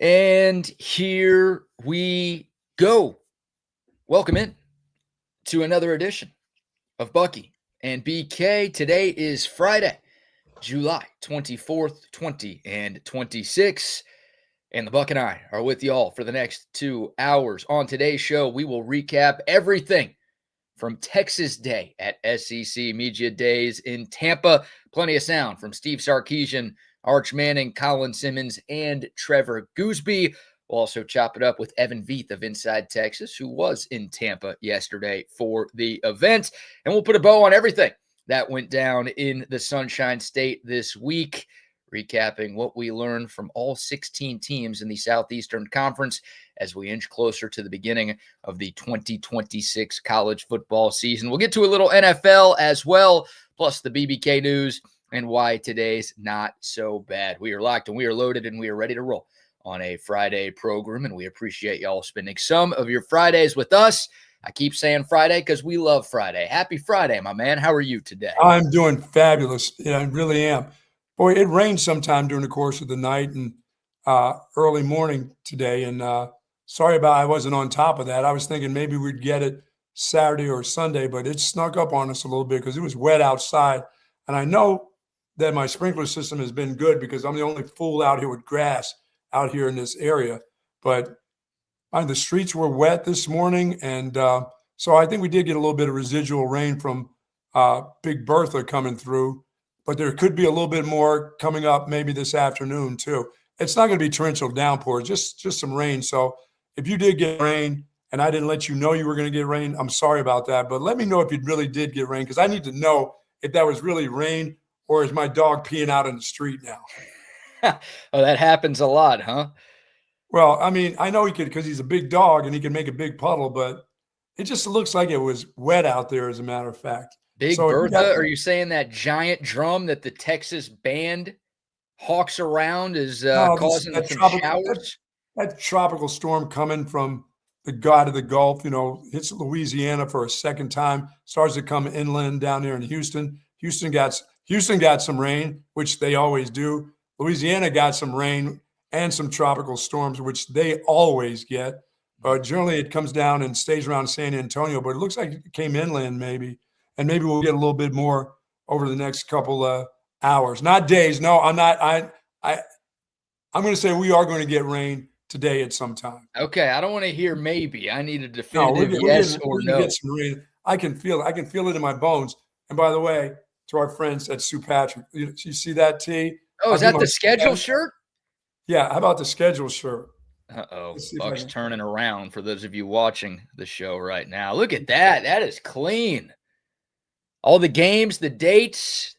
And here we go. Welcome in to another edition of Bucky and BK. Today is Friday, July 24th, 2026. And the Buck and I are with you all for the next 2 hours. On today's show, we will recap everything from Texas Day at SEC Media Days in Tampa. Plenty of sound from Steve Sarkisian, Arch Manning, Colin Simmons, and Trevor Gooseby. We'll also chop it up with Evan Veith of Inside Texas, who was in Tampa yesterday for the event. And we'll put a bow on everything that went down in the Sunshine State this week, recapping what we learned from all 16 teams in the Southeastern Conference as we inch closer to the beginning of the 2026 college football season. We'll get to a little NFL as well, plus the BBK news and why today's not so bad. We are locked and we are loaded and we are ready to roll on a Friday program, and we appreciate y'all spending some of your Fridays with us. I keep saying Friday because we love Friday. Happy Friday, my man. How are you today? I'm doing fabulous. Yeah, I really am. Boy, it rained sometime during the course of the night and early morning today, and sorry about I wasn't on top of that. I was thinking maybe we'd get it Saturday or Sunday, but it snuck up on us a little bit because it was wet outside. And I know that my sprinkler system has been good because I'm the only fool out here with grass out here in this area. But the streets were wet this morning, and so I think we did get a little bit of residual rain from Big Bertha coming through. But there could be a little bit more coming up maybe this afternoon too. It's not going to be torrential downpour, just some rain. So if you did get rain and I didn't let you know you were going to get rain, I'm sorry about that. But let me know if you really did get rain, because I need to know if that was really rain or is my dog peeing out in the street now. Oh, that happens a lot, huh? Well, I mean, I know he could because he's a big dog and he can make a big puddle, but it just looks like it was wet out there, as a matter of fact. Big Bertha, are you saying that giant drum that the Texas band hawks around is causing some showers? That tropical storm coming from the God of the Gulf, hits Louisiana for a second time, starts to come inland down there in Houston. Houston got some rain, which they always do. Louisiana got some rain and some tropical storms, which they always get. But generally it comes down and stays around San Antonio, but it looks like it came inland maybe. And maybe we'll get a little bit more over the next couple hours, not days. No, I'm not. I'm going to say we are going to get rain today at some time. Okay, I don't want to hear maybe. I need a definitive yes or no. Get some rain. I can feel it. I can feel it in my bones. And by the way, to our friends at Sue Patrick, you see that tee? Oh, is that the schedule shirt? Yeah. How about the schedule shirt? Uh-oh. Buck's turning around for those of you watching the show right now. Look at that. That is clean. All the games, the dates.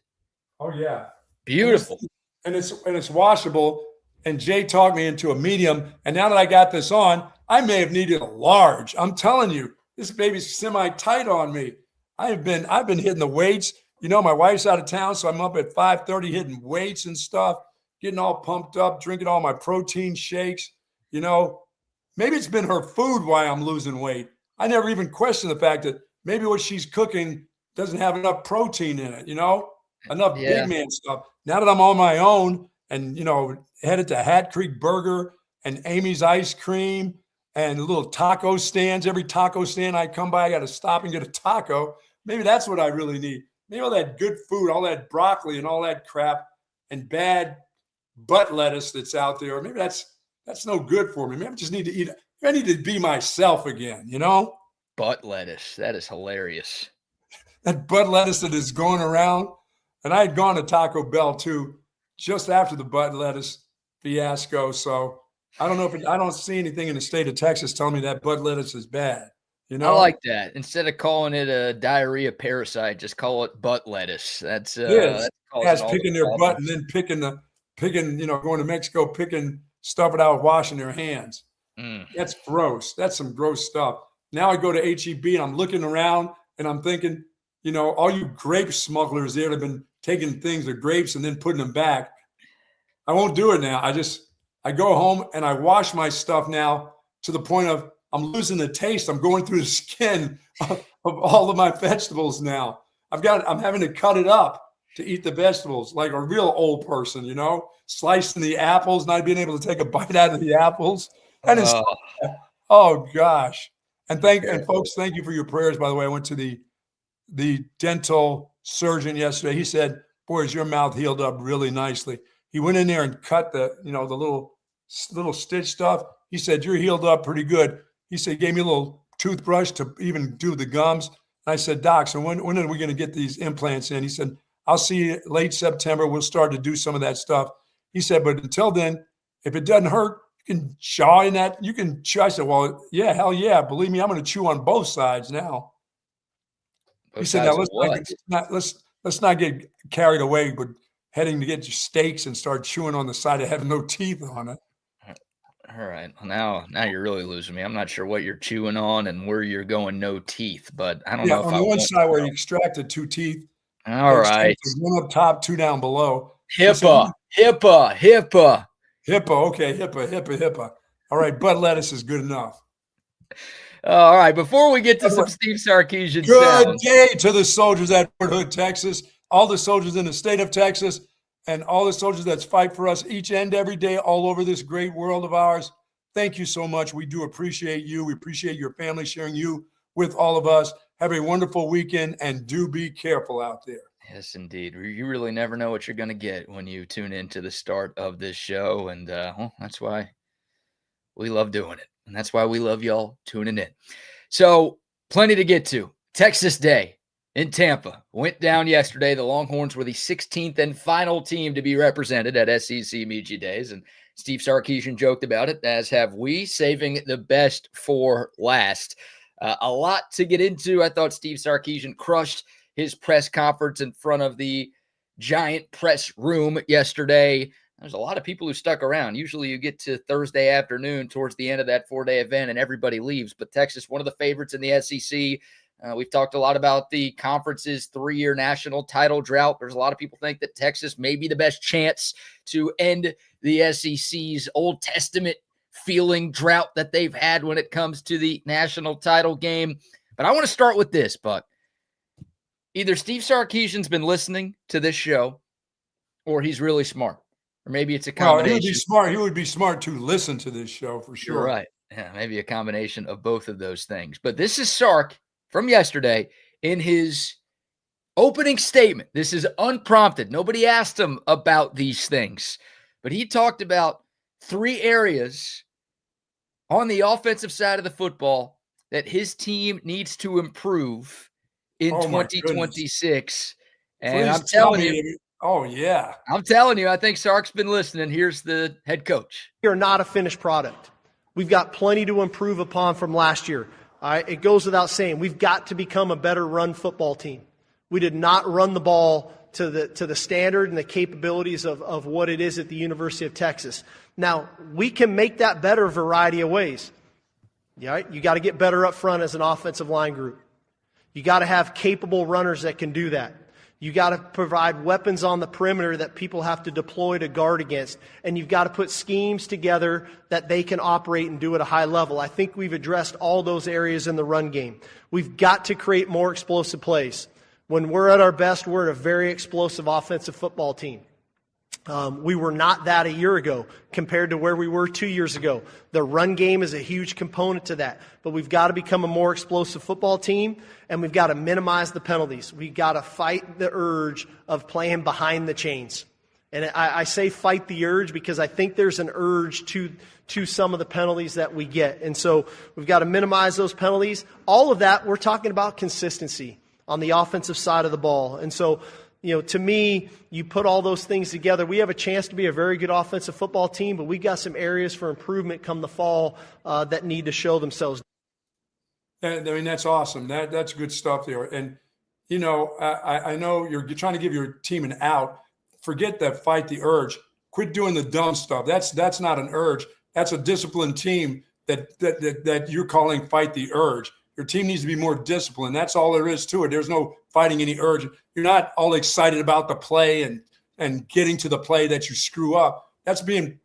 Oh, yeah. Beautiful. And it's washable. And Jay talked me into a medium. And now that I got this on, I may have needed a large. I'm telling you, this baby's semi-tight on me. I've been hitting the weights. My wife's out of town, so I'm up at 5:30 hitting weights and stuff, getting all pumped up, drinking all my protein shakes. Maybe it's been her food why I'm losing weight. I never even questioned the fact that maybe what she's cooking doesn't have enough protein in it, enough big man stuff. Now that I'm on my own and, headed to Hat Creek Burger and Amy's Ice Cream and the little taco stands, every taco stand I come by, I got to stop and get a taco. Maybe that's what I really need. Maybe all that good food, all that broccoli and all that crap and bad butt lettuce that's out there, maybe that's no good for me. Maybe I just need to eat. I need to be myself again, Butt lettuce. That is hilarious. That butt lettuce that is going around. And I had gone to Taco Bell too, just after the butt lettuce fiasco. So I don't know I don't see anything in the state of Texas telling me that butt lettuce is bad. I like that. Instead of calling it a diarrhea parasite, just call it butt lettuce. That's picking their butt and then picking, going to Mexico, picking stuff without washing their hands. That's gross. That's some gross stuff. Now I go to HEB and I'm looking around and I'm thinking, all you grape smugglers there have been taking things, the grapes, and then putting them back. I won't do it now. I go home and I wash my stuff now to the point of I'm losing the taste. I'm going through the skin of all of my vegetables now. I'm having to cut it up. to eat the vegetables like a real old person, slicing the apples, not being able to take a bite out of the apples. And it's, oh gosh. And folks, thank you for your prayers. By the way, I went to the dental surgeon yesterday. He said, boy, is your mouth healed up really nicely. He went in there and cut the little stitch stuff. He said, you're healed up pretty good. He said, he gave me a little toothbrush to even do the gums. And I said, Doc, so when are we going to get these implants in? He said, I'll see you late September. We'll start to do some of that stuff. He said, but until then, if it doesn't hurt, you can chaw in that. You can chew. I said, well, yeah, hell yeah. Believe me, I'm going to chew on both sides now. He said, now let's not get carried away with heading to get your steaks and start chewing on the side that have no teeth on it. All right. Now you're really losing me. I'm not sure what you're chewing on and where you're going no teeth, but I don't know if on the one side where you extracted 2 teeth. All right. 1 up top, 2 down below. HIPAA. Okay, HIPAA. All right, butt lettuce is good enough. All right, before we get to some Steve Sarkisian good sounds. Day to the soldiers at Fort Hood, Texas, all the soldiers in the state of Texas, and all the soldiers that fight for us each and every day all over this great world of ours. Thank you so much. We do appreciate you. We appreciate your family sharing you with all of us. Have a wonderful weekend, and do be careful out there. Yes, indeed. You really never know what you're going to get when you tune into the start of this show, and that's why we love doing it, and that's why we love y'all tuning in. So, plenty to get to. Texas Day in Tampa went down yesterday. The Longhorns were the 16th and final team to be represented at SEC Media Days, and Steve Sarkisian joked about it, as have we, saving the best for last. A lot to get into. I thought Steve Sarkisian crushed his press conference in front of the giant press room yesterday. There's a lot of people who stuck around. Usually you get to Thursday afternoon towards the end of that 4-day event and everybody leaves. But Texas, one of the favorites in the SEC. We've talked a lot about the conference's 3-year national title drought. There's a lot of people think that Texas may be the best chance to end the SEC's Old Testament feeling drought that they've had when it comes to the national title game. But I want to start with this, Buck. Either Steve Sarkisian's been listening to this show or he's really smart. Or maybe it's a combination. He would be smart to listen to this show for sure. You're right. Yeah, maybe a combination of both of those things. But this is Sark from yesterday in his opening statement. This is unprompted. Nobody asked him about these things. But he talked about 3 areas on the offensive side of the football that his team needs to improve in 2026. And I'm telling you. Oh, yeah. I'm telling you, I think Sark's been listening. Here's the head coach. We are not a finished product. We've got plenty to improve upon from last year. All right? It goes without saying. We've got to become a better run football team. We did not run the ball to the standard and the capabilities of what it is at the University of Texas. Now, we can make that better a variety of ways. Yeah, you got to get better up front as an offensive line group. You got to have capable runners that can do that. You got to provide weapons on the perimeter that people have to deploy to guard against. And you've got to put schemes together that they can operate and do at a high level. I think we've addressed all those areas in the run game. We've got to create more explosive plays. When we're at our best, we're a very explosive offensive football team. We were not that a year ago compared to where we were 2 years ago. The run game is a huge component to that. But we've got to become a more explosive football team, and we've got to minimize the penalties. We've got to fight the urge of playing behind the chains. And I say fight the urge because I think there's an urge to some of the penalties that we get. And so we've got to minimize those penalties. All of that, we're talking about consistency on the offensive side of the ball. And so, to me, you put all those things together, we have a chance to be a very good offensive football team, but we got some areas for improvement come the fall that need to show themselves. I mean, that's awesome. That's good stuff there. And, I know you're trying to give your team an out. Forget that fight the urge. Quit doing the dumb stuff. That's not an urge. That's a disciplined team that you're calling fight the urge. Your team needs to be more disciplined. That's all there is to it. There's no fighting any urge. You're not all excited about the play and getting to the play that you screw up. That's being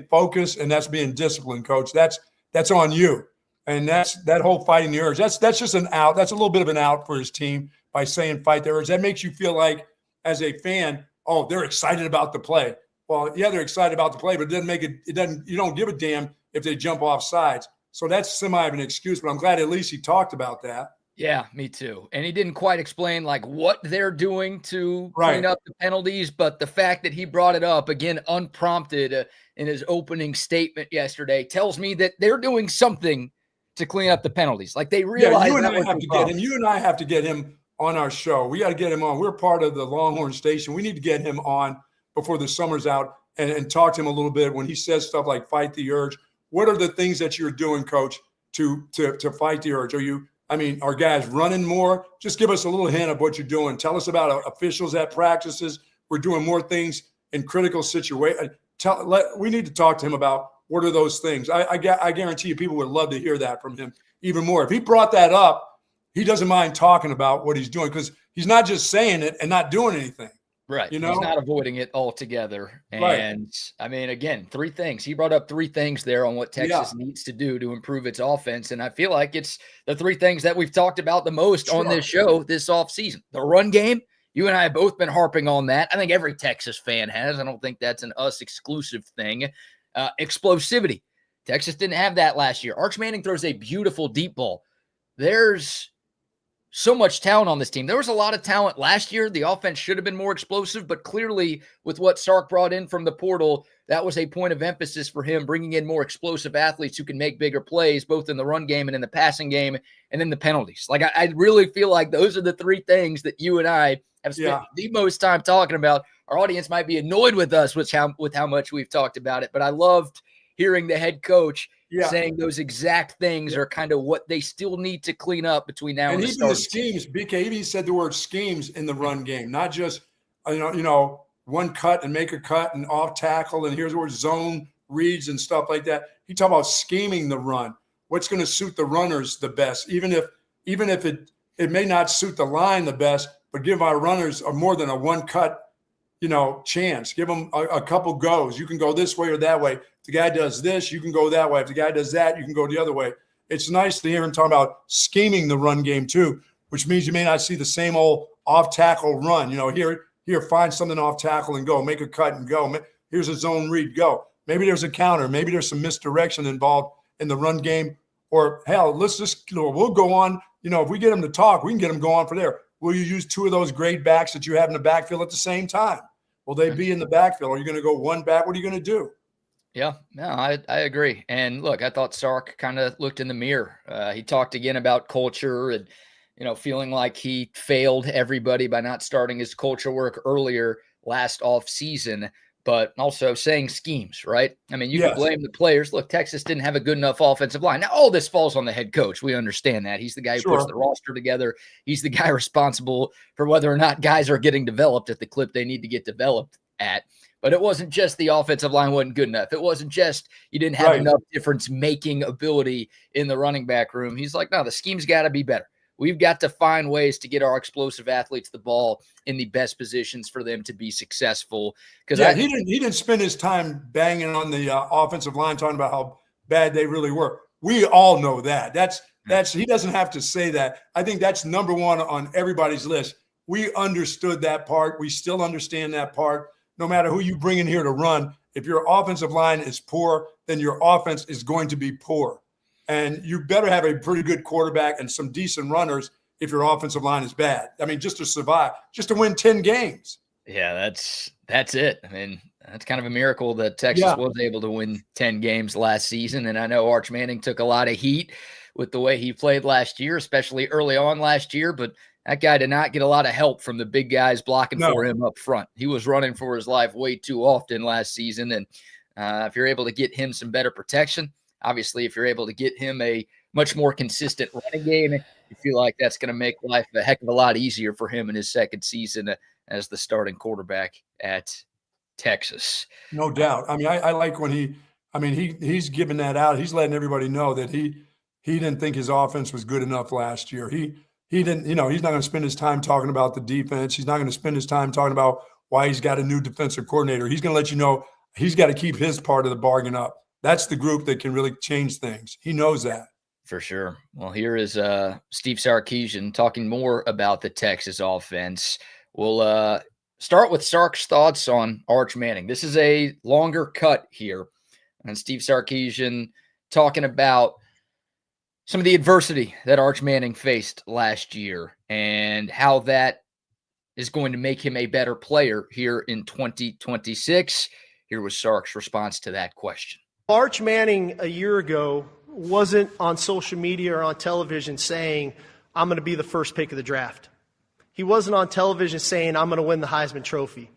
focused, and that's being disciplined, coach. That's on you. And that whole fighting the urge. That's just an out. That's a little bit of an out for his team by saying fight the urge. That makes you feel like as a fan, oh, they're excited about the play. Well, yeah, they're excited about the play, but it doesn't make it. It doesn't. You don't give a damn if they jump off sides. So that's semi of an excuse. But I'm glad at least he talked about that. Yeah, me too. And he didn't quite explain like what they're doing to Right. clean up the penalties, but the fact that he brought it up again unprompted in his opening statement yesterday tells me that they're doing something to clean up the penalties. Like they realize you and that I was have the to problem. get him. You and I have to get him on our show. We got to get him on. We're part of the Longhorn Station. We need to get him on before the summer's out and talk to him a little bit when he says stuff like fight the urge. What are the things that you're doing, Coach, to fight the urge? Are guys running more? Just give us a little hint of what you're doing. Tell us about officials at practices. We're doing more things in critical situations. We need to talk to him about what are those things. I guarantee you people would love to hear that from him even more. If he brought that up, he doesn't mind talking about what he's doing because he's not just saying it and not doing anything. Right. You know? He's not avoiding it altogether. And Right. Again, 3 things. He brought up 3 things there on what Texas needs to do to improve its offense. And I feel like it's the 3 things that we've talked about the most on this show this offseason. The run game. You and I have both been harping on that. I think every Texas fan has. I don't think that's an us exclusive thing. Explosivity. Texas didn't have that last year. Arch Manning throws a beautiful deep ball. There's so much talent on this team. There was a lot of talent last year. The offense should have been more explosive, but clearly with what Sark brought in from the portal, that was a point of emphasis for him, bringing in more explosive athletes who can make bigger plays, both in the run game and in the passing game and in the penalties. Like I really feel like those are the 3 things that you and I have spent the most time talking about. Our audience might be annoyed with us with how much we've talked about it, but I loved hearing the head coach saying those exact things are kind of what they still need to clean up between now and the start. And even the schemes, BK, even he said the word schemes in the run game, not just, one cut and make a cut and off tackle. And here's where zone reads and stuff like that. He talked about scheming the run. What's going to suit the runners the best, even if it may not suit the line the best, but give our runners more than a one cut, chance. Give them a couple goes. You can go this way or that way. If the guy does this, you can go that way. If the guy does that, you can go the other way. It's nice to hear him talk about scheming the run game too, which means you may not see the same old off tackle run. Here, find something off tackle and go. Make a cut and go. Here's a zone read, go. Maybe there's a counter. Maybe there's some misdirection involved in the run game. Or hell, let's just we'll go on. If we get them to talk, we can get them going for there. Will you use 2 of those great backs that you have in the backfield at the same time? Will they be in the backfield? Are you going to go one back? What are you going to do? Yeah, no, I agree. And look, I thought Sark kind of looked in the mirror. He talked again about culture and, feeling like he failed everybody by not starting his culture work earlier last off season, but also saying schemes, right? I mean, you can blame the players. Look, Texas didn't have a good enough offensive line. Now, all this falls on the head coach. We understand that. He's the guy who puts the roster together. He's the guy responsible for whether or not guys are getting developed at the clip they need to get developed at. But it wasn't just the offensive line wasn't good enough. It wasn't just you didn't have enough difference-making ability in the running back room. He's like, no, the scheme's got to be better. We've got to find ways to get our explosive athletes the ball in the best positions for them to be successful. Because he didn't spend his time banging on the offensive line talking about how bad they really were. We all know that. That's he doesn't have to say that. I think that's number 1 on everybody's list. We understood that part. We still understand that part. No matter who you bring in here to run, if your offensive line is poor, then your offense is going to be poor. And you better have a pretty good quarterback and some decent runners if your offensive line is bad. I mean, just to survive, just to win 10 games. Yeah, that's it. I mean, that's kind of a miracle that Texas was able to win 10 games last season. And I know Arch Manning took a lot of heat with the way he played last year, especially early on last year. But that guy did not get a lot of help from the big guys blocking for him up front. He was running for his life way too often last season. And if you're able to get him some better protection, obviously, if you're able to get him a much more consistent running game, you feel like that's going to make life a heck of a lot easier for him in his second season as the starting quarterback at Texas. No doubt. I mean, I like when he's giving that out. He's letting everybody know that he didn't think his offense was good enough last year. He didn't, he's not going to spend his time talking about the defense. He's not going to spend his time talking about why he's got a new defensive coordinator. He's going to let you know he's got to keep his part of the bargain up. That's the group that can really change things. He knows that. For sure. Well, here is Steve Sarkisian talking more about the Texas offense. We'll start with Sark's thoughts on Arch Manning. This is a longer cut here, and Steve Sarkisian talking about some of the adversity that Arch Manning faced last year and how that is going to make him a better player here in 2026. Here was Sark's response to that question. Arch Manning a year ago wasn't on social media or on television saying, I'm going to be the first pick of the draft. He wasn't on television saying, I'm going to win the Heisman Trophy.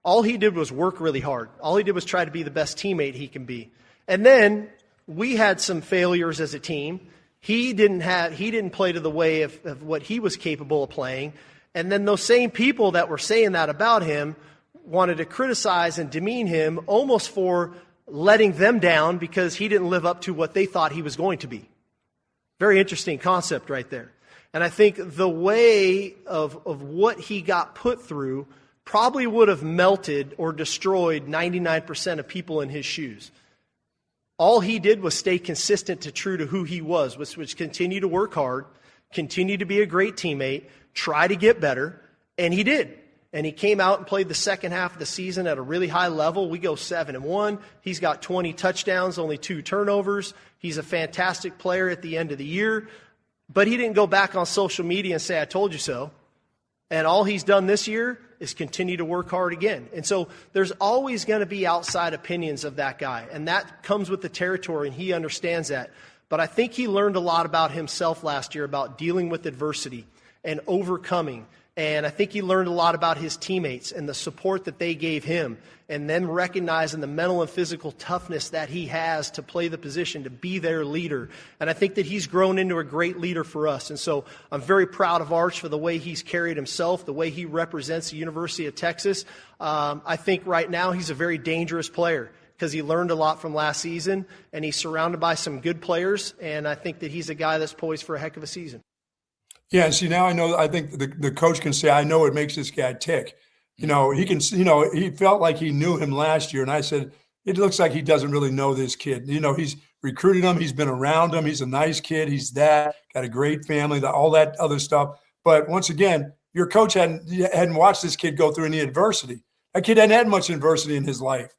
All he did was work really hard. All he did was try to be the best teammate he can be. And then we had some failures as a team. He didn't play to the way of what he was capable of playing. And then those same people that were saying that about him wanted to criticize and demean him almost for letting them down because he didn't live up to what they thought he was going to be. Very interesting concept right there. And I think the way of what he got put through probably would have melted or destroyed 99% of people in his shoes. All he did was stay consistent to true to who he was, which continue to work hard, continue to be a great teammate, try to get better, and he did. And he came out and played the second half of the season at a really high level. We go 7-1. He's got 20 touchdowns, only 2 turnovers. He's a fantastic player at the end of the year. But he didn't go back on social media and say, I told you so. And all he's done this year is continue to work hard again. And so there's always going to be outside opinions of that guy. And that comes with the territory, and he understands that. But I think he learned a lot about himself last year, about dealing with adversity and overcoming. And I think he learned a lot about his teammates and the support that they gave him, and then recognizing the mental and physical toughness that he has to play the position, to be their leader. And I think that he's grown into a great leader for us. And so I'm very proud of Arch for the way he's carried himself, the way he represents the University of Texas. I think right now he's a very dangerous player because he learned a lot from last season, and he's surrounded by some good players. And I think that he's a guy that's poised for a heck of a season. Yeah, and see, now I think the coach can say, I know it makes this guy tick. He can, he felt like he knew him last year. And I said, it looks like he doesn't really know this kid. He's recruited him. He's been around him. He's a nice kid. He's got a great family, all that other stuff. But once again, your coach hadn't watched this kid go through any adversity. That kid hadn't had much adversity in his life,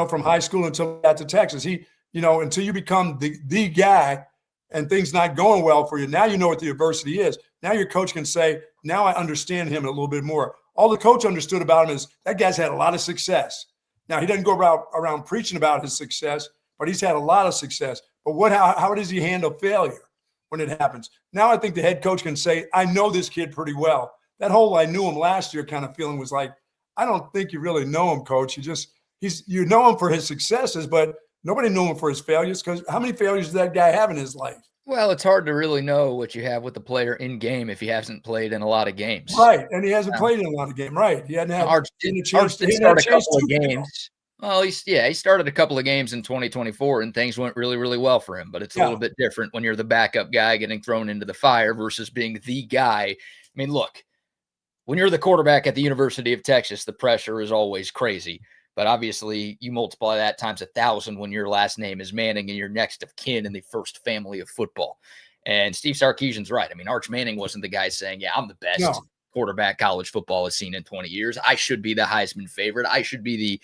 from high school until he got to Texas. Until you become the guy and things not going well for you, now you know what the adversity is. Now your coach can say, now I understand him a little bit more. All the coach understood about him is that guy's had a lot of success. Now, he doesn't go around preaching about his success, but he's had a lot of success. But how does he handle failure when it happens? Now I think the head coach can say, I know this kid pretty well. That whole I knew him last year kind of feeling was like, I don't think you really know him, coach. You know him for his successes, but nobody knew him for his failures, because how many failures does that guy have in his life? Well, it's hard to really know what you have with the player in game if he hasn't played in a lot of games. Right, and he hasn't played in a lot of games. Right, he hadn't had Arch did start a couple of games. Well, he started a couple of games in 2024, and things went really, really well for him. But it's a little bit different when you're the backup guy getting thrown into the fire versus being the guy. I mean, look, when you're the quarterback at the University of Texas, the pressure is always crazy. But obviously, you multiply that times 1,000 when your last name is Manning and you're next of kin in the first family of football. And Steve Sarkisian's right. I mean, Arch Manning wasn't the guy saying, yeah, I'm the best quarterback college football has seen in 20 years. I should be the Heisman favorite. I should be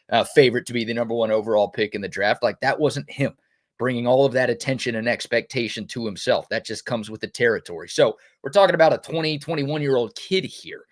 the favorite to be the number 1 overall pick in the draft. Like, that wasn't him bringing all of that attention and expectation to himself. That just comes with the territory. So we're talking about a 20, 21-year-old kid here.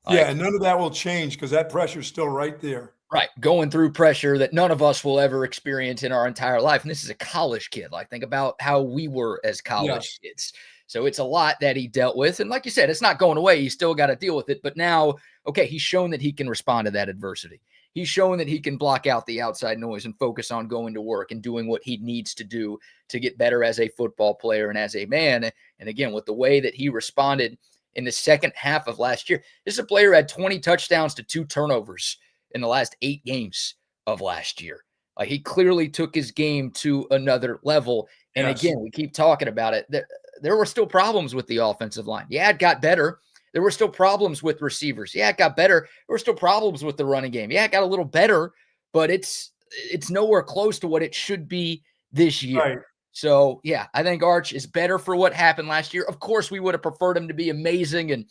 Yeah, and none of that will change because that pressure's still right there. Right. Going through pressure that none of us will ever experience in our entire life. And this is a college kid. Like, think about how we were as college kids. So it's a lot that he dealt with. And like you said, it's not going away. He's still got to deal with it. But now, okay, he's shown that he can respond to that adversity. He's shown that he can block out the outside noise and focus on going to work and doing what he needs to do to get better as a football player and as a man. And again, with the way that he responded in the second half of last year, this is a player who had 20 touchdowns to 2 turnovers in the last 8 games of last year. Like, he clearly took his game to another level. And again, we keep talking about it. There were still problems with the offensive line. Yeah, it got better. There were still problems with receivers. Yeah, it got better. There were still problems with the running game. Yeah, it got a little better, but it's nowhere close to what it should be this year. Right. So, yeah, I think Arch is better for what happened last year. Of course, we would have preferred him to be amazing, and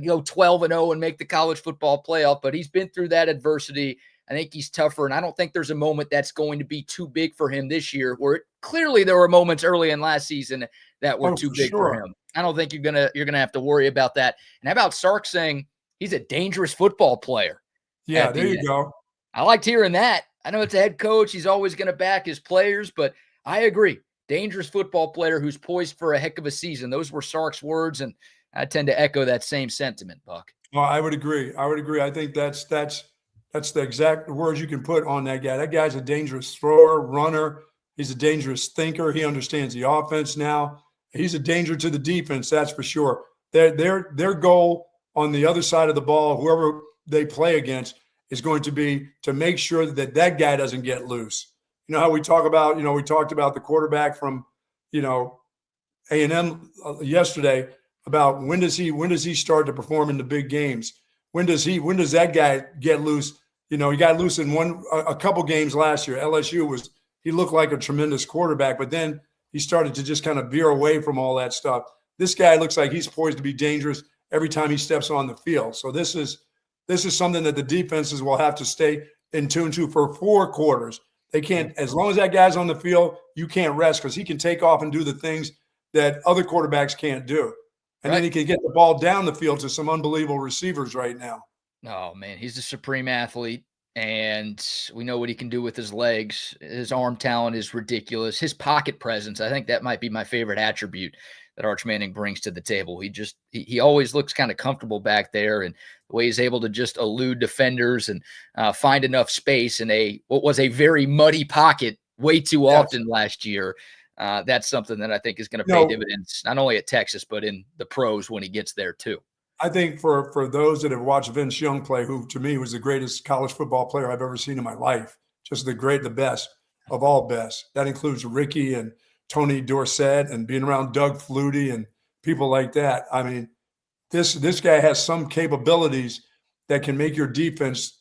go 12-0 and make the college football playoff, but he's been through that adversity. I think he's tougher, and I don't think there's a moment that's going to be too big for him this year, where clearly there were moments early in last season that were too big for him. I don't think you're gonna have to worry about that. And how about Sark saying he's a dangerous football player? Yeah, there you go. I liked hearing that. I know it's a head coach. He's always going to back his players, but I agree. Dangerous football player who's poised for a heck of a season. Those were Sark's words, and I tend to echo that same sentiment, Buck. Well, I would agree. I think that's the exact words you can put on that guy. That guy's a dangerous thrower, runner. He's a dangerous thinker. He understands the offense now. He's a danger to the defense, that's for sure. Their goal on the other side of the ball, whoever they play against, is going to be to make sure that guy doesn't get loose. You know how we talk about, we talked about the quarterback from, A&M yesterday about when does he start to perform in the big games? When does that guy get loose? He got loose in a couple games last year. LSU he looked like a tremendous quarterback, but then he started to just kind of veer away from all that stuff. This guy looks like he's poised to be dangerous every time he steps on the field. So this is something that the defenses will have to stay in tune to for 4 quarters. They can't, as long as that guy's on the field, you can't rest because he can take off and do the things that other quarterbacks can't do. And then he can get the ball down the field to some unbelievable receivers right now. Oh, man, he's a supreme athlete, and we know what he can do with his legs. His arm talent is ridiculous. His pocket presence, I think that might be my favorite attribute that Arch Manning brings to the table. He always looks kind of comfortable back there, and the way he's able to just elude defenders and find enough space in what was a very muddy pocket way too often last year. That's something that I think is going to pay dividends, not only at Texas, but in the pros when he gets there too. I think for those that have watched Vince Young play, who to me was the greatest college football player I've ever seen in my life, just the best of all best. That includes Ricky and Tony Dorsett and being around Doug Flutie and people like that. I mean, this guy has some capabilities that can make your defense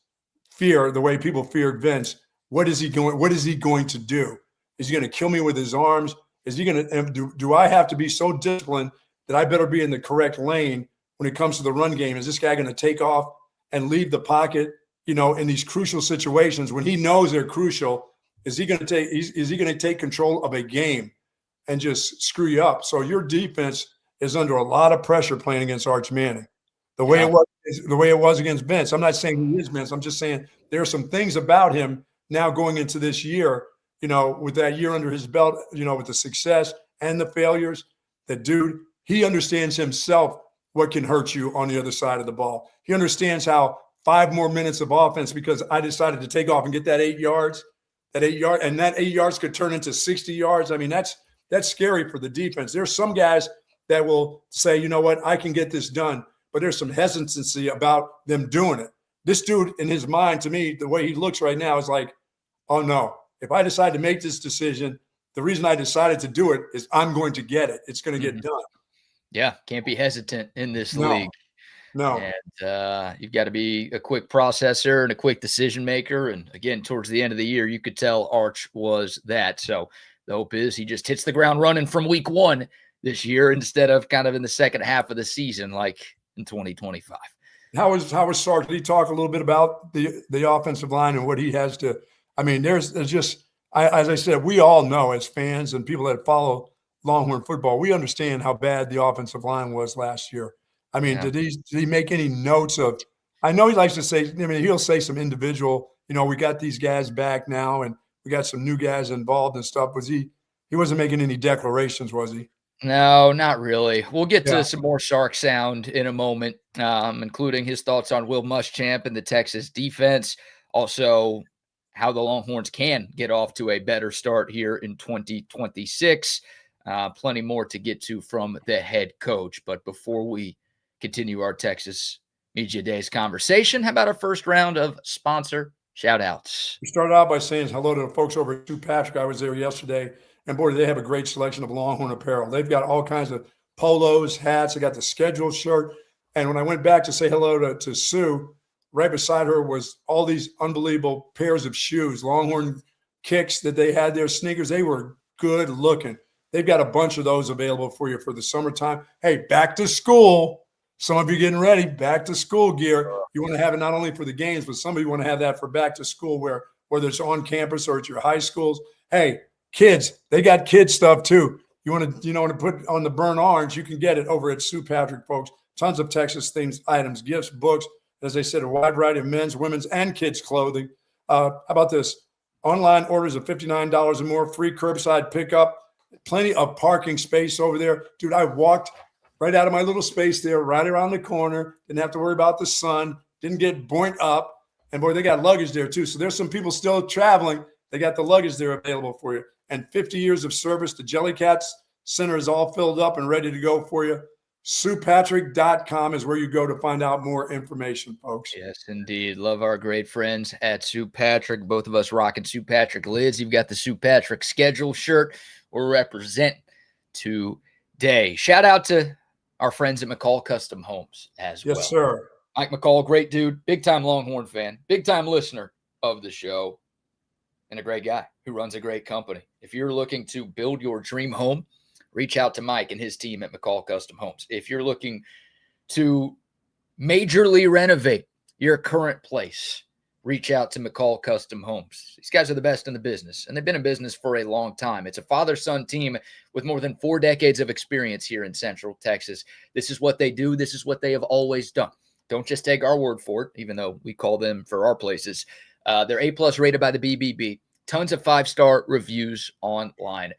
fear the way people feared Vince. What is he going to do? Is he going to kill me with his arms? Is he going to do I have to be so disciplined that I better be in the correct lane when it comes to the run game? Is this guy going to take off and leave the pocket, in these crucial situations when he knows they're crucial? Is he going to take control of a game and just screw you up? So your defense is under a lot of pressure playing against Arch Manning. The way it was against Vince. I'm not saying he is Vince. I'm just saying there are some things about him now going into this year, with that year under his belt, with the success and the failures, that dude, he understands himself what can hurt you on the other side of the ball. He understands how 5 more minutes of offense because I decided to take off and get that 8 yards. And that 8 yards could turn into 60 yards. I mean, that's scary for the defense. There's some guys that will say, you know what, I can get this done, but there's some hesitancy about them doing it. This dude, in his mind, to me, the way he looks right now is like, oh no, if I decide to make this decision, the reason I decided to do it is I'm going to get it. It's going to get done. Yeah, can't be hesitant in this league. No. And you've got to be a quick processor and a quick decision maker. And again, towards the end of the year, you could tell Arch was that. So the hope is he just hits the ground running from week 1 this year instead of kind of in the second half of the season like in 2025. How was Sark? Did he talk a little bit about the offensive line and what he has to – I mean, there's just – as I said, we all know as fans and people that follow Longhorn football, we understand how bad the offensive line was last year. I mean, did he make any notes of – I know he likes to say – I mean, he'll say some individual, we got these guys back now and we got some new guys involved and stuff. Was he wasn't making any declarations, was he? No, not really. We'll get to some more Sark sound in a moment, including his thoughts on Will Muschamp and the Texas defense. Also, how the Longhorns can get off to a better start here in 2026. Plenty more to get to from the head coach. But before we continue our Texas Media Days conversation, how about our first round of sponsor shout-outs? We started out by saying hello to the folks over at St. Patrick. I was there yesterday. And, boy, they have a great selection of Longhorn apparel. They've got all kinds of polos, hats. They got the scheduled shirt. And when I went back to say hello to Sue, right beside her was all these unbelievable pairs of shoes, Longhorn kicks that they had there, sneakers. They were good looking. They've got a bunch of those available for you for the summertime. Hey, back to school. Some of you getting ready, back to school gear. You want to have it not only for the games, but some of you want to have that for back to school, whether it's on campus or at your high schools. Hey, kids, they got kids stuff too. You want to put on the burnt orange, you can get it over at Sue Patrick, folks. Tons of Texas themed items, gifts, books. As I said, a wide variety of men's, women's, and kids clothing. How about this? Online orders of $59 or more, free curbside pickup, plenty of parking space over there. Dude, I walked right out of my little space there, right around the corner. Didn't have to worry about the sun. Didn't get burnt up. And boy, they got luggage there too. So there's some people still traveling. They got the luggage there available for you. And 50 years of service. The Jellycats Center is all filled up and ready to go for you. SuePatrick.com is where you go to find out more information, folks. Yes, indeed. Love our great friends at Sue Patrick. Both of us rocking Sue Patrick lids. You've got the Sue Patrick schedule shirt. We're representing today. Shout out to our friends at McCall Custom Homes as well. Yes, sir. Mike McCall, great dude, big-time Longhorn fan, big-time listener of the show, and a great guy who runs a great company. If you're looking to build your dream home, reach out to Mike and his team at McCall Custom Homes. If you're looking to majorly renovate your current place, reach out to McCall Custom Homes. These guys are the best in the business, and they've been in business for a long time. It's a father-son team with more than 4 decades of experience here in Central Texas. This is what they do. This is what they have always done. Don't just take our word for it, even though we call them for our places. They're A+ rated by the BBB. Tons of 5-star reviews online.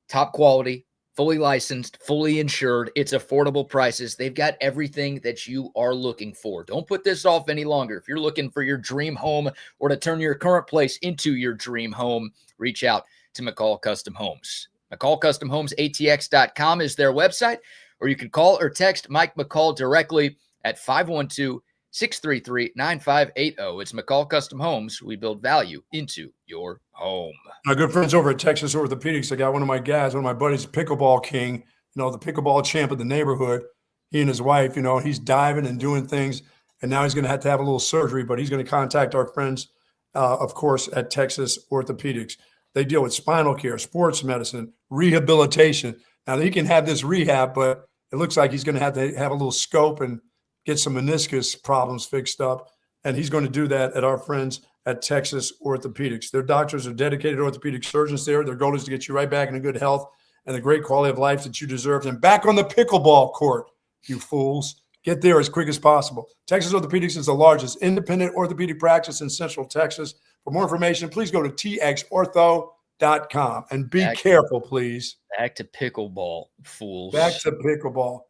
Top quality, fully licensed, fully insured. It's affordable prices. They've got everything that you are looking for. Don't put this off any longer. If you're looking for your dream home or to turn your current place into your dream home, reach out to McCall Custom Homes. McCall Custom Homes, ATX.com is their website, or you can call or text Mike McCall directly at 512-633-9580. It's McCall Custom Homes. We build value into your home. My good friends over at Texas Orthopedics, I got one of my guys, one of my buddies, pickleball king, the pickleball champ of the neighborhood. He and his wife, he's diving and doing things, and now he's going to have a little surgery, but he's going to contact our friends, of course, at Texas Orthopedics. They deal with spinal care, sports medicine, rehabilitation. Now, he can have this rehab, but it looks like he's going to have a little scope and get some meniscus problems fixed up. And he's going to do that at our friends at Texas Orthopedics. Their doctors are dedicated orthopedic surgeons there. Their goal is to get you right back into good health and the great quality of life that you deserve. And back on the pickleball court, you fools. Get there as quick as possible. Texas Orthopedics is the largest independent orthopedic practice in Central Texas. For more information, please go to txortho.com. And be careful, please. Back to pickleball, fools. Back to pickleball.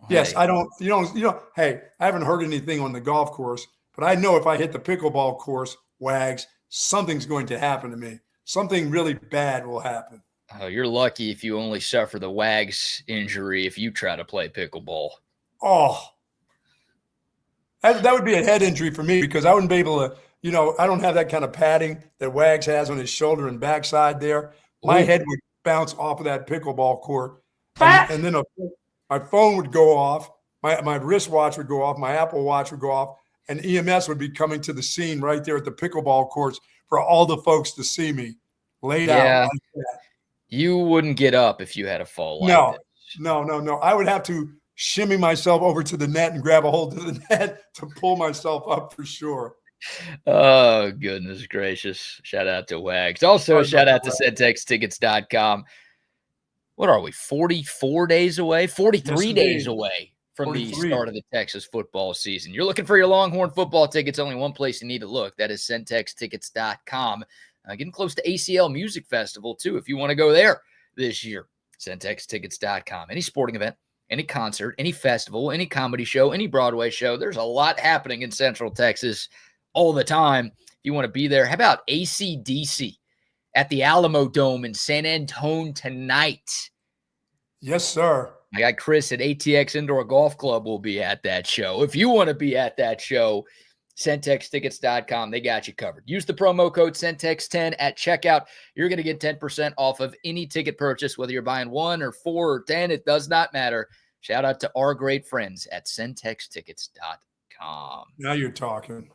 Yes, I don't, hey, I haven't heard anything on the golf course, but I know if I hit the pickleball course, Wags, something's going to happen to me. Something really bad will happen. Oh, you're lucky if you only suffer the Wags injury if you try to play pickleball. Oh, that would be a head injury for me because I wouldn't be able to, I don't have that kind of padding that Wags has on his shoulder and backside there. My head would bounce off of that pickleball court. And then my phone would go off, my wristwatch would go off, my Apple Watch would go off, and EMS would be coming to the scene right there at the pickleball courts for all the folks to see me laid out like that. You wouldn't get up if you had a fall like this. No. I would have to shimmy myself over to the net and grab a hold of the net to pull myself up for sure. Oh, goodness gracious. Shout out to Wags. Also, shout out to centextickets.com. What are we, 44 days away? 43 days away from the start of the Texas football season. You're looking for your Longhorn football tickets. Only one place you need to look. That is centextickets.com. Getting close to ACL Music Festival, too, if you want to go there this year. centextickets.com. Any sporting event, any concert, any festival, any comedy show, any Broadway show. There's a lot happening in Central Texas all the time. If you want to be there, how about AC/DC at the Alamo Dome in San Antonio tonight? Yes, sir. My guy Chris at ATX Indoor Golf Club will be at that show. If you want to be at that show, centextickets.com. They got you covered. Use the promo code CENTEX10 at checkout. You're going to get 10% off of any ticket purchase, whether you're buying 1 or 4 or 10. It does not matter. Shout out to our great friends at centextickets.com. Now you're talking.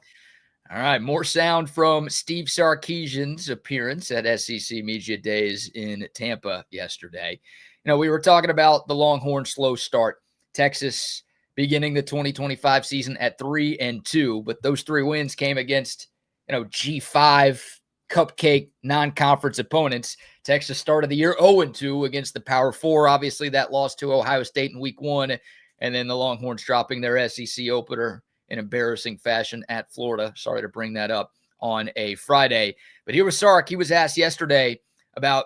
All right, more sound from Steve Sarkisian's appearance at SEC Media Days in Tampa yesterday. We were talking about the Longhorns' slow start. Texas beginning the 2025 season at 3-2. But those 3 wins came against, G5 cupcake non-conference opponents. Texas started the year 0-2 against the Power 4. Obviously, that loss to Ohio State in week 1, and then the Longhorns dropping their SEC opener in embarrassing fashion at Florida. Sorry to bring that up on a Friday. But here was Sark. He was asked yesterday about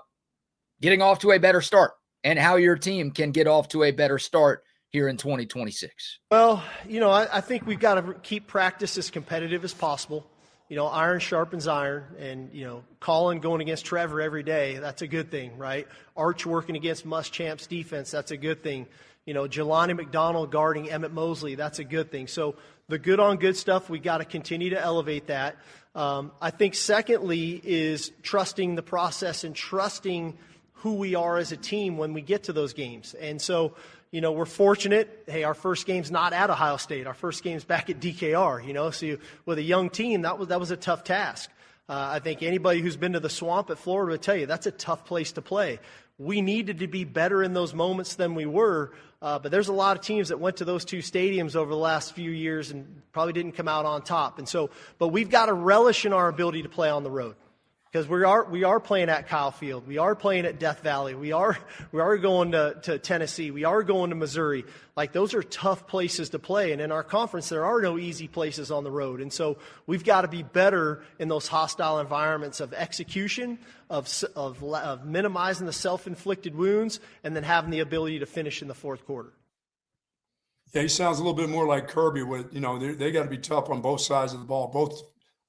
getting off to a better start and how your team can get off to a better start here in 2026. Well, I think we've got to keep practice as competitive as possible. Iron sharpens iron, and, Colin going against Trevor every day, that's a good thing, right? Arch working against Muschamp's defense, that's a good thing. Jelani McDonald guarding Emmett Mosley, that's a good thing. So the good on good stuff, we got to continue to elevate that. I think secondly is trusting the process and trusting who we are as a team when we get to those games. And so, we're fortunate. Hey, our first game's not at Ohio State. Our first game's back at DKR, so with a young team, that was a tough task. I think anybody who's been to the Swamp at Florida would tell you that's a tough place to play. We needed to be better in those moments than we were, but there's a lot of teams that went to those 2 stadiums over the last few years and probably didn't come out on top. And so, but we've got to relish in our ability to play on the road. Because we are playing at Kyle Field. We are playing at Death Valley. We are going to Tennessee. We are going to Missouri. Like, those are tough places to play. And in our conference, there are no easy places on the road. And so we've got to be better in those hostile environments of execution, of minimizing the self-inflicted wounds, and then having the ability to finish in the fourth quarter. Yeah, he sounds a little bit more like Kirby with, they got to be tough on both sides of the ball, both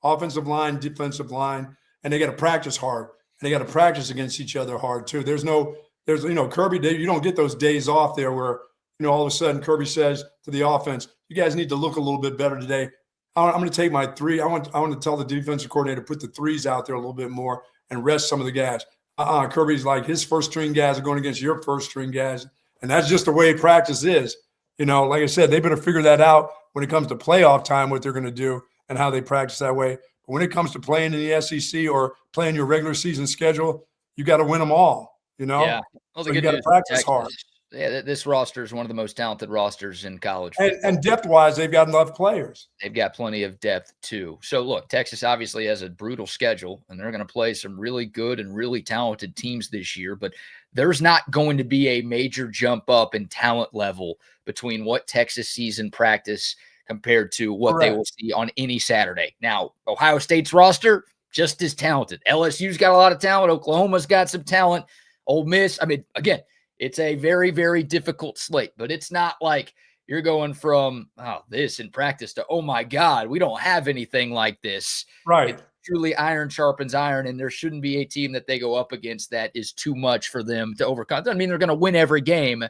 offensive line, defensive line. And they got to practice hard. And they got to practice against each other hard too. There's Kirby, you don't get those days off there where, all of a sudden Kirby says to the offense, you guys need to look a little bit better today. I'm going to take my 3. I want to tell the defensive coordinator to put the 3s out there a little bit more and rest some of the guys. Kirby's like, his first string guys are going against your first string guys. And that's just the way practice is. Like I said, they better figure that out when it comes to playoff time, what they're going to do and how they practice that way. When it comes to playing in the SEC or playing your regular season schedule, you got to win them all, Yeah. Well, so you got to practice hard. Yeah, this roster is one of the most talented rosters in college. And depth-wise, they've got enough players. They've got plenty of depth, too. So, look, Texas obviously has a brutal schedule, and they're going to play some really good and really talented teams this year. But there's not going to be a major jump up in talent level between what Texas sees in practice compared to what they will see on any Saturday. Now, Ohio State's roster, just as talented. LSU's got a lot of talent. Oklahoma's got some talent. Ole Miss, again, it's a very, very difficult slate, but it's not like you're going from this in practice to, oh my God, we don't have anything like this. Right. It's truly iron sharpens iron, and there shouldn't be a team that they go up against that is too much for them to overcome. Doesn't mean they're going to win every game,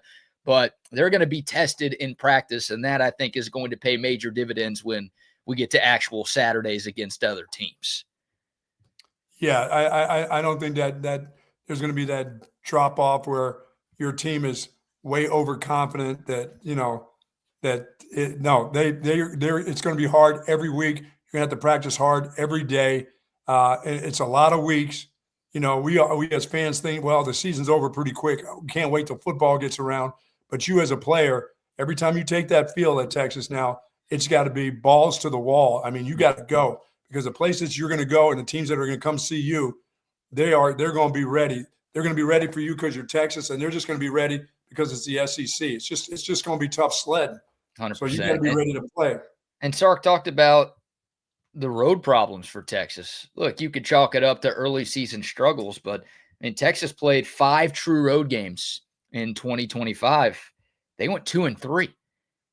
but they're going to be tested in practice, and that I think is going to pay major dividends when we get to actual Saturdays against other teams. Yeah, I don't think that there's going to be that drop off where your team is way overconfident that it's going to be hard every week. You're going to have to practice hard every day. It's a lot of weeks. We as fans think, well, the season's over pretty quick. We can't wait till football gets around. But you as a player, every time you take that field at Texas now, it's got to be balls to the wall. You got to go, because the places you're going to go and the teams that are going to come see you, they're going to be ready. They're going to be ready for you because you're Texas, and they're just going to be ready because it's the SEC. It's just going to be tough sledding. 100%. So you got to be ready to play. And Sark talked about the road problems for Texas. Look, you could chalk it up to early season struggles, but Texas played 5 true road games in 2025. They went 2-3,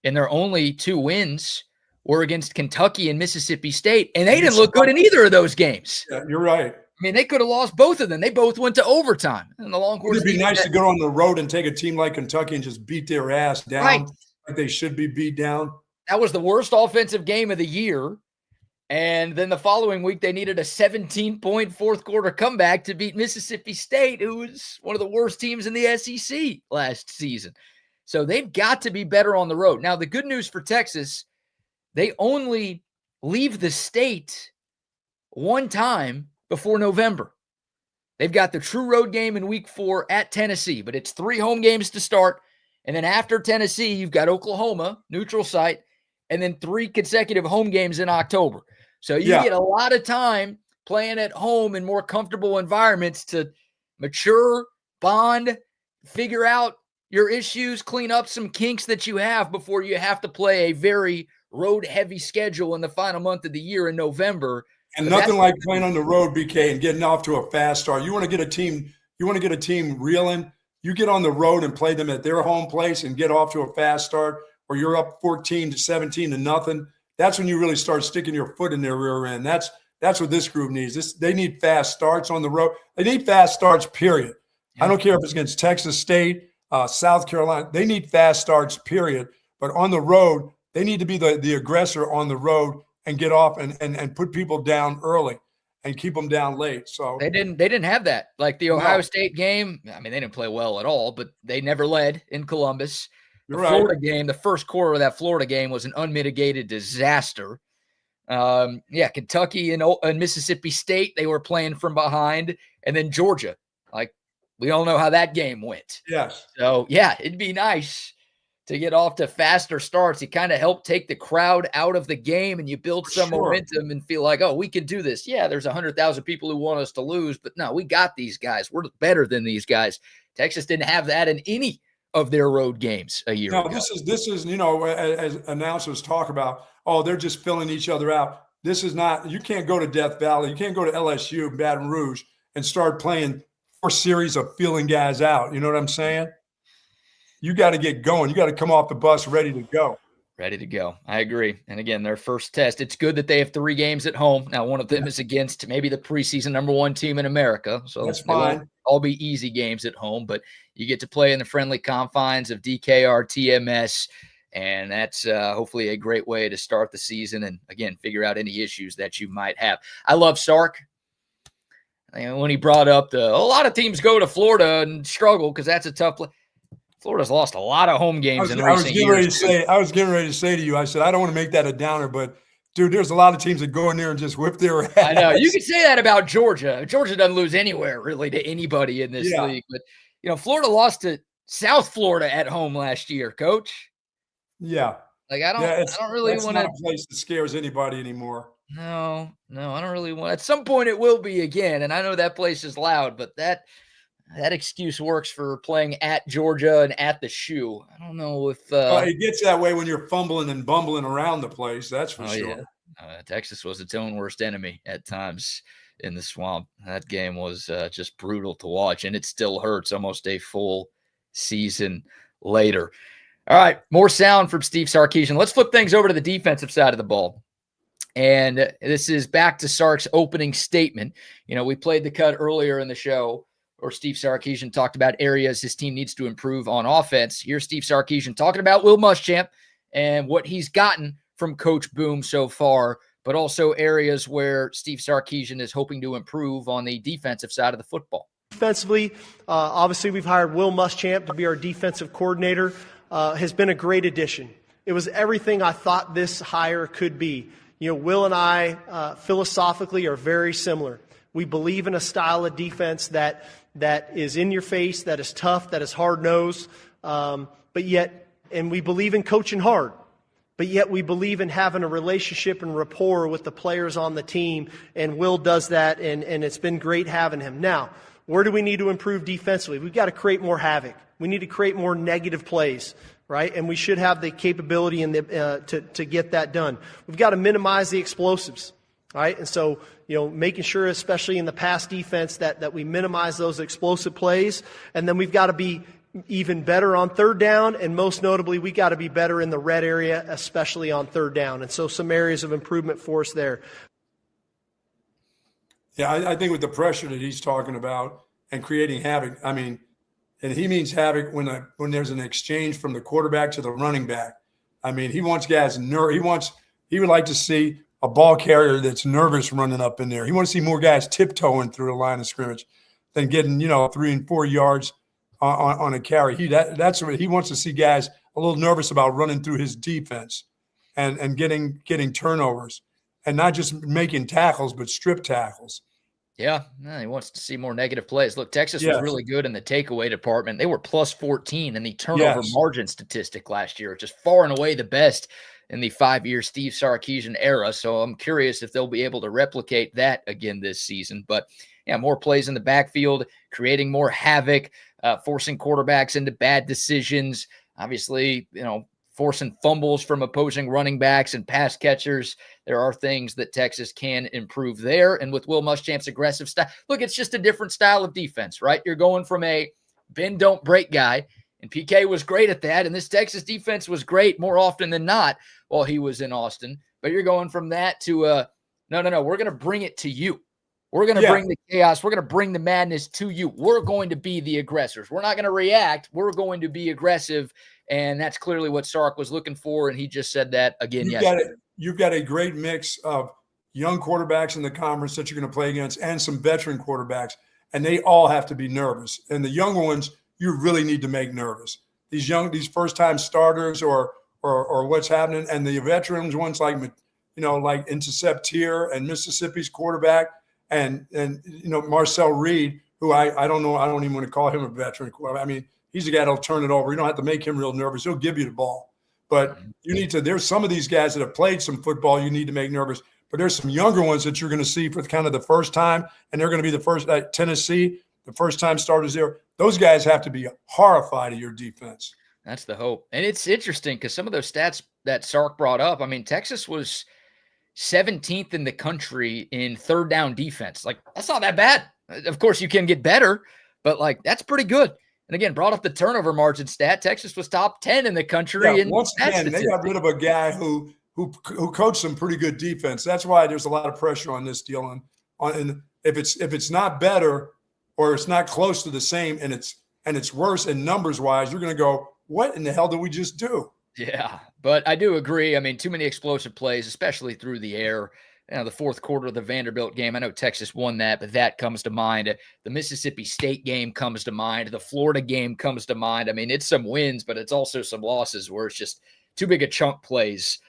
and their only 2 wins were against Kentucky and Mississippi State, and they didn't look good in either of those games. Yeah, you're right. They could have lost both of them. They both went to overtime. And the Longhorns. It'd be nice to go on the road and take a team like Kentucky and just beat their ass down, right, like they should be beat down. That was the worst offensive game of the year. And then the following week, they needed a 17-point fourth quarter comeback to beat Mississippi State, who was one of the worst teams in the SEC last season. So they've got to be better on the road. Now, the good news for Texas, they only leave the state one time before November. They've got the true road game in week 4 at Tennessee, but it's 3 home games to start, And then after Tennessee, you've got Oklahoma, neutral site, and then 3 consecutive home games in October. So you get a lot of time playing at home in more comfortable environments to mature, bond, figure out your issues, clean up some kinks that you have before you have to play a very road-heavy schedule in the final month of the year in November. And nothing like playing on the road, BK, and getting off to a fast start. You want to get a team reeling. You get on the road and play them at their home place and get off to a fast start, or you're up 14-17 to nothing. That's when you really start sticking your foot in their rear end. That's what this group needs. They need fast starts on the road. They need fast starts, period. Yeah. I don't care if it's against Texas State, South Carolina. They need fast starts, period. But on the road, they need to be the aggressor on the road and get off and put people down early and keep them down late. So they didn't have that. Like the Ohio State game, I mean, they didn't play well at all, but they never led in Columbus. The Florida game, the first quarter of that Florida game was an unmitigated disaster. Kentucky and Mississippi State, they were playing from behind, and then Georgia. Like, we all know how that game went. Yes. So, yeah, it'd be nice to get off to faster starts. You kind of help take the crowd out of the game, and you build some momentum and feel like, oh, we can do this. Yeah, there's 100,000 people who want us to lose, but no, we got these guys. We're better than these guys. Texas didn't have that in any of their road games a year ago. This is as announcers talk about, oh, they're just filling each other out. This is not – you can't go to Death Valley. You can't go to LSU, Baton Rouge, and start playing 4 series of filling guys out. You know what I'm saying? You got to get going. You got to come off the bus ready to go. Ready to go. I agree. And again, their first test, it's good that they have 3 games at home. Now, one of them is against maybe the preseason #1 team in America. So that's fine. Won't all be easy games at home, but you get to play in the friendly confines of DKR TMS. And that's hopefully a great way to start the season and, again, figure out any issues that you might have. I love Sark. When he brought up a lot of teams go to Florida and struggle because that's a tough place. Florida's lost a lot of home games in recent years. I was getting ready to say to you, I said, I don't want to make that a downer, but, dude, there's a lot of teams that go in there and just whip their ass. I know. You could say that about Georgia. Georgia doesn't lose anywhere, really, to anybody in this league. But, Florida lost to South Florida at home last year, Coach. Yeah. Like, I don't really want to. That's not a place that scares anybody anymore. No, I don't really want. At some point, it will be again, and I know that place is loud, but that excuse works for playing at Georgia and at the Shoe. I don't know if it gets that way when you're fumbling and bumbling around the place. That's for sure. Yeah. Texas was its own worst enemy at times in the Swamp. That game was just brutal to watch, and it still hurts almost a full season later. All right, more sound from Steve Sarkisian. Let's flip things over to the defensive side of the ball. And this is back to Sark's opening statement. We played the cut earlier in the show, or Steve Sarkisian talked about areas his team needs to improve on offense. Here's Steve Sarkisian talking about Will Muschamp and what he's gotten from Coach Boom so far, but also areas where Steve Sarkisian is hoping to improve on the defensive side of the football. Defensively, obviously we've hired Will Muschamp to be our defensive coordinator. Has been a great addition. It was everything I thought this hire could be. Will and I philosophically are very similar. We believe in a style of defense that is in your face, that is tough, that is hard-nosed, and we believe in coaching hard. But yet we believe in having a relationship and rapport with the players on the team, and Will does that, and it's been great having him. Now, where do we need to improve defensively? We've got to create more havoc. We need to create more negative plays, right? And we should have the capability to get that done. We've got to minimize the explosives, right? And so, making sure, especially in the pass defense, that we minimize those explosive plays. And then we've got to be even better on third down, and most notably, we got to be better in the red area, especially on third down. And so some areas of improvement for us there. Yeah, I think with the pressure that he's talking about and creating havoc, and he means havoc when there's an exchange from the quarterback to the running back. He wants guys he would like to see a ball carrier that's nervous running up in there. He wants to see more guys tiptoeing through the line of scrimmage than getting 3 and 4 yards on a carry. That's what he wants to see, guys a little nervous about running through his defense and getting turnovers and not just making tackles but strip tackles. Yeah, he wants to see more negative plays. Look, Texas was Yes. really good in the takeaway department. They were plus 14 in the turnover Yes. margin statistic last year, just far and away the best in the 5-year Steve Sarkisian era. So I'm curious if they'll be able to replicate that again this season. But yeah, more plays in the backfield, creating more havoc, forcing quarterbacks into bad decisions. Obviously, forcing fumbles from opposing running backs and pass catchers. There are things that Texas can improve there. And with Will Muschamp's aggressive style, look, it's just a different style of defense, right? You're going from a bend, don't break guy, and PK was great at that. And this Texas defense was great more often than not while he was in Austin. But you're going from that to no, we're going to bring it to you. We're going to bring the chaos. We're going to bring the madness to you. We're going to be the aggressors. We're not going to react. We're going to be aggressive. And that's clearly what Sark was looking for. And he just said that again yesterday. You've got a great mix of young quarterbacks in the conference that you're going to play against and some veteran quarterbacks. And they all have to be nervous. And the younger ones, you really need to make nervous. These first-time starters or what's happening. And the veterans ones like Interceptier and Mississippi's quarterback and Marcel Reed, who I don't know. I don't even want to call him a veteran quarterback. I mean, he's a guy that'll turn it over. You don't have to make him real nervous. He'll give you the ball. But you need to – there's some of these guys that have played some football you need to make nervous. But there's some younger ones that you're going to see for kind of the first time, and they're going to be the first – Tennessee, the first-time starters there. Those guys have to be horrified of your defense. That's the hope. And it's interesting because some of those stats that Sark brought up, I mean, Texas was 17th in the country in third down defense. Like, that's not that bad. Of course, you can get better, but, that's pretty good. And again, brought up the turnover margin stat. Texas was top 10 in the country. Yeah, and once again, they got rid of a guy who coached some pretty good defense. That's why there's a lot of pressure on this deal. And if it's not better or it's not close to the same, and it's worse in numbers wise, you're going to go, what in the hell did we just do? Yeah, but I do agree. I mean, too many explosive plays, especially through the air. The fourth quarter of the Vanderbilt game, I know Texas won that, but that comes to mind. The Mississippi State game comes to mind. The Florida game comes to mind. I mean, it's some wins, but it's also some losses where it's just too big a chunk plays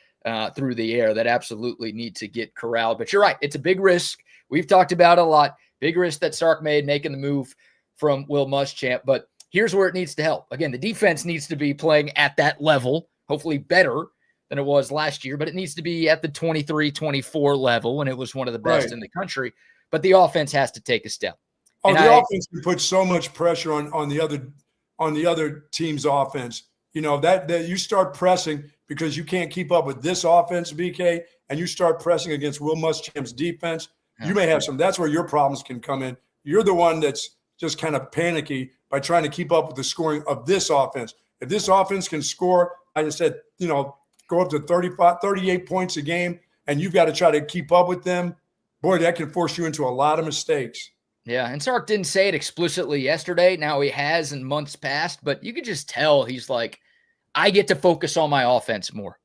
through the air that absolutely need to get corralled. But you're right. It's a big risk. We've talked about it a lot. Big risk that Sark made making the move from Will Muschamp. But here's where it needs to help. Again, the defense needs to be playing at that level, hopefully better than it was last year, but it needs to be at the 23-24 level, and it was one of the best in the country. But the offense has to take a step. Oh, the offense can put so much pressure on the other team's offense. That you start pressing because you can't keep up with this offense, BK, and you start pressing against Will Muschamp's defense. You may have some. That's where your problems can come in. You're the one that's just kind of panicky by trying to keep up with the scoring of this offense. If this offense can score, I just said, go up to 35, 38 points a game, and you've got to try to keep up with them, boy, that can force you into a lot of mistakes. Yeah, and Sark didn't say it explicitly yesterday. Now he has in months past, but you could just tell he's like, I get to focus on my offense more.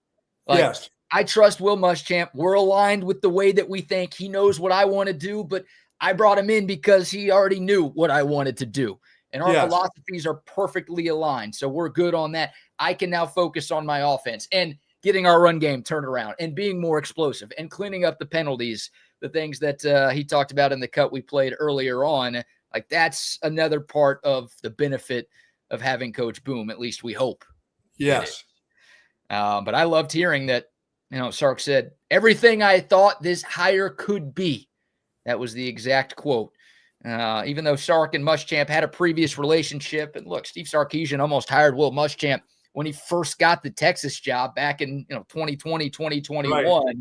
Yes. I trust Will Muschamp. We're aligned with the way that we think. He knows what I want to do, but I brought him in because he already knew what I wanted to do. And our philosophies are perfectly aligned, so we're good on that. I can now focus on my offense and getting our run game turned around and being more explosive and cleaning up the penalties, the things that he talked about in the cut we played earlier on. Like, that's another part of the benefit of having Coach Boom, at least we hope. Yes. But I loved hearing that, Sark said, everything I thought this hire could be. That was the exact quote. Even though Sark and Muschamp had a previous relationship, and look, Steve Sarkisian almost hired Will Muschamp when he first got the Texas job back in 2020, 2021. Right.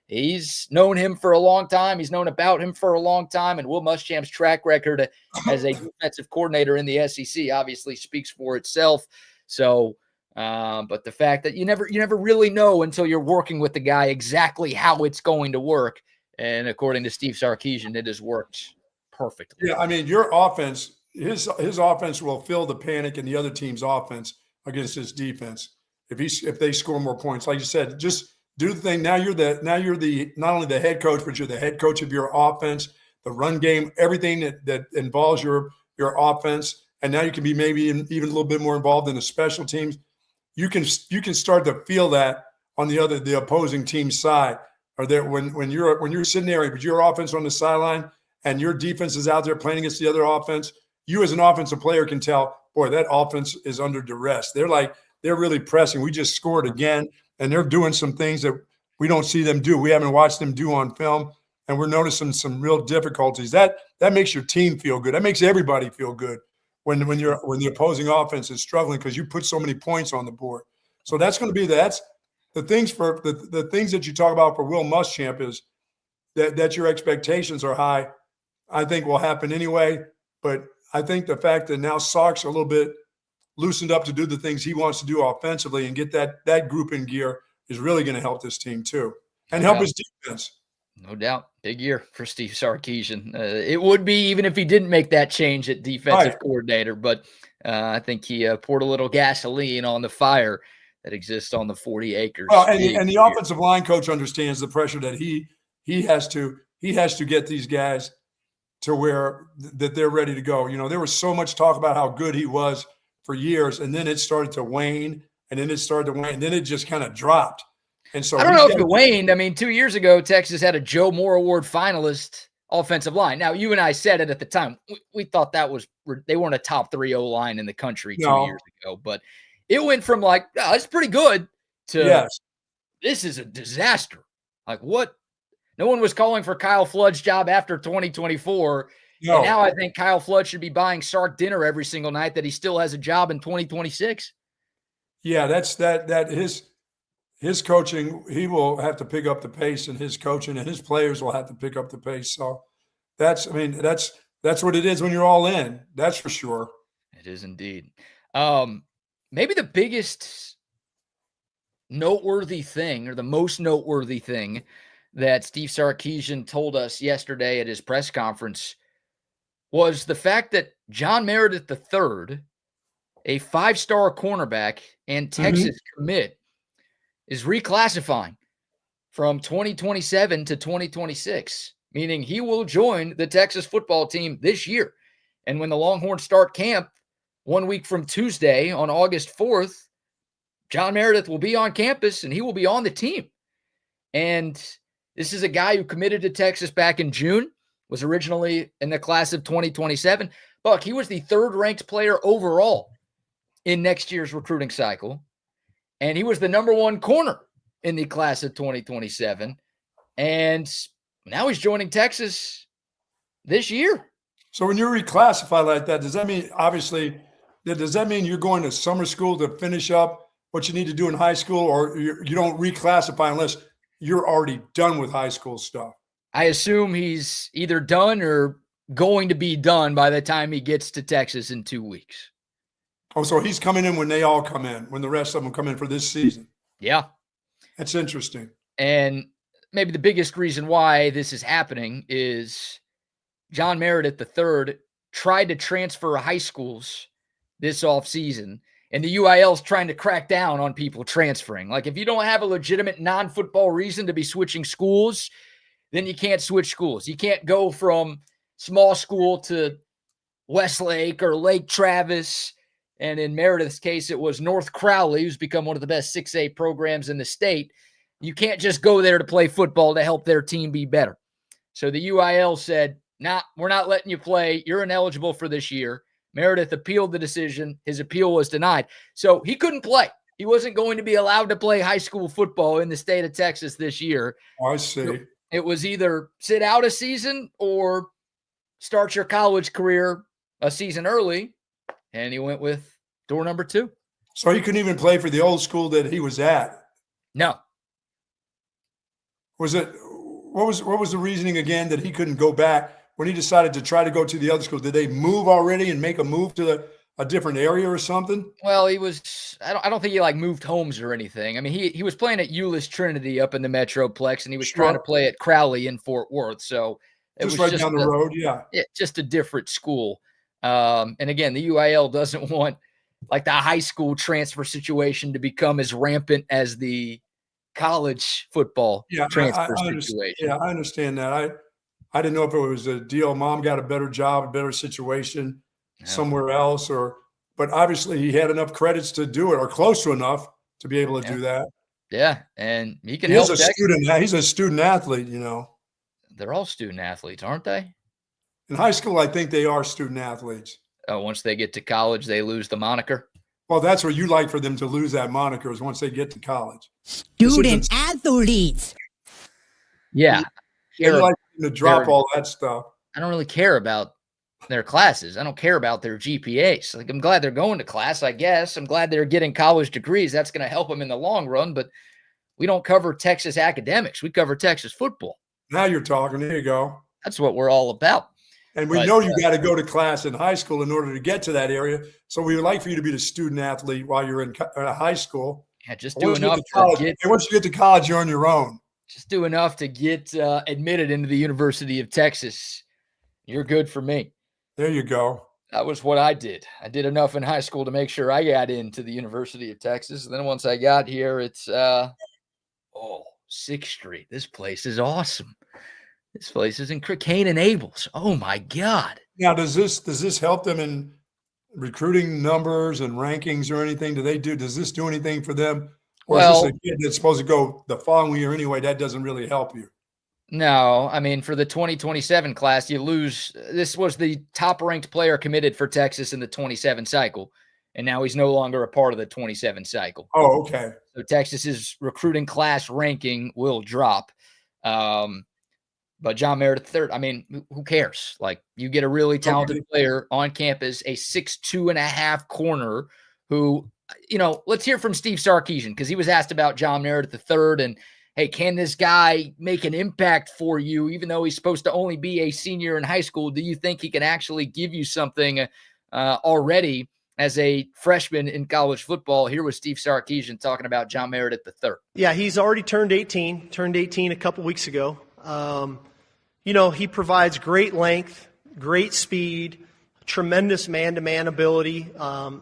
He's known him for a long time. He's known about him for a long time. And Will Muschamp's track record as a defensive coordinator in the SEC obviously speaks for itself. So, but the fact that you never really know until you're working with the guy exactly how it's going to work. And according to Steve Sarkisian, it has worked perfectly. Yeah, I mean, your offense, his offense will fill the panic in the other team's offense against his defense. If they score more points, like you said, just do the thing. Now you're the not only the head coach, but you're the head coach of your offense, the run game, everything that involves your offense. And now you can be maybe even a little bit more involved in the special teams. You can start to feel that on the opposing team's side, or there when you're sitting there with your offense on the sideline and your defense is out there playing against the other offense, you as an offensive player can tell, boy, that offense is under duress. They're really pressing. We just scored again, and they're doing some things that we don't see them do. We haven't watched them do on film, and we're noticing some real difficulties. That makes your team feel good. That makes everybody feel good when the opposing offense is struggling because you put so many points on the board. So that's going to be the things that you talk about for Will Muschamp is that your expectations are high. I think will happen anyway, but I think the fact that now Sark's a little bit loosened up to do the things he wants to do offensively and get that group in gear is really going to help this team too and help his defense. No doubt. Big year for Steve Sarkisian. It would be even if he didn't make that change at defensive coordinator, but I think he poured a little gasoline on the fire that exists on the 40 acres. Well, and the offensive line coach understands the pressure that he has to get these guys to where that they're ready to go. You know, there was so much talk about how good he was for years, and then it started to wane, and then it just kind of dropped. And so I don't know if it waned. I mean, 2 years ago, Texas had a Joe Moore Award finalist offensive line. Now, you and I said it at the time. We thought they weren't a top 3 O-line in the country 2 years ago, but it went from like, oh, it's pretty good to this is a disaster. Like what? No one was calling for Kyle Flood's job after 2024. No. And now I think Kyle Flood should be buying Sark dinner every single night that he still has a job in 2026. Yeah, his coaching, he will have to pick up the pace, and his coaching and his players will have to pick up the pace. So that's what it is when you're all in. That's for sure. It is indeed. Maybe the biggest noteworthy thing or the most noteworthy thing that Steve Sarkisian told us yesterday at his press conference was the fact that John Meredith III, a 5-star cornerback and Texas commit, is reclassifying from 2027 to 2026, meaning he will join the Texas football team this year. And when the Longhorns start camp 1 week from Tuesday on August 4th, John Meredith will be on campus and he will be on the team. And this is a guy who committed to Texas back in June, was originally in the class of 2027. Buck, he was the 3rd-ranked player overall in next year's recruiting cycle. And he was the number 1 corner in the class of 2027. And now he's joining Texas this year. So when you're reclassified like that, does that mean you're going to summer school to finish up what you need to do in high school, or you don't reclassify unless you're already done with high school stuff? I assume he's either done or going to be done by the time he gets to Texas in 2 weeks. Oh, so he's coming in when they all come in, when the rest of them come in for this season. Yeah. That's interesting. And maybe the biggest reason why this is happening is John Meredith III tried to transfer high schools this offseason, and the UIL's trying to crack down on people transferring. Like, if you don't have a legitimate non-football reason to be switching schools, then you can't switch schools. You can't go from small school to Westlake or Lake Travis. And in Meredith's case, it was North Crowley, who's become one of the best 6A programs in the state. You can't just go there to play football to help their team be better. So the UIL said, nah, we're not letting you play. You're ineligible for this year. Meredith appealed the decision. His appeal was denied. So he couldn't play. He wasn't going to be allowed to play high school football in the state of Texas this year. I see. So it was either sit out a season or start your college career a season early. And he went with door number 2. So he couldn't even play for the old school that he was at? No. What was the reasoning again that he couldn't go back when he decided to try to go to the other school? Did they move already and make a move to a different area or something? Well, he was, I don't think he moved homes or anything. I mean, he was playing at Euless Trinity up in the Metroplex, and he was trying to play at Crowley in Fort Worth. So it was right down the road. Yeah. Just a different school. And again, the UIL doesn't want like the high school transfer situation to become as rampant as the college football transfer situation. Yeah, I understand that. I didn't know if it was a deal. Mom got a better job, a better situation somewhere else, but obviously he had enough credits to do it, or close to enough to be able to do that. Yeah, and he can help. He's a student athlete, you know. They're all student athletes, aren't they? In high school, I think they are student athletes. Once they get to college, they lose the moniker. Well, that's what you like for them to lose that moniker is once they get to college. Student athletes. Yeah. You like them to drop all that stuff. I don't really care about their classes. I don't care about their GPAs. Like, I'm glad they're going to class, I guess. I'm glad they're getting college degrees. That's going to help them in the long run, but we don't cover Texas academics. We cover Texas football. Now you're talking. There you go. That's what we're all about. And we know you got to go to class in high school in order to get to that area. So we would like for you to be the student athlete while you're in high school. Yeah, just do enough once you get to college, you're on your own. Just do enough to get admitted into the University of Texas. You're good for me. There you go. That was what I did. I did enough in high school to make sure I got into the University of Texas. And then once I got here, it's 6th Street. This place is awesome. This place is in Cain and Abel's. Oh my God. Now, does this help them in recruiting numbers and rankings or anything? Does this do anything for them? Or is this a kid that's supposed to go the following year anyway? That doesn't really help you. No, I mean, for the 2027 class, you lose. This was the top-ranked player committed for Texas in the 27 cycle, and now he's no longer a part of the 27 cycle. Oh, okay. So Texas's recruiting class ranking will drop. But John Meredith III, I mean, who cares? Like, you get a really talented player on campus, a 6'2.5" corner who, let's hear from Steve Sarkisian, because he was asked about John Meredith III and, hey, can this guy make an impact for you, even though he's supposed to only be a senior in high school? Do you think he can actually give you something already as a freshman in college football? Here was Steve Sarkisian talking about John Meredith III. Yeah, he's already turned 18 a couple weeks ago. He provides great length, great speed, tremendous man-to-man ability,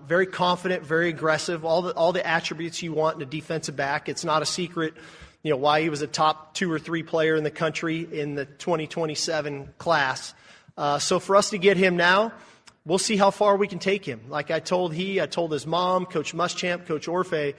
very confident, very aggressive, all the attributes you want in a defensive back. It's not a secret, why he was a top 2 or 3 player in the country in the 2027 class. So for us to get him now, we'll see how far we can take him. Like I told his mom, Coach Muschamp, Coach Orfe,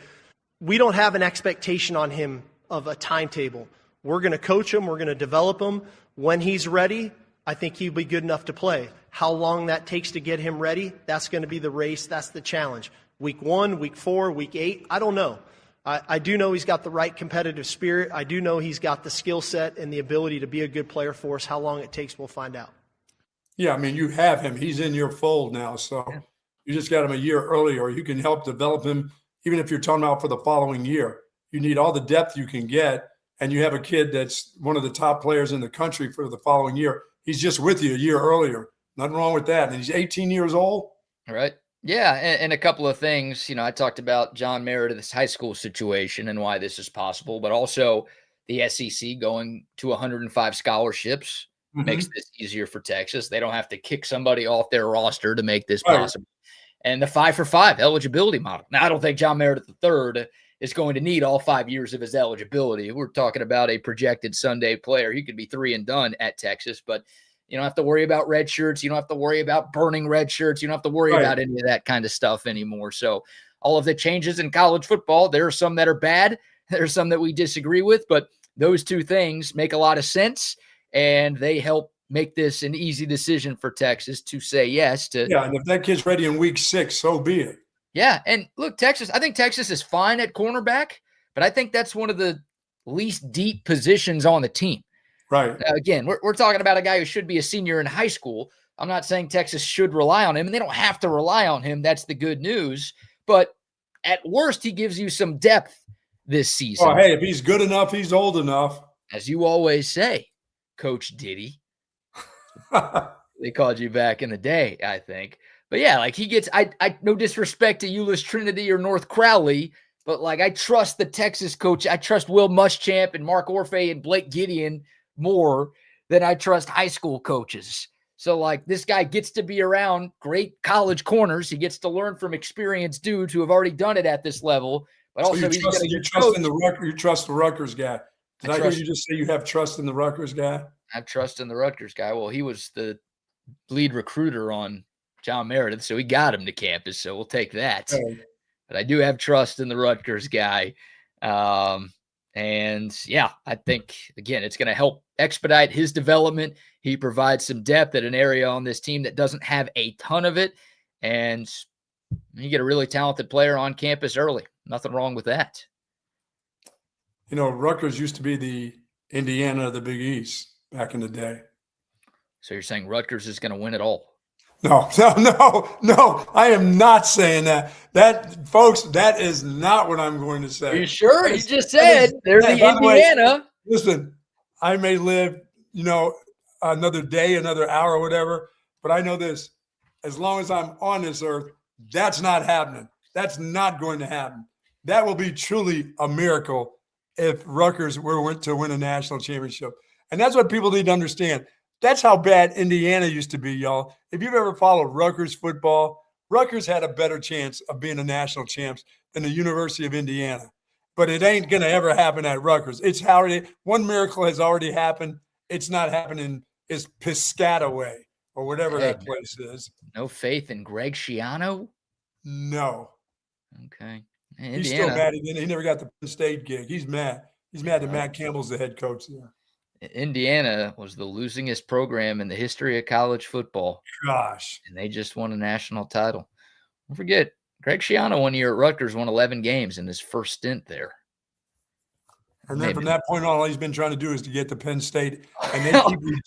we don't have an expectation on him of a timetable. We're going to coach him. We're going to develop him. When he's ready, I think he'll be good enough to play. How long that takes to get him ready, that's going to be the race. That's the challenge. Week 1, week 4, week 8, I don't know. I do know he's got the right competitive spirit. I do know he's got the skill set and the ability to be a good player for us. How long it takes, we'll find out. Yeah, I mean, you have him. He's in your fold now. So you just got him a year earlier. You can help develop him, even if you're talking about for the following year. You need all the depth you can get. And you have a kid that's one of the top players in the country for the following year. He's just with you a year earlier. Nothing wrong with that. And he's 18 years old. All right. Yeah. And a couple of things, I talked about John Meredith's high school situation and why this is possible, but also the SEC going to 105 scholarships makes this easier for Texas. They don't have to kick somebody off their roster to make this possible. And the 5-for-5 eligibility model. Now, I don't think John Meredith III is going to need all 5 years of his eligibility. We're talking about a projected Sunday player. He could be 3 and done at Texas, but you don't have to worry about red shirts. You don't have to worry about burning red shirts. You don't have to worry about any of that kind of stuff anymore. So all of the changes in college football, there are some that are bad. There are some that we disagree with, but those two things make a lot of sense, and they help make this an easy decision for Texas to say yes to. Yeah, and if that kid's ready in week 6, so be it. Yeah, and look, I think Texas is fine at cornerback, but I think that's one of the least deep positions on the team. Right. Now, again, we're talking about a guy who should be a senior in high school. I'm not saying Texas should rely on him, and they don't have to rely on him. That's the good news. But at worst, he gives you some depth this season. Oh, hey, if he's good enough, he's old enough. As you always say, Coach Diddy. They called you back in the day, I think. But yeah, like he gets, I no disrespect to Euless Trinity or North Crowley, but like I trust the Texas coach. I trust Will Muschamp and Mark Orfe and Blake Gideon more than I trust high school coaches. So like this guy gets to be around great college corners. He gets to learn from experienced dudes who have already done it at this level. But so also you trust the Rutgers guy. Did I hear you just say you have trust in the Rutgers guy? I have trust in the Rutgers guy. Well, he was the lead recruiter on John Meredith, so he got him to campus, so we'll take that. Right. But I do have trust in the Rutgers guy. And And yeah, I think, again, it's going to help expedite his development. He provides some depth at an area on this team that doesn't have a ton of it. And you get a really talented player on campus early. Nothing wrong with that. You know, Rutgers used to be the Indiana of the Big East back in the day. So you're saying Rutgers is going to win it all? No. I am not saying that. Folks, that is not what I'm going to say. Are you sure? You just said they're the Indiana. Listen, I may live, another day, another hour, or whatever, but I know this. As long as I'm on this earth, that's not happening. That's not going to happen. That will be truly a miracle if Rutgers were to win a national championship. And that's what people need to understand. That's how bad Indiana used to be, y'all. If you've ever followed Rutgers football, Rutgers had a better chance of being a national champs than the University of Indiana. But it ain't going to ever happen at Rutgers. One miracle has already happened. It's not happening. It's Piscataway or whatever that place is. No faith in Greg Schiano? No. Okay. Indiana. He's still mad. He never got the Penn State gig. He's mad. He's mad that Matt Campbell's the head coach there. Indiana was the losingest program in the history of college football. Gosh. And they just won a national title. Don't forget, Greg Schiano 1 year at Rutgers won 11 games in his first stint there. And then from that point on, all he's been trying to do is to get to Penn State. And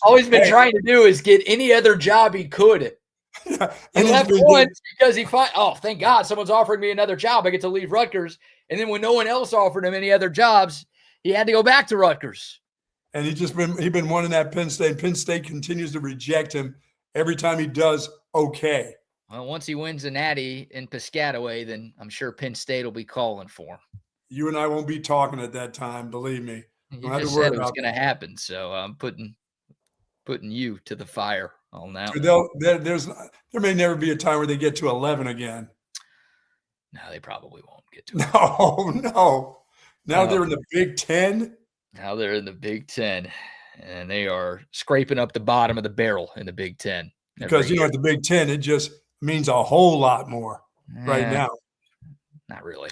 all he's been trying to do is get any other job he could. Yeah, he left once because thank God someone's offering me another job. I get to leave Rutgers. And then when no one else offered him any other jobs, he had to go back to Rutgers. And he's been wanting that Penn State. Penn State continues to reject him every time he does okay. Well, once he wins a natty in Piscataway, then I'm sure Penn State will be calling for him. You and I won't be talking at that time, believe me. You just said it was going to happen, so I'm putting you to the fire on that. There may never be a time where they get to 11 again. No, they probably won't get to 11. No. Now they're in the Big Ten. Now they're in the Big Ten, and they are scraping up the bottom of the barrel in the Big Ten. Because, at the Big Ten, it just means a whole lot more right now. Not really.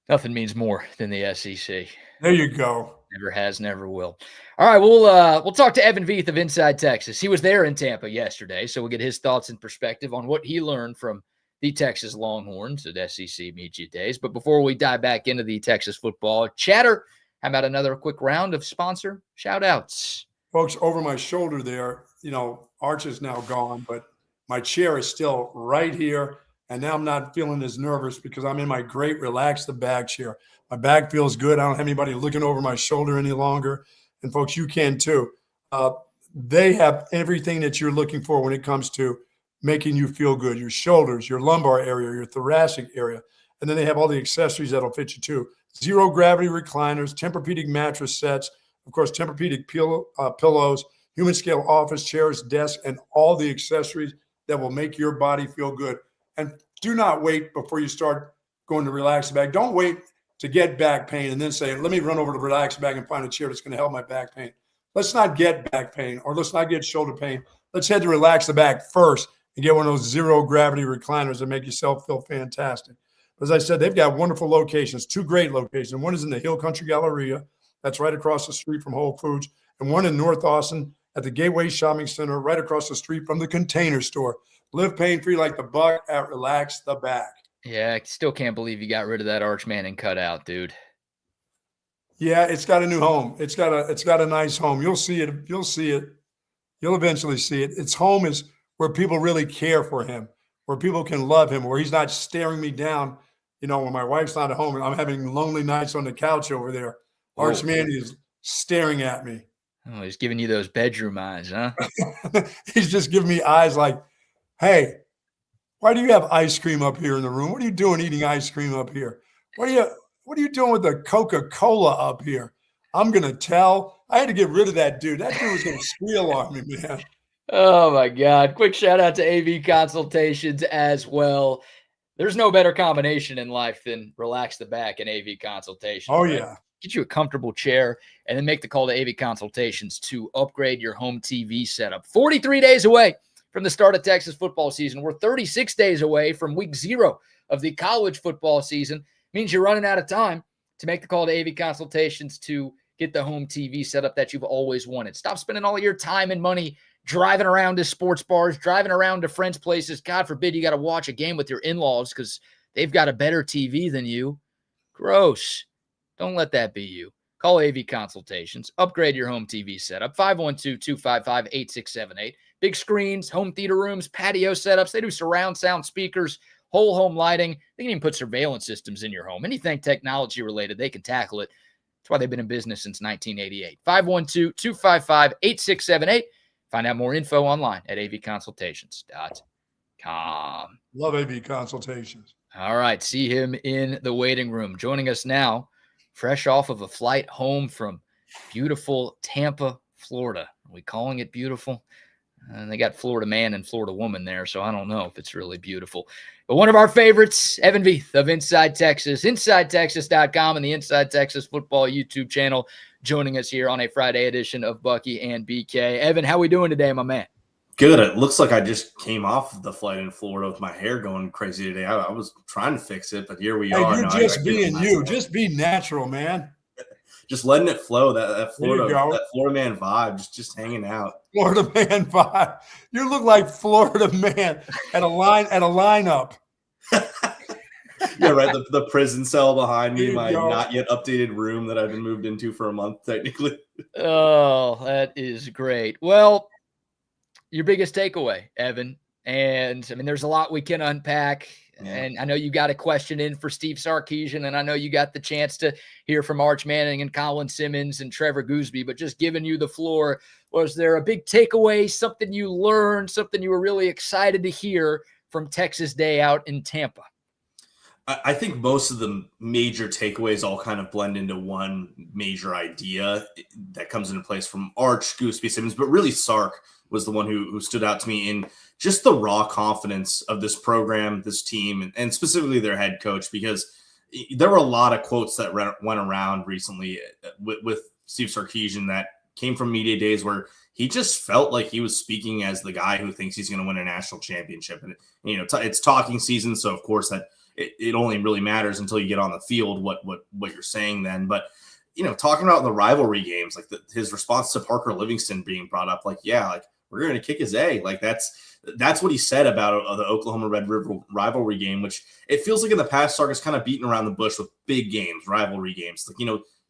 Nothing means more than the SEC. There you go. Never has, never will. All right, we'll talk to Evan Veith of Inside Texas. He was there in Tampa yesterday, so we'll get his thoughts and perspective on what he learned from the Texas Longhorns at SEC Media Days. But before we dive back into the Texas football chatter, how about another quick round of sponsor shout-outs? Folks, over my shoulder there, Arch is now gone, but my chair is still right here. And now I'm not feeling as nervous because I'm in my great Relax the Bag chair. My back feels good. I don't have anybody looking over my shoulder any longer. And folks, you can too. They have everything that you're looking for when it comes to making you feel good. Your shoulders, your lumbar area, your thoracic area. And then they have all the accessories that'll fit you too. Zero gravity recliners, Tempur-Pedic mattress sets, of course, Tempur-Pedic pillows, human scale office chairs, desks, and all the accessories that will make your body feel good. And do not wait before you start going to Relax the Bag. Don't wait to get back pain and then say, let me run over to Relax the Bag and find a chair that's going to help my back pain. Let's not get back pain or let's not get shoulder pain. Let's head to Relax the Bag first and get one of those zero gravity recliners that make yourself feel fantastic. As I said, they've got wonderful locations, 2 great locations. One is in the Hill Country Galleria. That's right across the street from Whole Foods. And one in North Austin at the Gateway Shopping Center, right across the street from the Container Store. Live pain-free like the Buck at Relax the Bag. Yeah, I still can't believe you got rid of that Arch Manning cutout, dude. Yeah, it's got a new home. It's got a nice home. You'll see it. You'll see it. You'll eventually see it. Its home is where people really care for him, where people can love him, where he's not staring me down, when my wife's not at home and I'm having lonely nights on the couch over there. Arch Manning is staring at me. Oh, he's giving you those bedroom eyes, huh? He's just giving me eyes like, hey, why do you have ice cream up here in the room? What are you doing eating ice cream up here? What are you doing with the Coca-Cola up here? I'm going to tell. I had to get rid of that dude. That dude was going to squeal on me, man. Oh, my God. Quick shout out to AV Consultations as well. There's no better combination in life than Relax the Back and AV Consultations. Oh, right? yeah. Get you a comfortable chair and then make the call to AV Consultations to upgrade your home TV setup. 43 days away from the start of Texas football season. We're 36 days away from week 0 of the college football season. Means you're running out of time to make the call to AV Consultations to get the home TV setup that you've always wanted. Stop spending all your time and money driving around to sports bars, driving around to friends' places. God forbid you got to watch a game with your in-laws because they've got a better TV than you. Gross. Don't let that be you. Call AV Consultations. Upgrade your home TV setup. 512-255-8678. Big screens, home theater rooms, patio setups. They do surround sound speakers, whole home lighting. They can even put surveillance systems in your home. Anything technology related, they can tackle it. That's why they've been in business since 1988. 512-255-8678. Find out more info online at avconsultations.com. Love AV Consultations. All right. See him in the waiting room. Joining us now, fresh off of a flight home from beautiful Tampa, Florida. Are we calling it beautiful? And they got Florida man and Florida woman there, so I don't know if it's really beautiful. But one of our favorites, Evan Veith of Inside Texas, InsideTexas.com and the Inside Texas Football YouTube channel, joining us here on a Friday edition of Bucky and BK. Evan, how we doing today, my man? Good. It looks like I just came off the flight in Florida with my hair going crazy today. I was trying to fix it, but here we are. You're just being you. Just be natural, man. Just letting it flow. That Florida man vibe, just hanging out. Florida man vibe. You look like Florida man at a lineup. Yeah, right. The prison cell behind me, my not yet updated room that I've been moved into for a month, technically. Oh, that is great. Well, your biggest takeaway, Evan, and I mean, there's a lot we can unpack. Yeah. And I know you got a question in for Steve Sarkisian, and I know you got the chance to hear from Arch Manning and Colin Simmons and Trevor Gooseby, but just giving you the floor, was there a big takeaway, something you learned, something you were really excited to hear from Texas Day out in Tampa? I think most of the major takeaways all kind of blend into one major idea that comes into place from Arch, Gooseby, Simmons, but really Sark was the one who stood out to me in just the raw confidence of this program, this team, and specifically their head coach, because there were a lot of quotes that went around recently with Steve Sarkisian that came from media days where he just felt like he was speaking as the guy who thinks he's going to win a national championship. And, it's talking season, so of course that it only really matters until you get on the field what you're saying then. But, talking about the rivalry games, like his response to Parker Livingston being brought up, we're going to kick his A. That's what he said about the Oklahoma Red River rivalry game, which it feels like in the past, Sark is kind of beating around the bush with big games, rivalry games.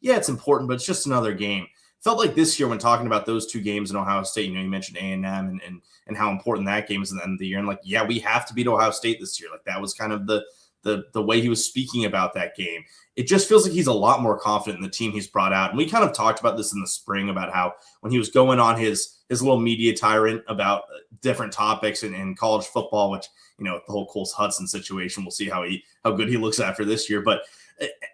It's important, but it's just another game. Felt like this year when talking about those two games in Ohio State, you mentioned A&M and how important that game is at the end of the year. And we have to beat Ohio State this year. That was kind of the way he was speaking about that game. It just feels like he's a lot more confident in the team he's brought out. And we kind of talked about this in the spring about how when he was going on his little media tyrant about different topics in college football, which, the whole Cole Hudson situation, we'll see how good he looks after this year. But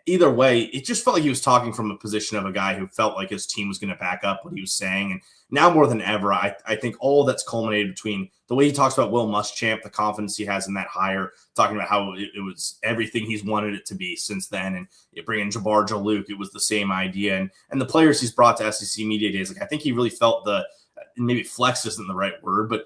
either way, it just felt like he was talking from a position of a guy who felt like his team was going to back up what he was saying. And now more than ever, I think all that's culminated between the way he talks about Will Muschamp, the confidence he has in that hire, talking about how it was everything he's wanted it to be since then. And bringing Jabbar Jaluk, it was the same idea. And the players he's brought to SEC Media Days, I think he really felt maybe flex isn't the right word, but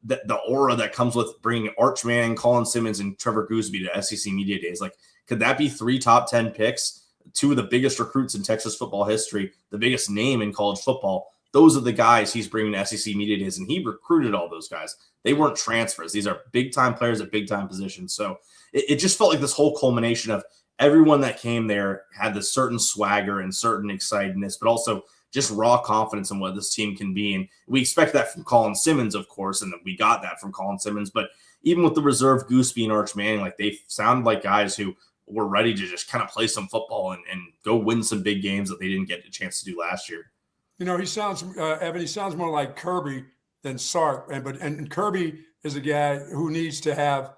the aura that comes with bringing Arch Manning, Colin Simmons, and Trevor Gooseby to SEC Media Days. Could that be 3 top 10 picks? 2 of the biggest recruits in Texas football history, the biggest name in college football. Those are the guys he's bringing to SEC Media Days, and he recruited all those guys. They weren't transfers. These are big-time players at big-time positions. So it just felt like this whole culmination of everyone that came there had this certain swagger and certain excitedness, but also just raw confidence in what this team can be. And we expect that from Colin Simmons, of course, and we got that from Colin Simmons. But even with the reserve Gooseby and Arch Manning, they sound like guys who were ready to just kind of play some football and go win some big games that they didn't get a chance to do last year. He sounds, Evan, he sounds more like Kirby than Sark. And Kirby is a guy who needs to have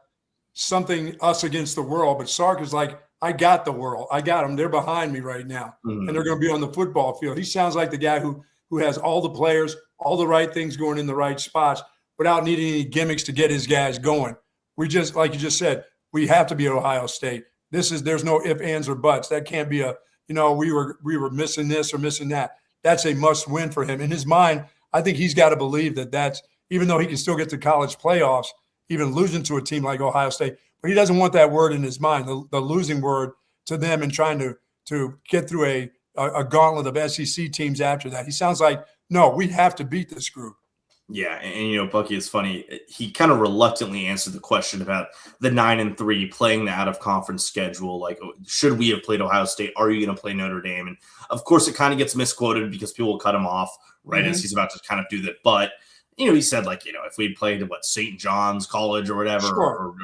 something us against the world. But Sark is like, I got the world. I got them. They're behind me right now. Mm-hmm. And they're going to be on the football field. He sounds like the guy who has all the players, all the right things going in the right spots without needing any gimmicks to get his guys going. We just, like you just said, we have to be at Ohio State. There's no ifs, ands, or buts. That can't be we were missing this or missing that. That's a must win for him. In his mind, I think he's got to believe that's, even though he can still get to college playoffs, even losing to a team like Ohio State, but he doesn't want that word in his mind, the losing word to them, and trying to get through a gauntlet of SEC teams after that. He sounds like, no, we have to beat this group. Yeah, and Bucky, it's funny. He kind of reluctantly answered the question about the 9-3 playing the out of conference schedule. Like, should we have played Ohio State? Are you going to play Notre Dame? And of course, it kind of gets misquoted because people will cut him off right as he's about to kind of do that. But he said, like, if we played at St. John's College or whatever, or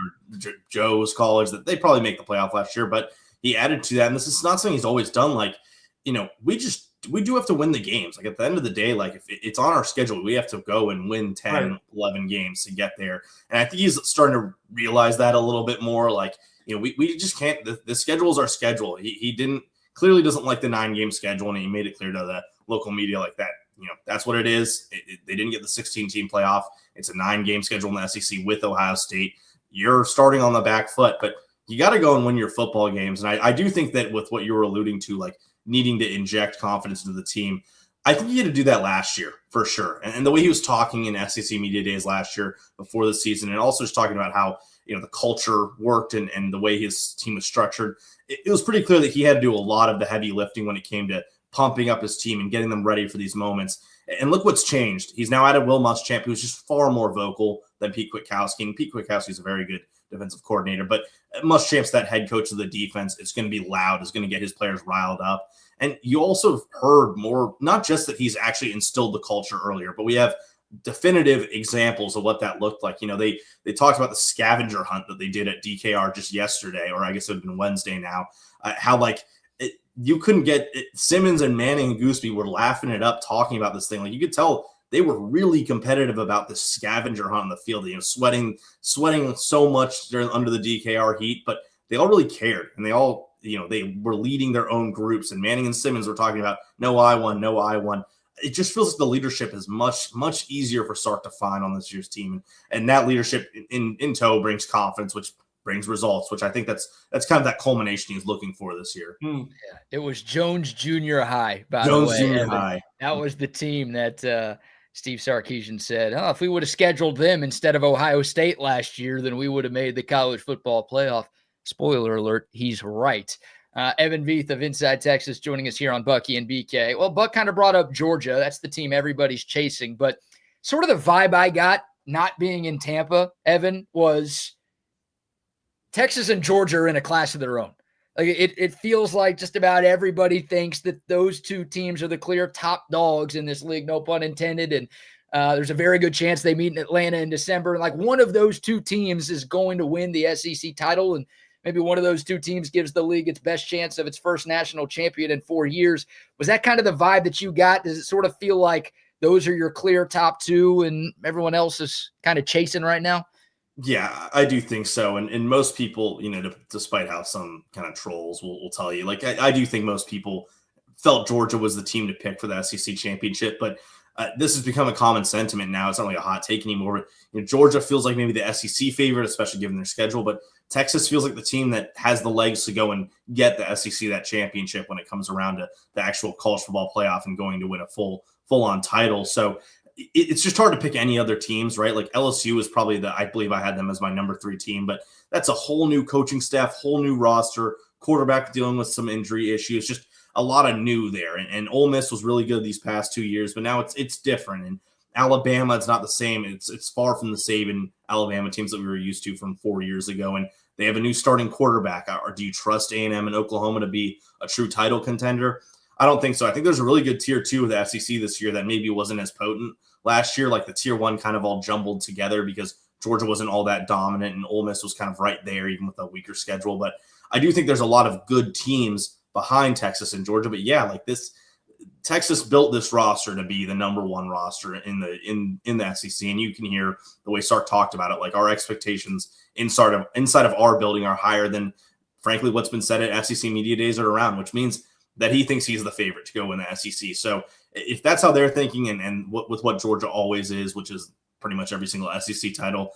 Joe's College, that they probably make the playoff last year. But he added to that, and this is not something he's always done. Like, we do have to win the games. Like, at the end of the day, like, if it's on our schedule, we have to go and win 10, 11 games to get there. And I think he's starting to realize that a little bit more. Like, we just can't. The schedule is our schedule. He clearly doesn't like the 9-game schedule, and he made it clear to the local media like that. That's what it is. They didn't get the 16-team playoff. It's a 9-game schedule in the SEC with Ohio State. You're starting on the back foot, but you got to go and win your football games. And I do think that with what you were alluding to, like, needing to inject confidence into the team, I think he had to do that last year for sure. And the way he was talking in SEC Media Days last year before the season, and also just talking about how, the culture worked and the way his team was structured, it was pretty clear that he had to do a lot of the heavy lifting when it came to pumping up his team and getting them ready for these moments. And look what's changed. He's now added Will Muschamp, who's just far more vocal than Pete Kwiatkowski. And Pete Kwiatkowski is a very good defensive coordinator, but Muschamp's that head coach of the defense. It's going to be loud. It's going to get his players riled up. And you also heard more, not just that he's actually instilled the culture earlier, but we have definitive examples of what that looked like. They talked about the scavenger hunt that they did at DKR just yesterday, or I guess it would have been Wednesday now, how you couldn't get it. Simmons and Manning and Gooseby were laughing it up, talking about this thing. Like, you could tell they were really competitive about this scavenger hunt on the field, sweating so much under the DKR heat, but they all really cared. And they all, they were leading their own groups, and Manning and Simmons were talking about no I won. It just feels like the leadership is much, much easier for Sark to find on this year's team. And that leadership in tow brings confidence, which brings results, which I think that's kind of that culmination he's looking for this year. Yeah, it was Jones Junior High, by the way. Jones Junior High. That was the team that Steve Sarkisian said, if we would have scheduled them instead of Ohio State last year, then we would have made the college football playoff. Spoiler alert, he's right. Evan Veith of Inside Texas joining us here on Bucky and BK. Well, Buck kind of brought up Georgia. That's the team everybody's chasing. But sort of the vibe I got not being in Tampa, Evan, was Texas and Georgia are in a class of their own. Like, it feels like just about everybody thinks that those two teams are the clear top dogs in this league, no pun intended. And there's a very good chance they meet in Atlanta in December. Like, one of those two teams is going to win the SEC title, and maybe one of those two teams gives the league its best chance of its first national champion in 4 years. Was that kind of the vibe that you got? Does it sort of feel like those are your clear top two and everyone else is kind of chasing right now? Yeah, I do think so. And most people, despite how some kind of trolls will tell you, like, I do think most people felt Georgia was the team to pick for the SEC championship. But this has become a common sentiment now. It's not really a hot take anymore. Georgia feels like maybe the SEC favorite, especially given their schedule. But Texas feels like the team that has the legs to go and get the SEC that championship when it comes around to the actual college football playoff and going to win a full-on title. So it's just hard to pick any other teams, right? Like, LSU is probably I believe I had them as my number 3 team, but that's a whole new coaching staff, whole new roster, quarterback dealing with some injury issues, just a lot of new there. And Ole Miss was really good these past 2 years, but now it's different. And Alabama, it's not the same. It's far from the Saban Alabama teams that we were used to from 4 years ago. And they have a new starting quarterback. Or do you trust A&M and Oklahoma to be a true title contender? I don't think so. I think there's a really good tier 2 of the SEC this year that maybe wasn't as potent last year. Like, the tier 1 kind of all jumbled together because Georgia wasn't all that dominant and Ole Miss was kind of right there, even with a weaker schedule. But I do think there's a lot of good teams behind Texas and Georgia. But yeah, like, this Texas built this roster to be the number 1 roster in the SEC. And you can hear the way Sark talked about it. Like, our expectations inside of our building are higher than, frankly, what's been said at SEC Media Days or around, which means that he thinks he's the favorite to go in the SEC. So if that's how they're thinking, and with what Georgia always is, which is pretty much every single SEC title,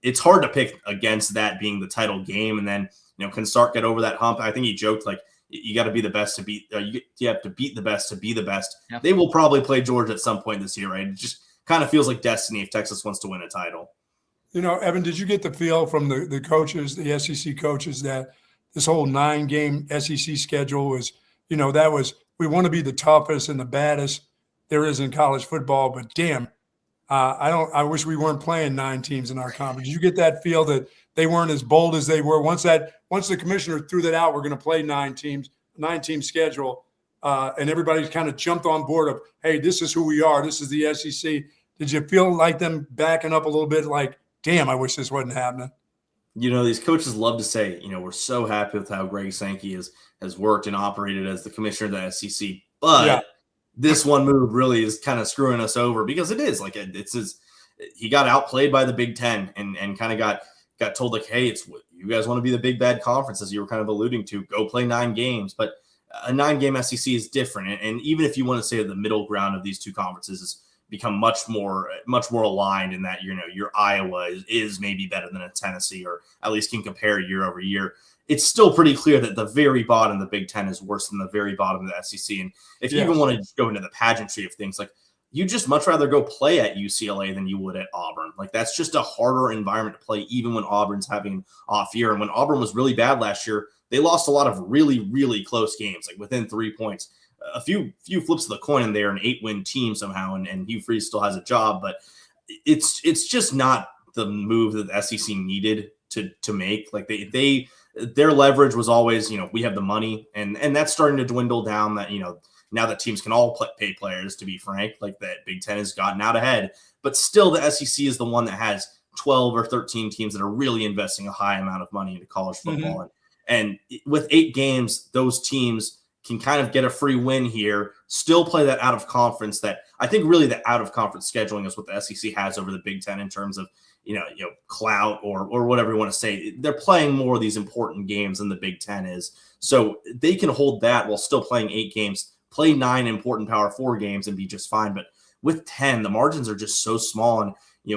it's hard to pick against that being the title game. And then, can Sark get over that hump? I think he joked, like, you got to be the best to beat, you have to beat the best to be the best. Yeah. They will probably play Georgia at some point this year, right? It just kind of feels like destiny if Texas wants to win a title. Evan, did you get the feel from the coaches, the SEC coaches, that this whole 9-game SEC schedule was, that was, we want to be the toughest and the baddest there is in college football, but damn, I wish we weren't playing 9 teams in our conference. You get that feel that they weren't as bold as they were. Once the commissioner threw that out, we're going to play 9-team schedule. And everybody's kind of jumped on board of, hey, this is who we are. This is the SEC. Did you feel like them backing up a little bit like, damn, I wish this wasn't happening? These coaches love to say, we're so happy with how Greg Sankey has worked and operated as the commissioner of the SEC. But this one move really is kind of screwing us over, because it is like he got outplayed by the Big Ten and kind of got told like, hey, you guys want to be the big bad conference, as you were kind of alluding to, go play 9 games. But a 9-game SEC is different. And even if you want to say the middle ground of these two conferences has become much more aligned in that, your Iowa is maybe better than a Tennessee, or at least can compare year over year. It's still pretty clear that the very bottom of the Big Ten is worse than the very bottom of the SEC. And if you even want to go into the pageantry of things, like, you just much rather go play at UCLA than you would at Auburn. Like, that's just a harder environment to play, even when Auburn's having an off year. And when Auburn was really bad last year, they lost a lot of really, really close games, like within 3 points. A few flips of the coin, and they're an 8-win team somehow, and Hugh Freeze still has a job. But it's just not the move that the SEC needed to make. Like, their leverage was always, we have the money, and that's starting to dwindle down. That, now that teams can all pay players, to be frank, like, that Big Ten has gotten out ahead. But still, the SEC is the one that has 12 or 13 teams that are really investing a high amount of money into college football. Mm-hmm. And with 8 games, those teams can kind of get a free win here, still play that out of conference. That I think really the out of conference scheduling is what the SEC has over the Big Ten in terms of, clout or whatever you want to say. They're playing more of these important games than the Big Ten is. So they can hold that while still playing 8 games, play 9 important Power 4 games and be just fine. But with 10, the margins are just so small. And,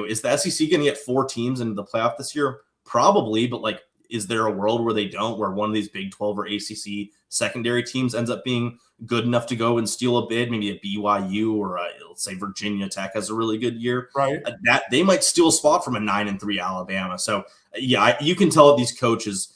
is the SEC going to get 4 teams into the playoff this year? Probably, but like, is there a world where they don't, where one of these Big 12 or ACC secondary teams ends up being good enough to go and steal a bid? Maybe a BYU or let's say Virginia Tech has a really good year. Right. That they might steal a spot from a 9-3 Alabama. So you can tell these coaches,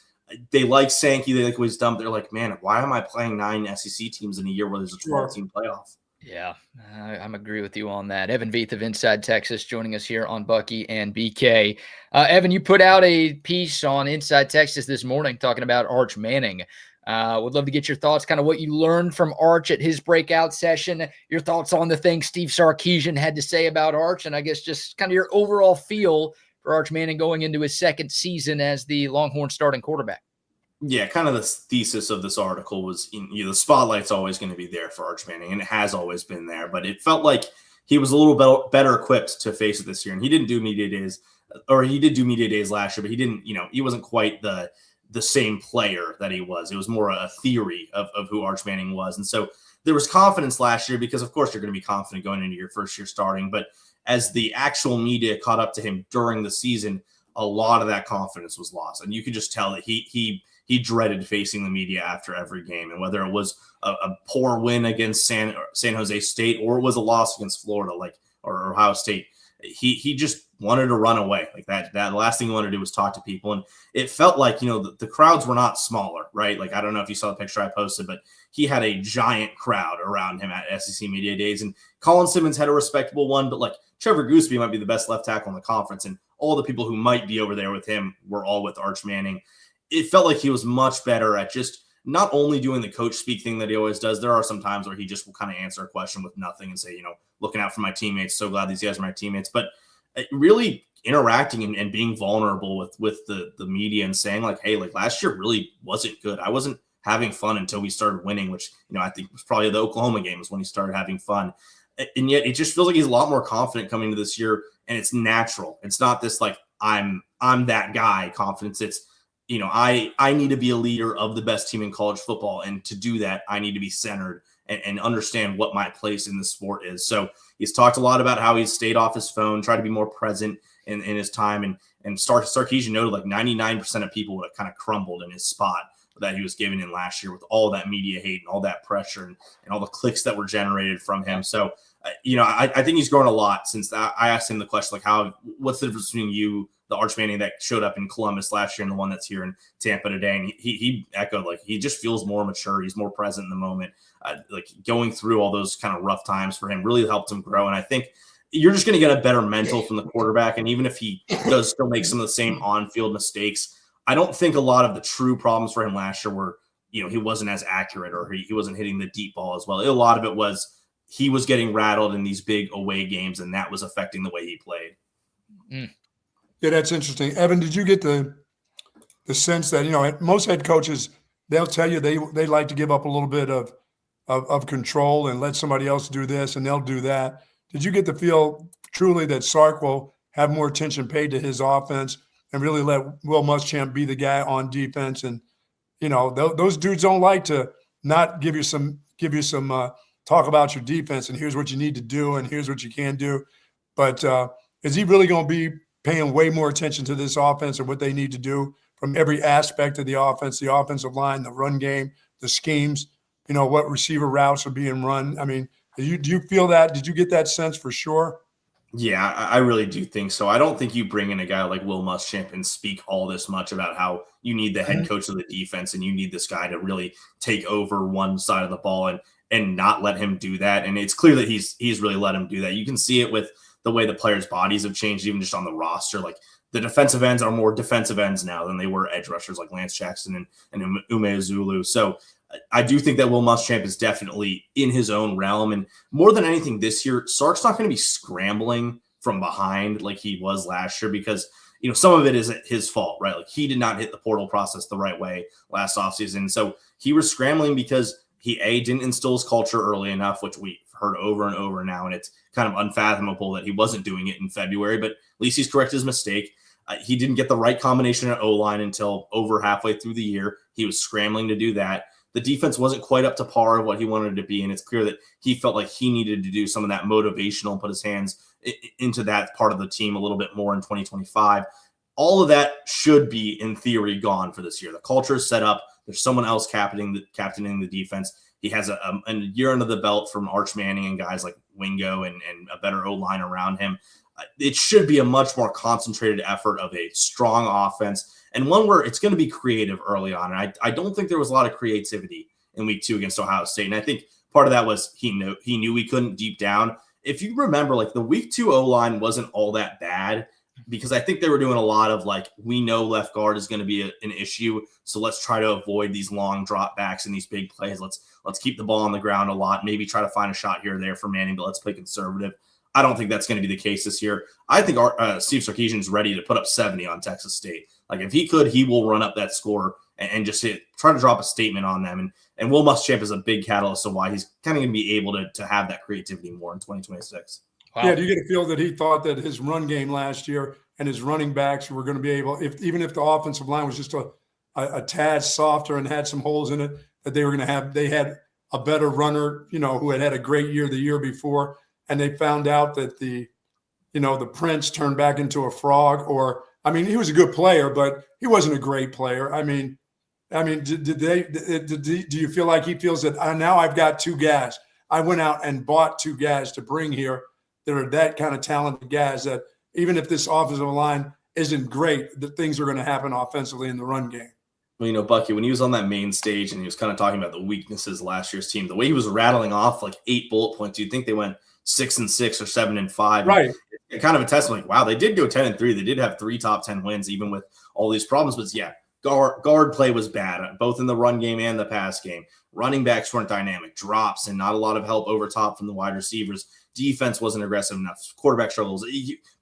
they like Sankey, they like what he's done. They're like, man, why am I playing 9 SEC teams in a year where there's a 12-team playoff? Yeah, I'm agree with you on that. Evan Veith of Inside Texas joining us here on Bucky and BK. Evan, you put out a piece on Inside Texas this morning talking about Arch Manning. Would love to get your thoughts, kind of what you learned from Arch at his breakout session, your thoughts on the things Steve Sarkisian had to say about Arch, and I guess just kind of your overall feel for Arch Manning going into his 2nd season as the Longhorns starting quarterback. Yeah, kind of the thesis of this article was, the spotlight's always going to be there for Arch Manning, and it has always been there. But it felt like he was a little better equipped to face it this year. And he didn't do media days, or he did do media days last year, but he didn't, he wasn't quite the same player that he was. It was more a theory of who Arch Manning was. And so there was confidence last year, because of course you're going to be confident going into your first year starting. But as the actual media caught up to him during the season, a lot of that confidence was lost. And you could just tell that he dreaded facing the media after every game. And whether it was a poor win against San Jose State, or it was a loss against Florida, or Ohio State, he just wanted to run away. Like that last thing he wanted to do was talk to people. And it felt like, the crowds were not smaller, right? Like, I don't know if you saw the picture I posted, but he had a giant crowd around him at SEC Media Days. And Colin Simmons had a respectable one, but like Trevor Gooseby might be the best left tackle in the conference. And all the people who might be over there with him were all with Arch Manning. It felt like he was much better at just not only doing the coach speak thing that he always does. There are some times where he just will kind of answer a question with nothing and say, looking out for my teammates. So glad these guys are my teammates. But really interacting and being vulnerable with the media and saying like, hey, like last year really wasn't good. I wasn't having fun until we started winning, which, I think was probably the Oklahoma game was when he started having fun. And yet it just feels like he's a lot more confident coming into this year, and it's natural. It's not this like, I'm that guy confidence. It's, I need to be a leader of the best team in college football. And to do that, I need to be centered and understand what my place in the sport is. So he's talked a lot about how he's stayed off his phone, tried to be more present in his time. And Sarkisian noted like 99% of people would have kind of crumbled in his spot that he was giving in last year with all that media hate and all that pressure and all the clicks that were generated from him. So, I think he's grown a lot since I asked him the question, like, what's the difference between you, the Arch Manning that showed up in Columbus last year, and the one that's here in Tampa today? And he echoed, like, he just feels more mature. He's more present in the moment. Like, going through all those kind of rough times for him really helped him grow. And I think you're just going to get a better mental from the quarterback. And even if he does still make some of the same on-field mistakes, I don't think a lot of the true problems for him last year were, he wasn't as accurate or he wasn't hitting the deep ball as well. A lot of it was he was getting rattled in these big away games, and that was affecting the way he played. Yeah, that's interesting. Evan, did you get the sense that, most head coaches, they'll tell you they like to give up a little bit of control and let somebody else do this, and they'll do that. Did you get the feel truly that Sark will have more attention paid to his offense and really let Will Muschamp be the guy on defense? And, those dudes don't like to not give you some talk about your defense and here's what you need to do and here's what you can do. But is he really going to be paying way more attention to this offense and what they need to do from every aspect of the offense, the offensive line, the run game, the schemes, what receiver routes are being run? I mean, do you feel that? Did you get that sense for sure? Yeah, I really do think so. I don't think you bring in a guy like Will Muschamp and speak all this much about how you need the head coach of the defense and you need this guy to really take over one side of the ball and not let him do that. And it's clear that he's really let him do that. You can see it with the way the players' bodies have changed, even just on the roster. Like, the defensive ends are more defensive ends now than they were edge rushers like Lance Jackson and Ume Zulu. So I do think that Will Muschamp is definitely in his own realm. And more than anything this year, Sark's not going to be scrambling from behind like he was last year because, some of it is his fault, right? Like, he did not hit the portal process the right way last offseason. So he was scrambling because he, didn't instill his culture early enough, which we've heard over and over now. And it's kind of unfathomable that he wasn't doing it in February, but at least he's corrected his mistake. He didn't get the right combination at O-line until over halfway through the year. He was scrambling to do that. The defense wasn't quite up to par of what he wanted to be, and it's clear that he felt like he needed to do some of that motivational and put his hands into that part of the team a little bit more in 2025. All of that should be, in theory, gone for this year. The culture is set up. There's someone else captaining the defense. He has a year under the belt from Arch Manning and guys like Wingo and a better O-line around him. It should be a much more concentrated effort of a strong offense and one where it's going to be creative early on. And I don't think there was a lot of creativity in week 2 against Ohio State. And I think part of that was he knew he couldn't deep down. If you remember, like, the week 2 O-line wasn't all that bad because I think they were doing a lot of, like, we know left guard is going to be an issue, so let's try to avoid these long drop backs and these big plays. Let's keep the ball on the ground a lot, maybe try to find a shot here or there for Manning, but let's play conservative. I don't think that's going to be the case this year. I think Steve Sarkisian is ready to put up 70 on Texas State. Like, if he could, he will run up that score and just try to drop a statement on them. And Will Muschamp is a big catalyst of why he's kind of going to be able to have that creativity more in 2026. Wow. Yeah, do you get a feel that he thought that his run game last year and his running backs were going to be able, even if the offensive line was just a tad softer and had some holes in it, that they were going to they had a better runner, who had a great year the year before, and they found out that the prince turned back into a frog? Or, he was a good player, but he wasn't a great player. Do you feel like he feels that now I've got 2 guys? I went out and bought 2 guys to bring here that are that kind of talented guys that even if this offensive line isn't great, that things are going to happen offensively in the run game. Well, Bucky, when he was on that main stage and he was kind of talking about the weaknesses of last year's team, the way he was rattling off like 8 bullet points, you'd think they went 6-6 or 7-5. Right. And kind of a testament, like, wow, they did go 10-3. They did have 3 top 10 wins, even with all these problems. But yeah, guard play was bad, both in the run game and the pass game. Running backs weren't dynamic, drops, and not a lot of help over top from the wide receivers. Defense wasn't aggressive enough. Quarterback struggles,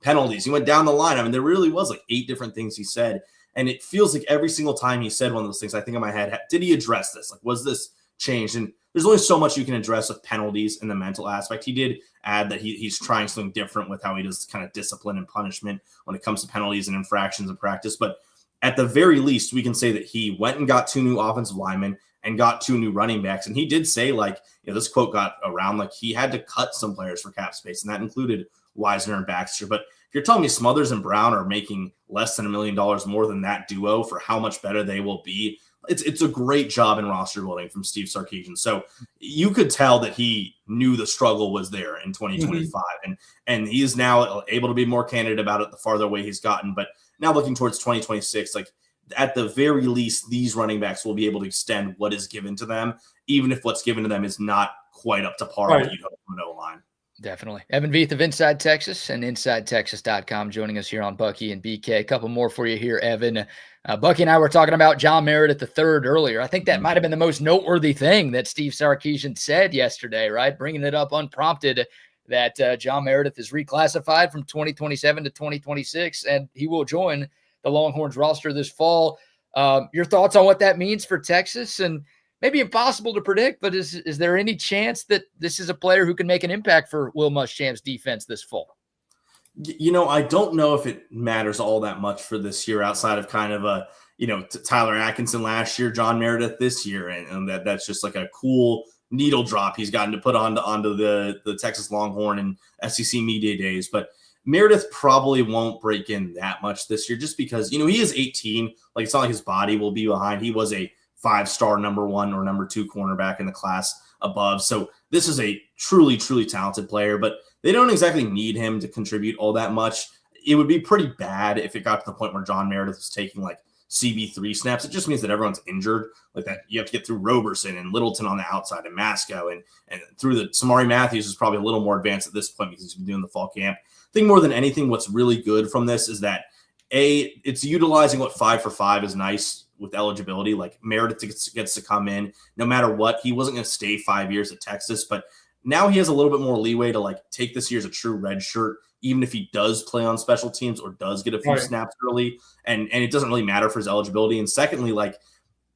penalties. He went down the line. There really was like 8 different things he said. And it feels like every single time he said one of those things, I think in my head, did he address this? Like, was this changed? And there's only so much you can address with penalties and the mental aspect. He did add that he's trying something different with how he does kind of discipline and punishment when it comes to penalties and infractions in practice. But at the very least, we can say that he went and got 2 new offensive linemen and got 2 new running backs. And he did say, like, this quote got around, like, he had to cut some players for cap space, and that included Wisner and Baxter. But if you're telling me Smothers and Brown are making less than $1 million more than that duo for how much better they will be it's a great job in roster building from Steve Sarkisian. So you could tell that he knew the struggle was there in 2025, and he is now able to be more candid about it the farther away he's gotten. But now looking towards 2026, like at the very least, these running backs will be able to extend what is given to them, even if what's given to them is not quite up to par that you'd hope from an O-line. Definitely. Evan Veith of Inside Texas and InsideTexas.com joining us here on Bucky and BK. A couple more for you here, Evan. Bucky and I were talking about John Meredith III earlier. I think that might have been the most noteworthy thing that Steve Sarkisian said yesterday, right? Bringing it up unprompted that John Meredith is reclassified from 2027 to 2026, and he will join the Longhorns roster this fall. Your thoughts on what that means for Texas? And maybe impossible to predict, but is there any chance that this is a player who can make an impact for Will Muschamp's defense this fall? I don't know if it matters all that much for this year outside of kind of a, Tyler Atkinson last year, John Meredith this year. And that's just like a cool needle drop he's gotten to put onto the Texas Longhorn and SEC media days. But Meredith probably won't break in that much this year just because, he is 18. Like, it's not like his body will be behind. He was a 5-star number 1 or number 2 cornerback in the class above. So this is a truly, truly talented player, but they don't exactly need him to contribute all that much. It would be pretty bad if it got to the point where John Meredith was taking like CB3 snaps. It just means that everyone's injured, like that. You have to get through Roberson and Littleton on the outside and Masco and through the Samari Matthews is probably a little more advanced at this point because he's been doing the fall camp. I think more than anything, what's really good from this is that it's utilizing what 5 for 5 is nice with eligibility. Like Meredith gets to come in no matter what. He wasn't going to stay 5 years at Texas, but now he has a little bit more leeway to like take this year as a true red shirt, even if he does play on special teams or does get a few snaps early. And it doesn't really matter for his eligibility. And secondly, like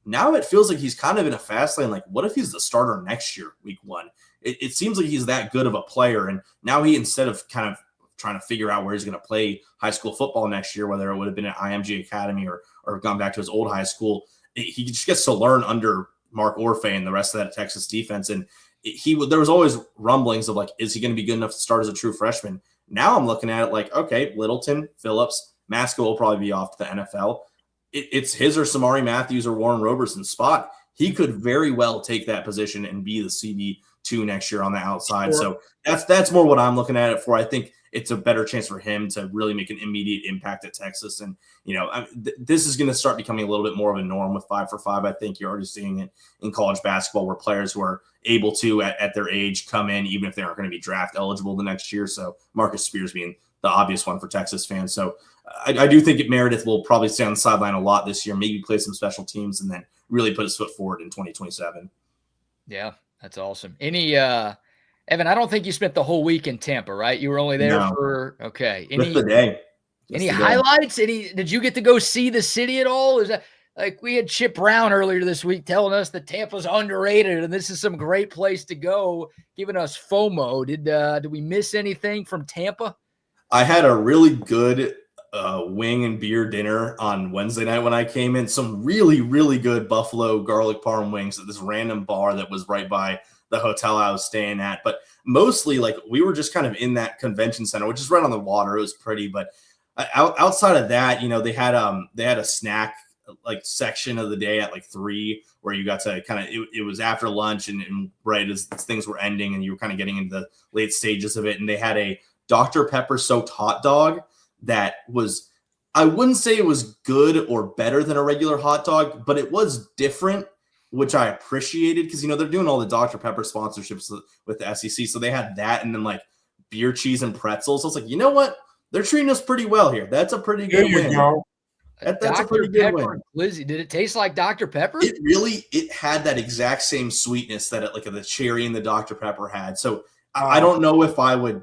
now it feels like he's kind of in a fast lane. Like what if he's the starter next year, week 1? It seems like he's that good of a player. And now he, instead of kind of trying to figure out where he's going to play high school football next year, whether it would have been at IMG Academy or gone back to his old high school, he just gets to learn under Mark Orphe and the rest of that Texas defense. And there was always rumblings of like, is he going to be good enough to start as a true freshman? Now I'm looking at it like, okay, Littleton, Phillips, Masco will probably be off to the NFL. It's his or Samari Matthews or Warren Roberson's spot. He could very well take that position and be the CB2 next year on the outside. Sure. So that's more what I'm looking at it for. I think it's a better chance for him to really make an immediate impact at Texas. And, this is going to start becoming a little bit more of a norm with 5 for 5. I think you're already seeing it in college basketball where players who are able to, at their age, come in, even if they aren't going to be draft eligible the next year. So Marcus Spears being the obvious one for Texas fans. So I do think Meredith will probably stay on the sideline a lot this year, maybe play some special teams and then really put his foot forward in 2027. Yeah, that's awesome. Evan, I don't think you spent the whole week in Tampa, right? You were only there for just the day. Any highlights? Did you get to go see the city at all? Is that like we had Chip Brown earlier this week telling us that Tampa's underrated and this is some great place to go, giving us FOMO. Did we miss anything from Tampa? I had a really good wing and beer dinner on Wednesday night when I came in. Some really, really good buffalo garlic parm wings at this random bar that was right by the hotel I was staying at. But mostly, like, we were just kind of in that convention center, which is right on the water. It was pretty, but outside of that, they had a snack like section of the day at like 3 where you got to kind of it was after lunch and right as things were ending and you were kind of getting into the late stages of it. And they had a Dr. Pepper soaked hot dog that was, I wouldn't say it was good or better than a regular hot dog, but it was different, which I appreciated because, they're doing all the Dr. Pepper sponsorships with the SEC. So they had that and then like beer, cheese, and pretzels. So I was like, you know what? They're treating us pretty well here. That's a pretty good win. That's a pretty good win. Lizzie, did it taste like Dr. Pepper? It had that exact same sweetness that the cherry and the Dr. Pepper had. So I don't know if I would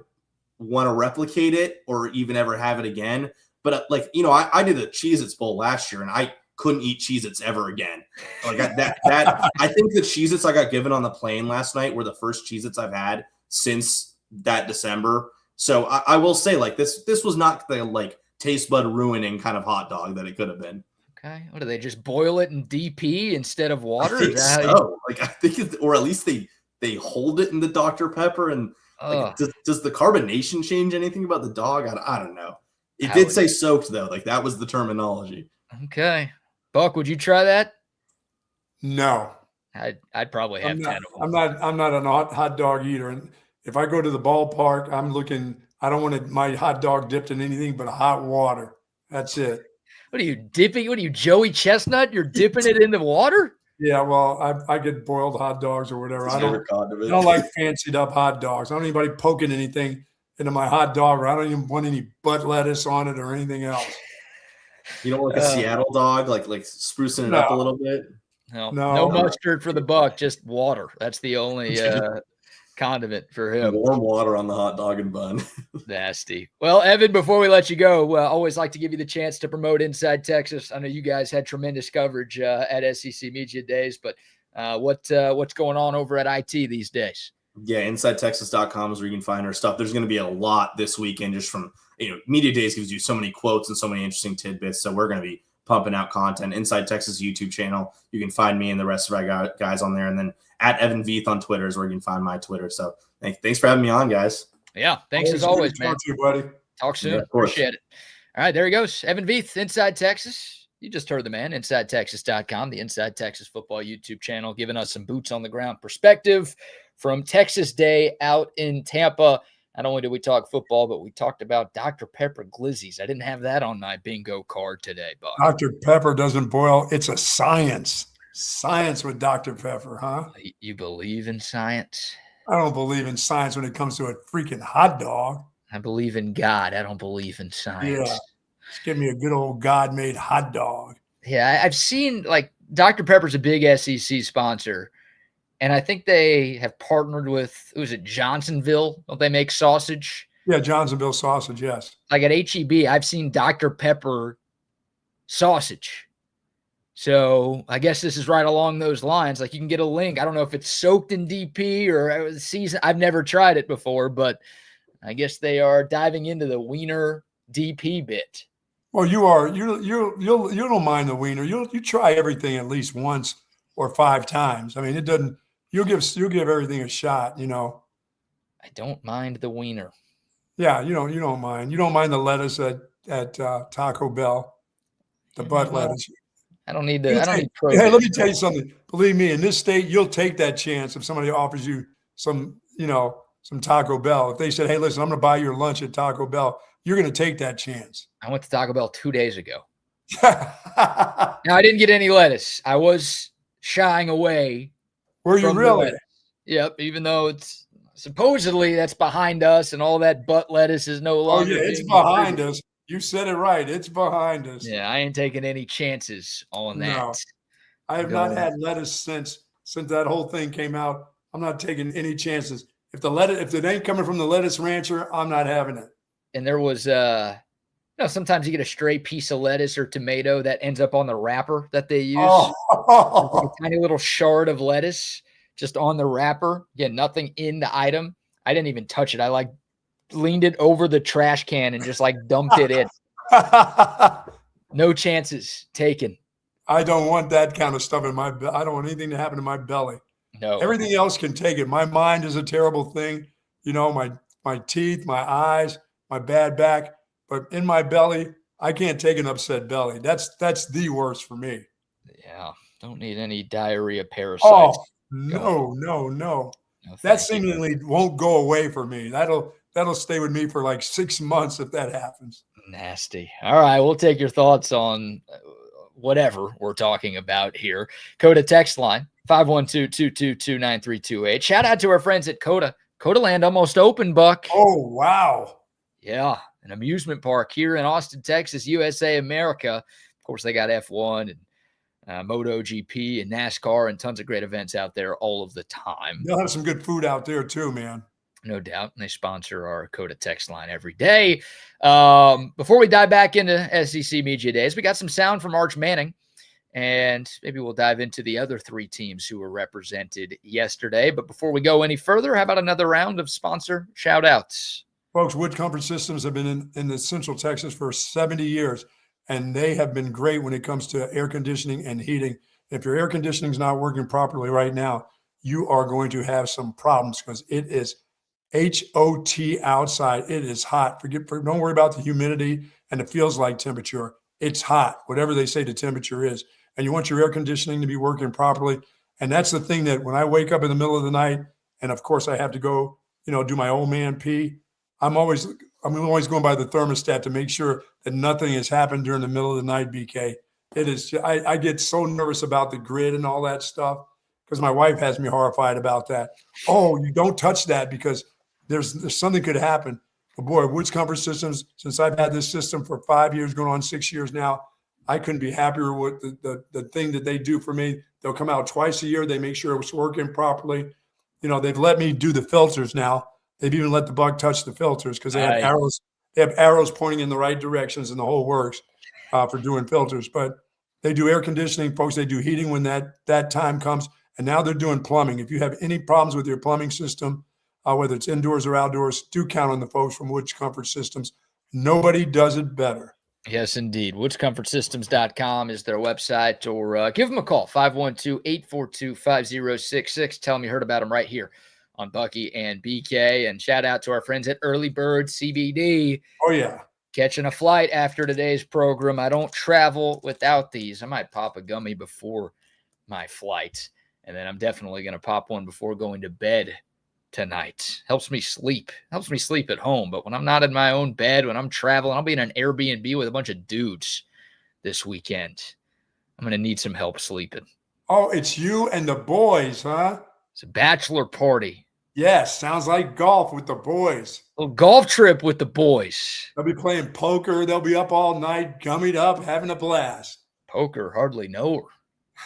want to replicate it or even ever have it again. But I did a Cheez-Its bowl last year and I couldn't eat Cheez-Its ever again. Like that I think the Cheez-Its I got given on the plane last night were the first Cheez-Its I've had since that December. So I will say this was not the taste bud ruining kind of hot dog that it could have been. Okay. What do they just boil it in DP instead of water? I think so. I think or at least they hold it in the Dr. Pepper and does the carbonation change anything about the dog? I don't know. It did say soaked though. That was the terminology. Okay. Buck, would you try that? No. I'd probably have 10 of them. I'm not a hot dog eater. And if I go to the ballpark, I don't want my hot dog dipped in anything but hot water. That's it. What are you dipping? What are you, Joey Chestnut? You're dipping it in the water? Yeah, well, I get boiled hot dogs or whatever. I don't condiment. like fancied up hot dogs. I don't need anybody poking anything into my hot dog, or I don't even want any butt lettuce on it or anything else. You don't like a Seattle dog, like sprucing it up a little bit? No mustard for the buck, just water. That's the only condiment for him. Warm water on the hot dog and bun. Nasty. Well, Evan, before we let you go, always like to give you the chance to promote Inside Texas. I know you guys had tremendous coverage at SEC Media Days, but what's going on over at IT these days? Yeah, InsideTexas.com is where you can find our stuff. There's going to be a lot this weekend just from, Media Days gives you so many quotes and so many interesting tidbits. So we're going to be pumping out content. Inside Texas YouTube channel. You can find me and the rest of our guys on there. And then at Evan Veith on Twitter is where you can find my Twitter. So thanks for having me on, guys. Yeah, thanks as always, man. Talk to you, buddy. Talk soon. Yeah, appreciate it. All right, there he goes. Evan Veith, Inside Texas. You just heard the man, InsideTexas.com, the Inside Texas Football YouTube channel, giving us some boots on the ground perspective from Texas Day out in Tampa. Not only did we talk football, but we talked about Dr. Pepper glizzies. I didn't have that on my bingo card today, Buck. Dr. Pepper doesn't boil. It's a science. Science with Dr. Pepper, huh? You believe in science? I don't believe in science when it comes to a freaking hot dog. I believe in God. I don't believe in science. Yeah. Just give me a good old God-made hot dog. Yeah, I've seen, Dr. Pepper's a big SEC sponsor, and I think they have partnered with, was it Johnsonville? Don't they make sausage? Yeah, Johnsonville sausage, yes. Like at HEB, I've seen Dr. Pepper sausage. So I guess this is right along those lines. You can get a link. I don't know if it's soaked in DP or seasoned. I've never tried it before, but I guess they are diving into the wiener DP bit. Well, you are. You don't mind the wiener. You try everything at least once or 5 times. I mean, it doesn't. You'll give everything a shot. I don't mind the wiener. Yeah, you don't mind. You don't mind the lettuce at Taco Bell, the butt lettuce. I don't need the. I don't need protein. Hey, let me tell you something. Believe me, in this state, you'll take that chance if somebody offers you some Taco Bell. If they said, "Hey, listen, I'm going to buy your lunch at Taco Bell," you're going to take that chance. I went to Taco Bell 2 days ago. Now, I didn't get any lettuce. I was shying away. Were you really? Yep. Even though it's supposedly that's behind us and all that butt lettuce is no longer. Oh, yeah, it's behind us. You said it right. It's behind us. Yeah, I ain't taking any chances on that. No, I have not had lettuce since that whole thing came out. I'm not taking any chances. If it ain't coming from the lettuce rancher, I'm not having it. And there was sometimes you get a stray piece of lettuce or tomato that ends up on the wrapper that they use. A tiny little shard of lettuce just on the wrapper. Again, nothing in the item. I didn't even touch it. I leaned it over the trash can and just dumped it in. No chances taken. I don't want that kind of stuff in my belly. I don't want anything to happen to my belly. No. Everything else can take it. My mind is a terrible thing. My teeth, my eyes, my bad back. But in my belly, I can't take an upset belly. That's the worst for me. Yeah. Don't need any diarrhea parasites. Oh, no. That seemingly won't go away for me. That'll stay with me for 6 months if that happens. Nasty. All right, we'll take your thoughts on whatever we're talking about here. Coda text line 512-222-9328. Shout out to our friends at Coda. Coda Land almost open, Buck. Oh, wow. Yeah, an amusement park here in Austin, Texas, USA, America. Of course, they got F1 and MotoGP and NASCAR and tons of great events out there all of the time. They'll have some good food out there too, man. No doubt. And they sponsor our Coda text line every day. Before we dive back into SEC Media Days, we got some sound from Arch Manning. And maybe we'll dive into the other 3 teams who were represented yesterday. But before we go any further, how about another round of sponsor shout-outs? Folks, Wood Comfort Systems have been in the Central Texas for 70 years, and they have been great when it comes to air conditioning and heating. If your air conditioning is not working properly right now, you are going to have some problems because it is hot outside. It is hot. Don't worry about the humidity and the feels like temperature. It's hot, whatever they say the temperature is. and you want your air conditioning to be working properly. And that's the thing that when I wake up in the middle of the night, and of course I have to go, do my old man pee, I'm always going by the thermostat to make sure that nothing has happened during the middle of the night, BK. It is, I get so nervous about the grid and all that stuff because my wife has me horrified about that. Oh, you don't touch that because there's something could happen. But boy, Woods Comfort Systems, since I've had this system for 5 years, going on 6 years now, I couldn't be happier with the thing that they do for me. They'll come out twice a year. They make sure it's working properly. They've let me do the filters now. They've even let the Buck touch the filters because they have arrows. They have arrows pointing in the right directions and the whole works for doing filters. But they do air conditioning, folks. They do heating when that time comes. And now they're doing plumbing. If you have any problems with your plumbing system, whether it's indoors or outdoors, do count on the folks from Woods Comfort Systems. Nobody does it better. Yes, indeed. WoodsComfortSystems.com is their website, or give them a call, 512-842-5066. Tell them you heard about them right here on Bucky and BK. And shout out to our friends at Early Bird CBD. Oh, yeah. Catching a flight after today's program. I don't travel without these. I might pop a gummy before my flight, and then I'm definitely going to pop one before going to bed tonight. Helps me sleep at home. But when I'm not in my own bed, when I'm traveling, I'll be in an Airbnb with a bunch of dudes this weekend. I'm going to need some help sleeping. Oh, it's you and the boys, huh? It's a bachelor party. Yes, sounds like golf with the boys. A little golf trip with the boys. They'll be playing poker. They'll be up all night, gummied up, having a blast. Poker, hardly know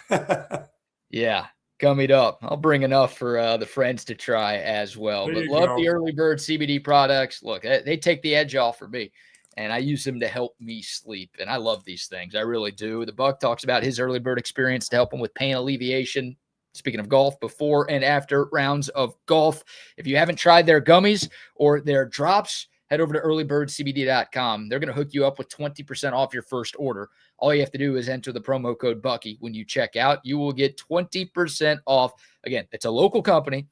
her. Yeah. Gummied up. I'll bring enough for the friends to try as well. But love the Early Bird CBD products. Look, they take the edge off for me, and I use them to help me sleep. And I love these things. I really do. The Buck talks about his Early Bird experience to help him with pain alleviation. Speaking of golf, before and after rounds of golf. If you haven't tried their gummies or their drops, head over to earlybirdcbd.com. They're going to hook you up with 20% off your first order. All you have to do is enter the promo code Bucky when you check out. You will get 20% off. Again, it's a local company.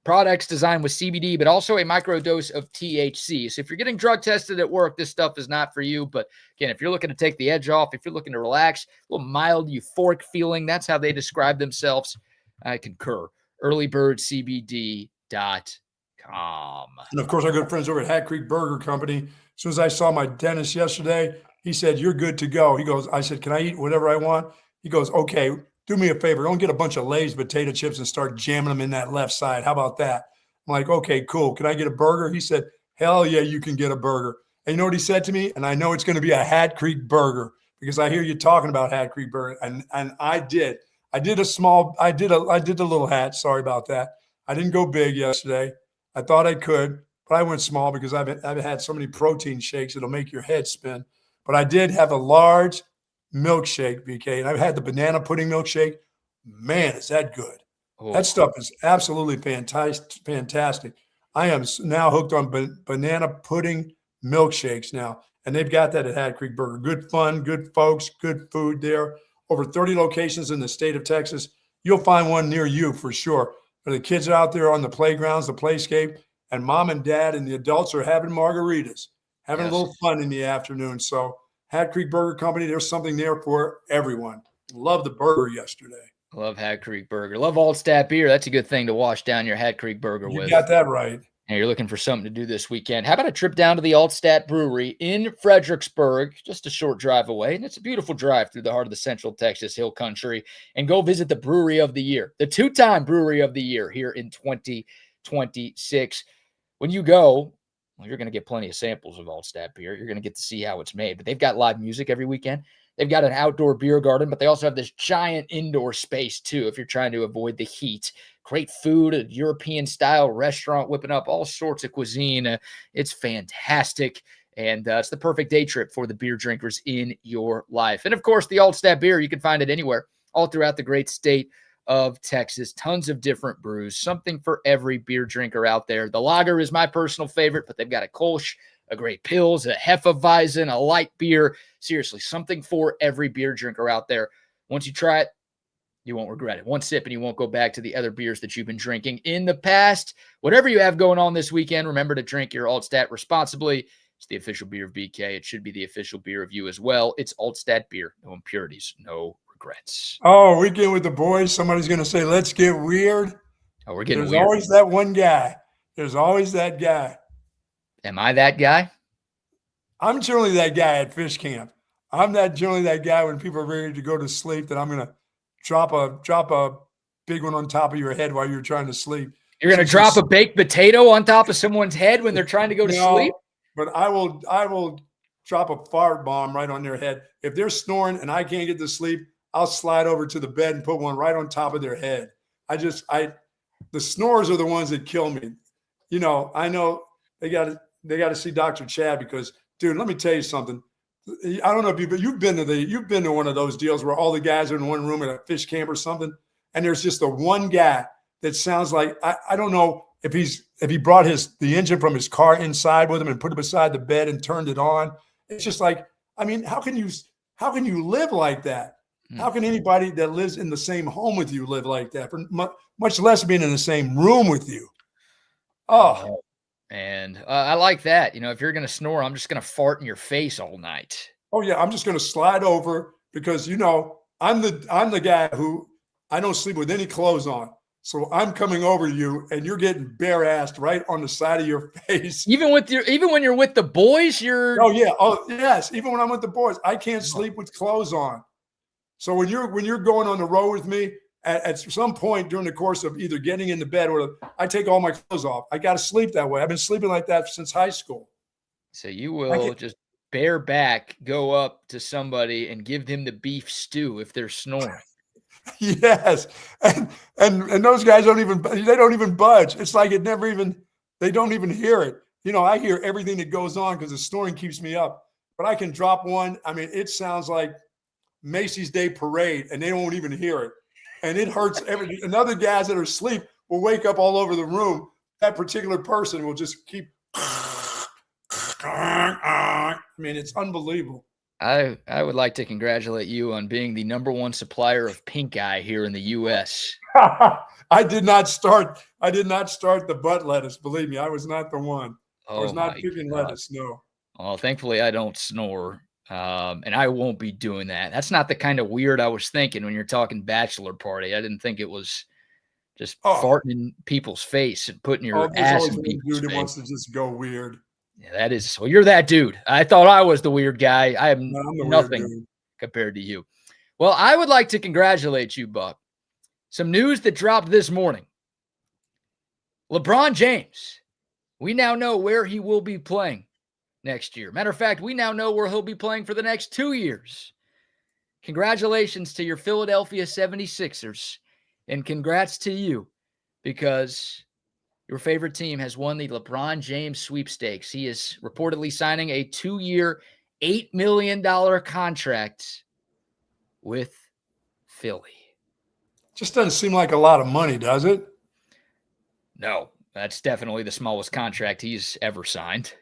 Products designed with CBD, but also a microdose of THC. So if you're getting drug tested at work, this stuff is not for you. But again, if you're looking to take the edge off, if you're looking to relax, a little mild euphoric feeling, that's how they describe themselves. I concur. Earlybirdcbd.com. And of course, our good friends over at Hat Creek Burger Company. As soon as I saw my dentist yesterday, he said, "You're good to go." He goes, I said, "Can I eat whatever I want?" He goes, "Okay, do me a favor. Don't get a bunch of Lay's potato chips and start jamming them in that left side. How about that?" I'm like, "Okay, cool. Can I get a burger?" He said, "Hell yeah, you can get a burger." And you know what he said to me? And I know it's going to be a Hat Creek burger because I hear you talking about Hat Creek burger. And I did. I did a little hat. Sorry about that. I didn't go big yesterday. I thought I could, but I went small because I've had so many protein shakes it'll make your head spin. But I did have a large milkshake, BK, and I've had the banana pudding milkshake. Man, is that good. Oh. That stuff is absolutely fantastic. I am now hooked on banana pudding milkshakes now, and they've got that at Hat Creek Burger. Good fun, good folks, good food there. Over 30 locations in the state of Texas. You'll find one near you for sure. The kids are out there on the playgrounds, the playscape, and mom and dad and the adults are having margaritas, having a little fun in the afternoon. So Hat Creek Burger Company, there's something there for everyone. Love the burger yesterday. Love Hat Creek Burger. Love Altstadt Beer. That's a good thing to wash down your Hat Creek Burger with. You got that right. And you're looking for something to do this weekend. How about a trip down to the Altstadt Brewery in Fredericksburg, just a short drive away. And it's a beautiful drive through the heart of the Central Texas Hill Country. And go visit the Brewery of the Year, the two-time Brewery of the Year here in 2026. When you go, well, you're going to get plenty of samples of Altstadt beer. You're going to get to see how it's made. But they've got live music every weekend. They've got an outdoor beer garden, but they also have this giant indoor space, too, if you're trying to avoid the heat. Great food, a European-style restaurant whipping up all sorts of cuisine. It's fantastic, and it's the perfect day trip for the beer drinkers in your life. And, of course, the Altstadt beer, you can find it anywhere, all throughout the great state of Texas. Tons of different brews, something for every beer drinker out there. The lager is my personal favorite, but they've got a Kolsch, a great Pils, a Hefeweizen, a light beer. Seriously, something for every beer drinker out there. Once you try it, you won't regret it. One sip and you won't go back to the other beers that you've been drinking in the past. Whatever you have going on this weekend, remember to drink your Altstadt responsibly. It's the official beer of BK. It should be the official beer of you as well. It's Altstadt Beer. No impurities, no regrets. Oh, weekend with the boys. Somebody's going to say, let's get weird. Oh, we're getting There's weird. always that one guy. There's always that guy. Am I that guy? I'm generally that guy at fish camp. I'm generally that guy when people are ready to go to sleep that I'm going to drop a big one on top of your head while you're trying to sleep. You're going to drop a baked potato on top of someone's head when they're trying to go to sleep? But I will drop a fart bomb right on their head. If they're snoring and I can't get to sleep, I'll slide over to the bed and put one right on top of their head. The snores are the ones that kill me. You know, I know they got to see Dr. Chad because, dude, let me tell you something. I don't know if you've been to one of those deals where all the guys are in one room at a fish camp or something, and there's just the one guy that sounds like I don't know if he brought the engine from his car inside with him and put it beside the bed and turned it on. It's just like, I mean, how can you live like that? How can anybody that lives in the same home with you live like that? For much less being in the same room with you. Oh. And I like that. You know, if you're going to snore, I'm just going to fart in your face all night. Oh yeah, I'm just going to slide over because, you know, I'm the guy who I don't sleep with any clothes on. So I'm coming over to you and you're getting bare-assed right on the side of your face. Even when you're with the boys, you're Oh yeah. Oh yes, even when I'm with the boys, I can't sleep with clothes on. So when you're going on the road with me, at some point during the course of either getting into bed or I take all my clothes off. I got to sleep that way. I've been sleeping like that since high school. So you will just bareback go up to somebody and give them the beef stew if they're snoring. Yes. And those guys don't even budge. It's like they don't even hear it. You know, I hear everything that goes on because the snoring keeps me up, but I can drop one. I mean, it sounds like Macy's Day Parade and they won't even hear it. And it hurts everything. And other guys that are asleep will wake up all over the room. That particular person will just keep. I mean, it's unbelievable. I would like to congratulate you on being the #1 supplier of pink eye here in the U.S. I did not start the butt lettuce. Believe me, I was not the one. I was not picking lettuce. No. Well, thankfully, I don't snore. And I won't be doing that. That's not the kind of weird I was thinking when you're talking bachelor party. I didn't think it was just farting in people's face and putting your ass in people's dude face. Wants to just go weird. Yeah, that is. So you're that dude. I thought I was the weird guy. I am nothing compared to you. Well, I would like to congratulate you, Buck. Some news that dropped this morning. LeBron James. We now know where he will be playing next year. Matter of fact, we now know where he'll be playing for the next 2 years. Congratulations to your Philadelphia 76ers, and congrats to you because your favorite team has won the LeBron James sweepstakes. He is reportedly signing a 2-year, $8 million contract with Philly. Just doesn't seem like a lot of money, does it? No, that's definitely the smallest contract he's ever signed.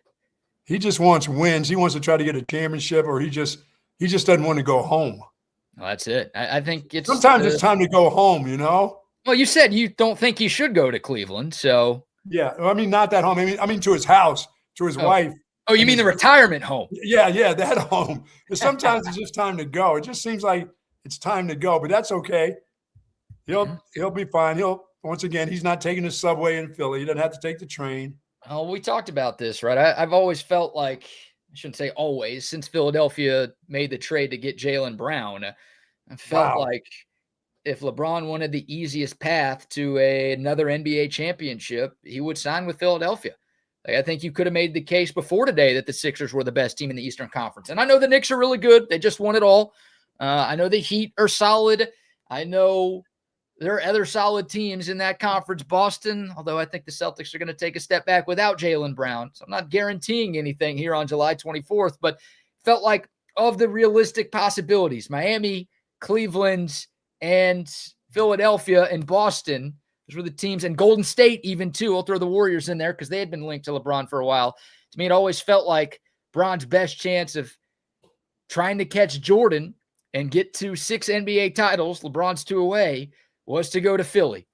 He just wants wins. He wants to try to get a championship, or he just doesn't want to go home. Well, that's it. I think it's sometimes it's time to go home, you know? Well, you said you don't think he should go to Cleveland, so yeah. I mean, not that home. I mean to his house, to his wife. Oh, you mean the retirement home? Yeah, that home. Sometimes it's just time to go. It just seems like it's time to go, but that's okay. He'll be fine. Once again, he's not taking the subway in Philly. He doesn't have to take the train. Oh, we talked about this, right? I've always felt like, I shouldn't say always, since Philadelphia made the trade to get Jaylen Brown, I felt like if LeBron wanted the easiest path to another NBA championship, he would sign with Philadelphia. Like, I think you could have made the case before today that the Sixers were the best team in the Eastern Conference. And I know the Knicks are really good. They just won it all. I know the Heat are solid. I know there are other solid teams in that conference. Boston, although I think the Celtics are going to take a step back without Jaylen Brown. So I'm not guaranteeing anything here on July 24th, but felt like of the realistic possibilities, Miami, Cleveland, and Philadelphia and Boston, those were the teams, and Golden State even too. I'll throw the Warriors in there because they had been linked to LeBron for a while. To me, it always felt like Bron's best chance of trying to catch Jordan and get to 6 NBA titles, LeBron's 2 away, was to go to Philly.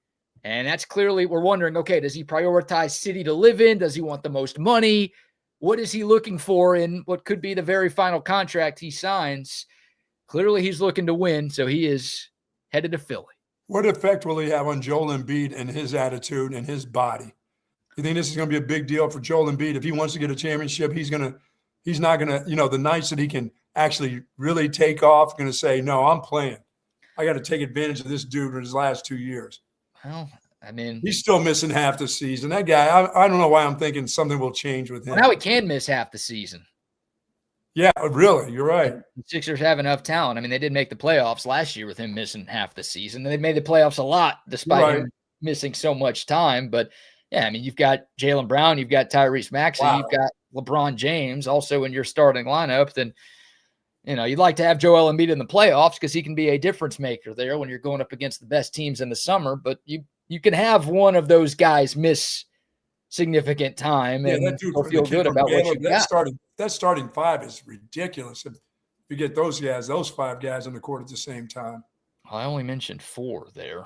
And that's clearly, we're wondering, okay, does he prioritize city to live in? Does he want the most money? What is he looking for in what could be the very final contract he signs? clearly he's looking to win, so he is headed to Philly. What effect will he have on Joel Embiid and his attitude and his body? You think this is going to be a big deal for Joel Embiid? If he wants to get a championship, he's not going to, the nights that he can actually really take off, going to say, no, I'm playing. I got to take advantage of this dude in his last 2 years. Well, I mean, he's still missing half the season. That guy, I don't know why I'm thinking something will change with him. Well, now he can miss half the season. Yeah, really. You're right. The Sixers have enough talent. I mean, they did make the playoffs last year with him missing half the season. They made the playoffs a lot despite him missing so much time. But, yeah, I mean, you've got Jaylen Brown, you've got Tyrese Maxey, you've got LeBron James also in your starting lineup. Then, you'd like to have Joel Embiid in the playoffs because he can be a difference maker there when you're going up against the best teams in the summer. But you can have one of those guys miss significant time and feel good about what you've got. That starting five is ridiculous. If you get those 5 guys on the court at the same time. I only mentioned 4 there.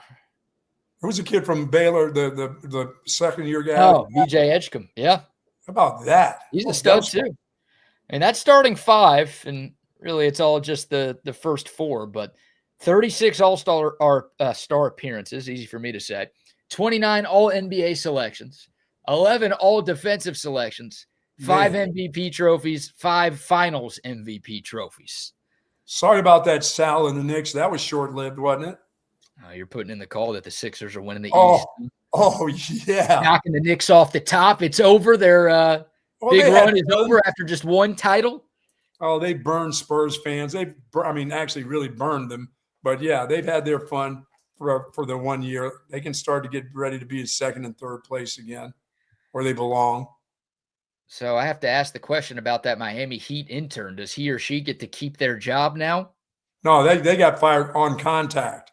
There was a kid from Baylor, the second-year guy. Oh, BJ Edgecombe. Yeah. How about that? He's a stud too. And that's starting 5, and really it's all just the first 4, but 36 all-star star appearances, easy for me to say, 29 all-NBA selections, 11 all-defensive selections, 5 MVP trophies, 5 finals MVP trophies. Sorry about that, Sal and the Knicks. That was short-lived, wasn't it? You're putting in the call that the Sixers are winning the East. Oh, yeah. Knocking the Knicks off the top. It's over. Their big run is over after just 1 title. Oh, they burned Spurs fans. Actually really burned them. But, yeah, they've had their fun for the 1 year. They can start to get ready to be in second and third place again where they belong. So I have to ask the question about that Miami Heat intern. Does he or she get to keep their job now? No, they got fired on contact.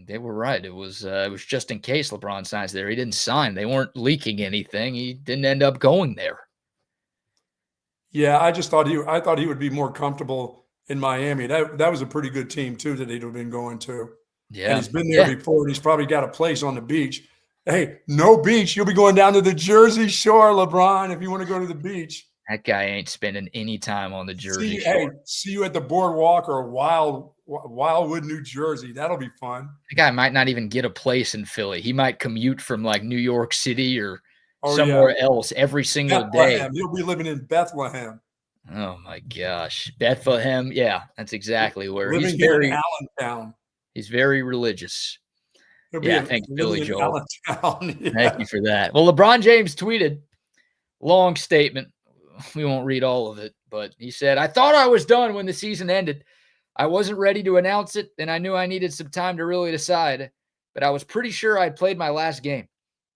They were right. It was just in case LeBron signs there. He didn't sign. They weren't leaking anything. He didn't end up going there. Yeah, I thought he would be more comfortable in Miami. That was a pretty good team too that he'd have been going to. Yeah, and he's been there before. And he's probably got a place on the beach. Hey, no beach. You'll be going down to the Jersey Shore, LeBron, if you want to go to the beach. That guy ain't spending any time on the Jersey Shore. See you at the boardwalk or Wildwood, New Jersey. That'll be fun. The guy might not even get a place in Philly. He might commute from like New York City or somewhere else every single day. He'll be living in Bethlehem. Oh my gosh, Bethlehem. Yeah, that's exactly where living he's here in Allentown. He's very religious. Thanks, Billy Joel. Yeah. Thank you for that. Well, LeBron James tweeted, long statement. We won't read all of it, but he said, "I thought I was done when the season ended. I wasn't ready to announce it, and I knew I needed some time to really decide, but I was pretty sure I'd played my last game.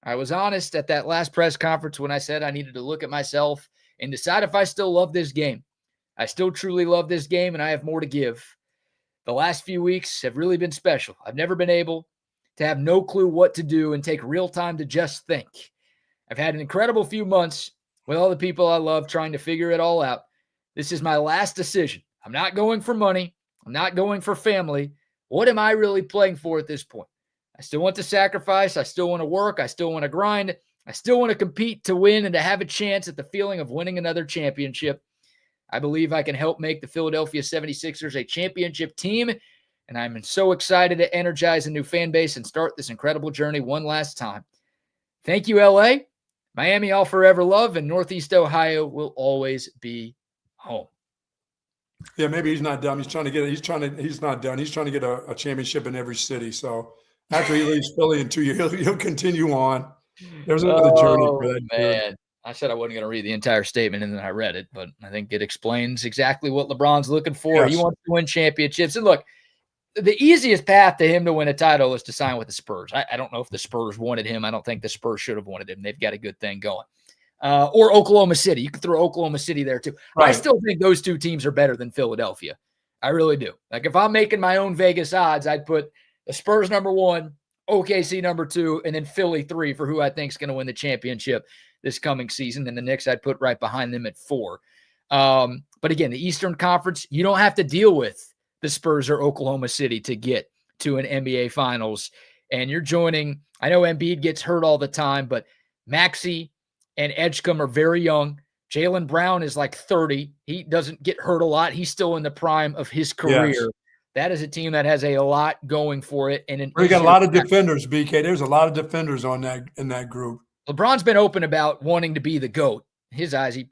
I was honest at that last press conference when I said I needed to look at myself and decide if I still love this game. I still truly love this game, and I have more to give. The last few weeks have really been special. I've never been able to have no clue what to do and take real time to just think. I've had an incredible few months with all the people I love trying to figure it all out. This is my last decision. I'm not going for money. I'm not going for family. What am I really playing for at this point? I still want to sacrifice. I still want to work. I still want to grind. I still want to compete to win and to have a chance at the feeling of winning another championship. I believe I can help make the Philadelphia 76ers a championship team, and I'm so excited to energize a new fan base and start this incredible journey one last time. Thank you, LA. Miami, I'll forever love, and Northeast Ohio will always be home." Yeah, maybe he's not done. He's not done. He's trying to get a championship in every city. So after he leaves Philly in 2 years, he'll continue on. There's another journey for that. Man. I said I wasn't going to read the entire statement, and then I read it, but I think it explains exactly what LeBron's looking for. Yes. He wants to win championships. And look, the easiest path to him to win a title is to sign with the Spurs. I don't know if the Spurs wanted him. I don't think the Spurs should have wanted him. They've got a good thing going. Or Oklahoma City. You can throw Oklahoma City there too. Right. I still think those two teams are better than Philadelphia. I really do. Like if I'm making my own Vegas odds, I'd put the Spurs number 1, OKC number 2, and then Philly 3 for who I think is going to win the championship this coming season. And the Knicks I'd put right behind them at 4. But again, the Eastern Conference, you don't have to deal with the Spurs or Oklahoma City to get to an NBA Finals. And you're joining, I know Embiid gets hurt all the time, but Maxey and Edgecombe are very young. Jaylen Brown is like 30. He doesn't get hurt a lot. He's still in the prime of his career. Yes. That is a team that has a lot going for it. And We got a lot of defenders, BK. There's a lot of defenders in that group. LeBron's been open about wanting to be the GOAT. In his eyes, he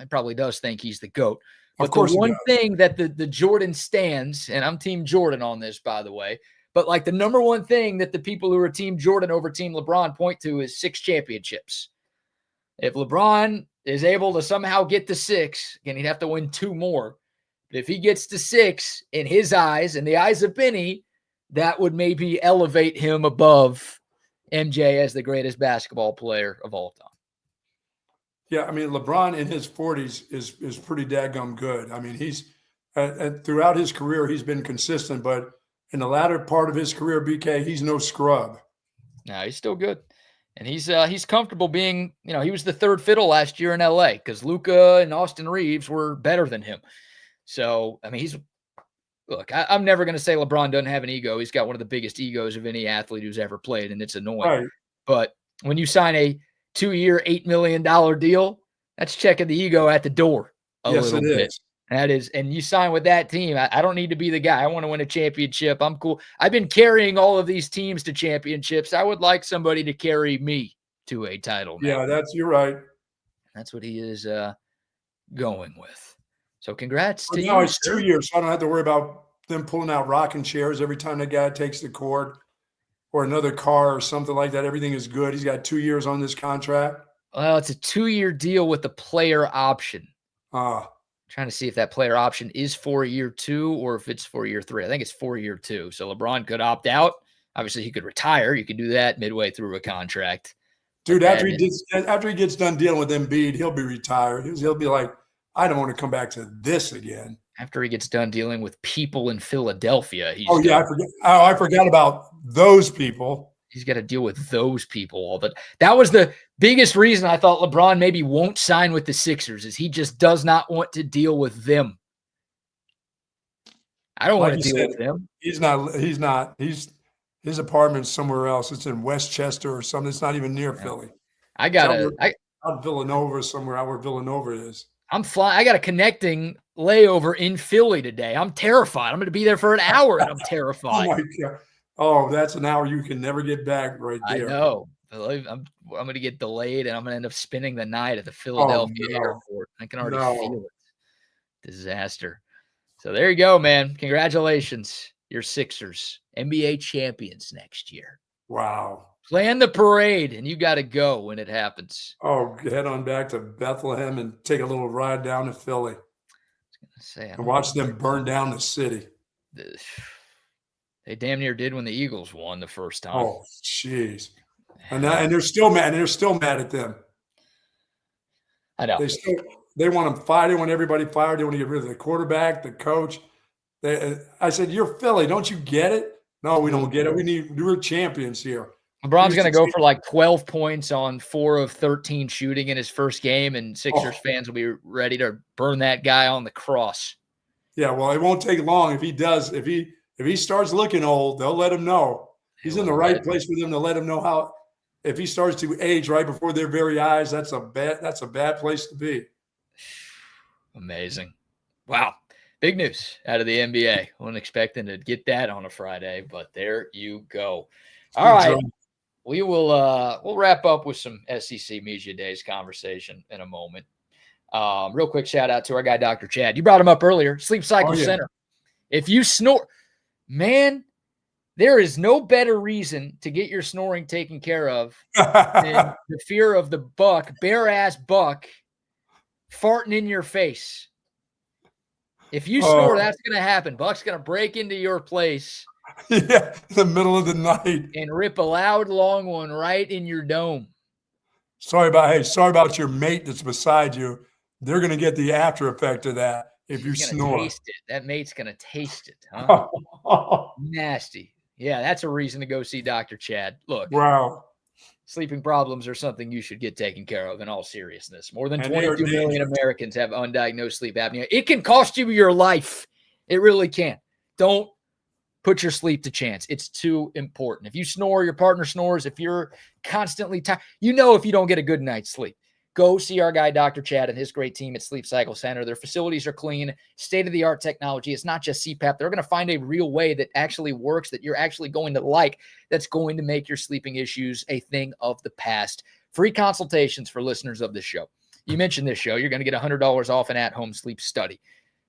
probably does think he's the GOAT. But of course, the one thing that the Jordan stands, and I'm Team Jordan on this, by the way, but like the number one thing that the people who are Team Jordan over Team LeBron point to is 6 championships. If LeBron is able to somehow get to 6, again, he'd have to win 2 more. But if he gets to 6, in his eyes, in the eyes of Benny, that would maybe elevate him above MJ as the greatest basketball player of all time. Yeah, I mean, LeBron in his 40s is pretty daggum good. I mean, he's throughout his career, he's been consistent, but in the latter part of his career, BK, he's no scrub. No, he's still good. And he's comfortable being, he was the third fiddle last year in LA because Luka and Austin Reeves were better than him. So, I mean, I'm never going to say LeBron doesn't have an ego. He's got one of the biggest egos of any athlete who's ever played, and it's annoying. Right. But when you sign a 2-year, $8 million deal, that's checking the ego at the door a little bit. Is. That is, and you sign with that team. I don't need to be the guy. I want to win a championship. I'm cool. I've been carrying all of these teams to championships. I would like somebody to carry me to a title now. Yeah, you're right. That's what he is going with. So congrats to you. Now it's 2 years, so I don't have to worry about them pulling out rocking chairs every time the guy takes the court or another car or something like that. Everything is good. He's got 2 years on this contract. Well, it's a 2-year deal with the player option. Trying to see if that player option is for year 2 or if it's for year 3. I think it's for year 2. So LeBron could opt out. Obviously, he could retire. You could do that midway through a contract. Dude, after he gets done dealing with Embiid, he'll be retired. He'll be like, I don't want to come back to this again. After he gets done dealing with people in Philadelphia. I forgot about those people. He's got to deal with those people all the time. That was the biggest reason I thought LeBron maybe won't sign with the Sixers is he just does not want to deal with them. I don't want to deal with them. He's not. His apartment's somewhere else. It's in Westchester or something. It's not even near Philly. I out Villanova somewhere out where Villanova is. I'm flying. I got a connecting layover in Philly today. I'm terrified. I'm going to be there for an hour and I'm terrified. Oh my God. Oh, that's an hour you can never get back right there. I know. I'm going to get delayed and I'm going to end up spending the night at the Philadelphia airport. I can already feel it. Disaster. So there you go, man. Congratulations. You're Sixers, NBA champions next year. Wow. Plan the parade and you got to go when it happens. Oh, head on back to Bethlehem and take a little ride down to Philly. And watch them burn down the city. They damn near did when the Eagles won the first time. Oh, jeez. And they're still mad. And they're still mad at them. I know. They want them fired. They want everybody fired. They want to get rid of the quarterback, the coach. I said, you're Philly. Don't you get it? No, we don't get it. We're champions here. LeBron's going to go for like 12 points on 4 of 13 shooting in his first game, and Sixers fans will be ready to burn that guy on the cross. Yeah, well, it won't take long if he does. If he starts looking old, they'll let him know. He's in the right place for them to let him know how. If he starts to age right before their very eyes, that's a bad place to be. Amazing. Wow. Big news out of the NBA. Wasn't expecting to get that on a Friday, but there you go. All right. We will we'll wrap up with some SEC Media Days conversation in a moment. Real quick shout out to our guy, Dr. Chad. You brought him up earlier, Sleep Cycle Center. If you snore, man, there is no better reason to get your snoring taken care of than the fear of the buck, bare-ass buck, farting in your face. If you snore, that's going to happen. Buck's going to break into your place. Yeah, in the middle of the night. And rip a loud, long one right in your dome. Sorry about your mate that's beside you. They're going to get the after effect of that if you snore. Taste it. That mate's going to taste it, huh? Nasty. Yeah, that's a reason to go see Dr. Chad. Look. Wow. Sleeping problems are something you should get taken care of in all seriousness. More than 22 million Americans have undiagnosed sleep apnea. It can cost you your life. It really can. Don't put your sleep to chance. It's too important. If you snore, your partner snores, if you're constantly tired, if you don't get a good night's sleep. go see our guy, Dr. Chad, and his great team at Sleep Cycle Center. Their facilities are clean, state-of-the-art technology. It's not just CPAP. They're going to find a real way that actually works, that you're actually going to like, that's going to make your sleeping issues a thing of the past. Free consultations for listeners of this show. You mentioned this show, you're going to get $100 off an at-home sleep study.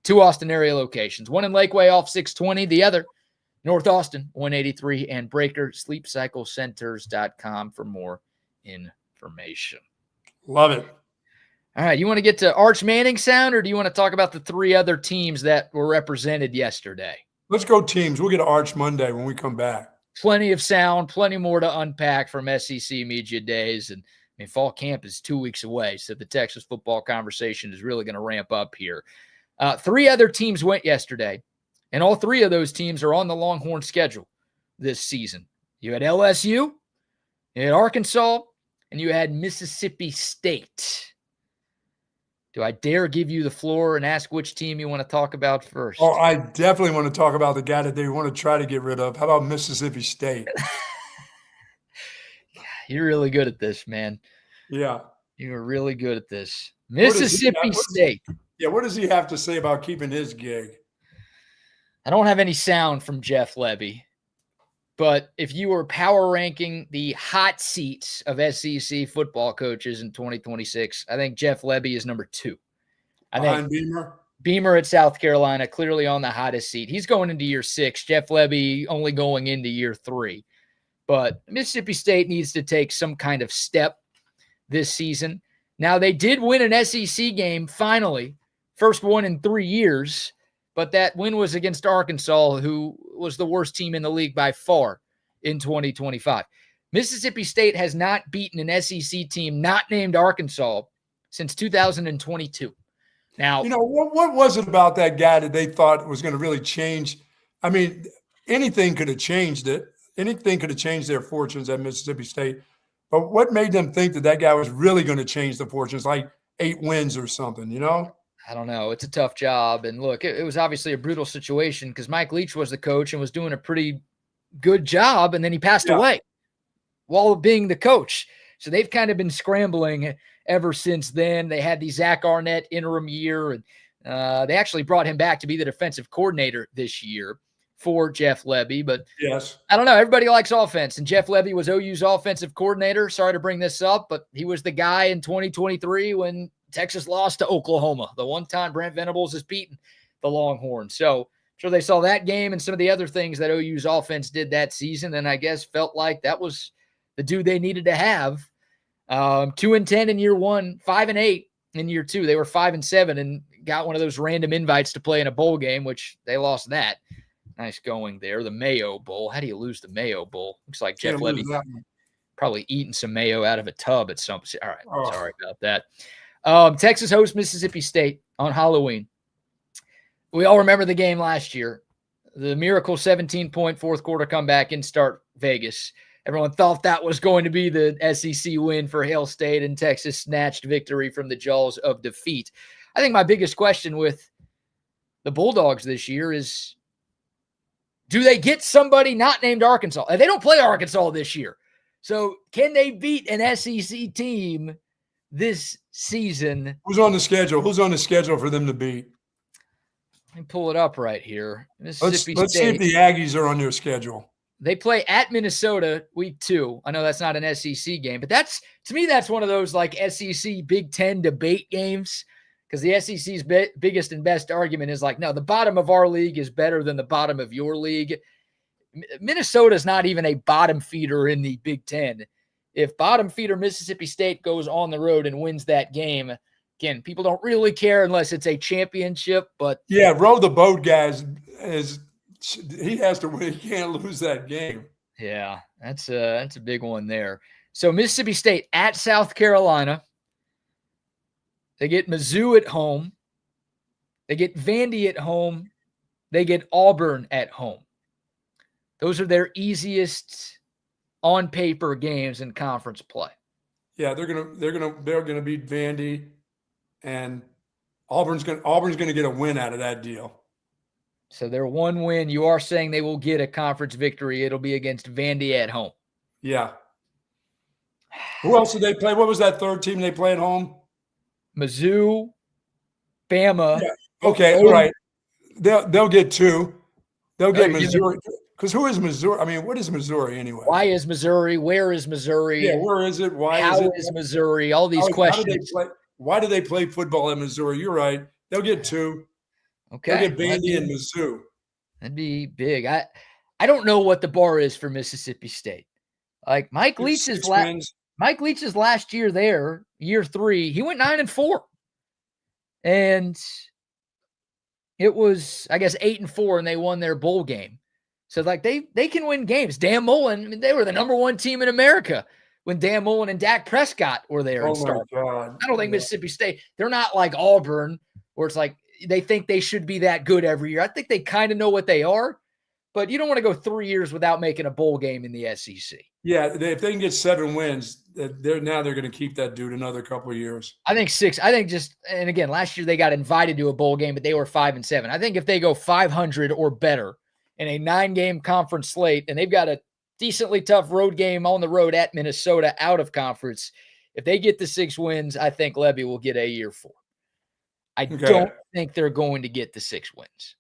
2 Austin area locations, one in Lakeway off 620, the other North Austin 183, and Breaker. SleepCycleCenters.com for more information. Love it. All right, you want to get to Arch Manning sound, or do you want to talk about the 3 other teams that were represented yesterday? Let's go teams. We'll get to Arch Monday when we come back. Plenty of sound, plenty more to unpack from SEC Media Days. And I mean, fall camp is 2 weeks away, so the Texas football conversation is really going to ramp up here. 3 other teams went yesterday, and all 3 of those teams are on the Longhorn schedule this season. You had LSU, you had Arkansas, and you had Mississippi State. Do I dare give you the floor and ask which team you want to talk about first? Oh, I definitely want to talk about the guy that they want to try to get rid of. How about Mississippi State? You're really good at this, man. Yeah. You're really good at this. Mississippi State. Yeah, what does he have to say about keeping his gig? I don't have any sound from Jeff Lebby, but if you were power ranking the hot seats of SEC football coaches in 2026, I think Jeff Lebby is number 2. Behind Beamer? Beamer at South Carolina, clearly on the hottest seat. He's going into year 6. Jeff Lebby only going into year 3. But Mississippi State needs to take some kind of step this season. Now, they did win an SEC game finally, first one in 3 years, but that win was against Arkansas, who was the worst team in the league by far in 2025. Mississippi State has not beaten an SEC team not named Arkansas since 2022. Now, what was it about that guy that they thought was going to really change? I mean, anything could have changed it. Anything could have changed their fortunes at Mississippi State. But what made them think that guy was really going to change the fortunes, like 8 wins or something, I don't know. It's a tough job. And look, it was obviously a brutal situation because Mike Leach was the coach and was doing a pretty good job, and then he passed away while being the coach. So they've kind of been scrambling ever since then. They had the Zach Arnett interim year, and they actually brought him back to be the defensive coordinator this year for Jeff Lebby. But yes, I don't know. Everybody likes offense, and Jeff Lebby was OU's offensive coordinator. Sorry to bring this up, but he was the guy in 2023 when Texas lost to Oklahoma, the one time Brent Venables has beaten the Longhorns. So I'm sure they saw that game and some of the other things that OU's offense did that season, and I guess felt like that was the dude they needed to have. 2-10 in year 1, 5-8 in year 2. They were 5-7 and got one of those random invites to play in a bowl game, which they lost that. Nice going there. The Mayo Bowl. How do you lose the Mayo Bowl? Looks like Jeff Lebby probably eating some mayo out of a tub at some point. All right. Sorry about that. Texas hosts Mississippi State on Halloween. We all remember the game last year. The miracle 17-point fourth quarter comeback in Start Vegas. Everyone thought that was going to be the SEC win for Hail State, and Texas snatched victory from the jaws of defeat. I think my biggest question with the Bulldogs this year is, do they get somebody not named Arkansas? They don't play Arkansas this year. So can they beat an SEC team this season? Who's on the schedule? Who's on the schedule for them to beat? Let me pull it up right here. Let's see if the Aggies are on their schedule. They play at Minnesota week 2. I know that's not an SEC game, but to me, that's one of those like SEC Big Ten debate games, because the SEC's biggest and best argument is like, no, the bottom of our league is better than the bottom of your league. Minnesota's not even a bottom feeder in the Big Ten. If bottom feeder Mississippi State goes on the road and wins that game, again, people don't really care unless it's a championship. But yeah, row the boat, guys. He has to win. He can't lose that game. Yeah, that's a big one there. So Mississippi State at South Carolina. They get Mizzou at home. They get Vandy at home. They get Auburn at home. Those are their easiest on paper games in conference play. Yeah, they're gonna beat Vandy, and Auburn's gonna get a win out of that deal. So their one win, you are saying they will get a conference victory. It'll be against Vandy at home. Yeah. Who else did they play? What was that third team they play at home? Mizzou, Bama. Yeah. Okay, all right. They'll get 2. They'll get Missouri. Because who is Missouri? I mean, what is Missouri anyway? Why is Missouri? Where is Missouri? Yeah, where is it? Why How is it? is Missouri? All these questions. Why do they play football in Missouri? You're right. They'll get 2. Okay. They'll get Vandy and Mizzou. That'd be big. I don't know what the bar is for Mississippi State. Like Mike Leach's last year there, year 3, he went 9-4. And it was, I guess, 8-4, and they won their bowl game. So like they can win games. Dan Mullen, I mean, they were the number 1 team in America when Dan Mullen and Dak Prescott were there. Oh my God. I don't think Mississippi State, they're not like Auburn, where it's like they think they should be that good every year. I think they kind of know what they are, but you don't want to go 3 years without making a bowl game in the SEC. Yeah, if they can get 7 wins, they're going to keep that dude another couple of years. I think 6. I think and again, last year they got invited to a bowl game, but they were 5-7. I think if they go 500 or better in a 9-game conference slate, and they've got a decently tough road game on the road at Minnesota out of conference, if they get the 6 wins, I think Levy will get a year 4. I don't think they're going to get the 6 wins.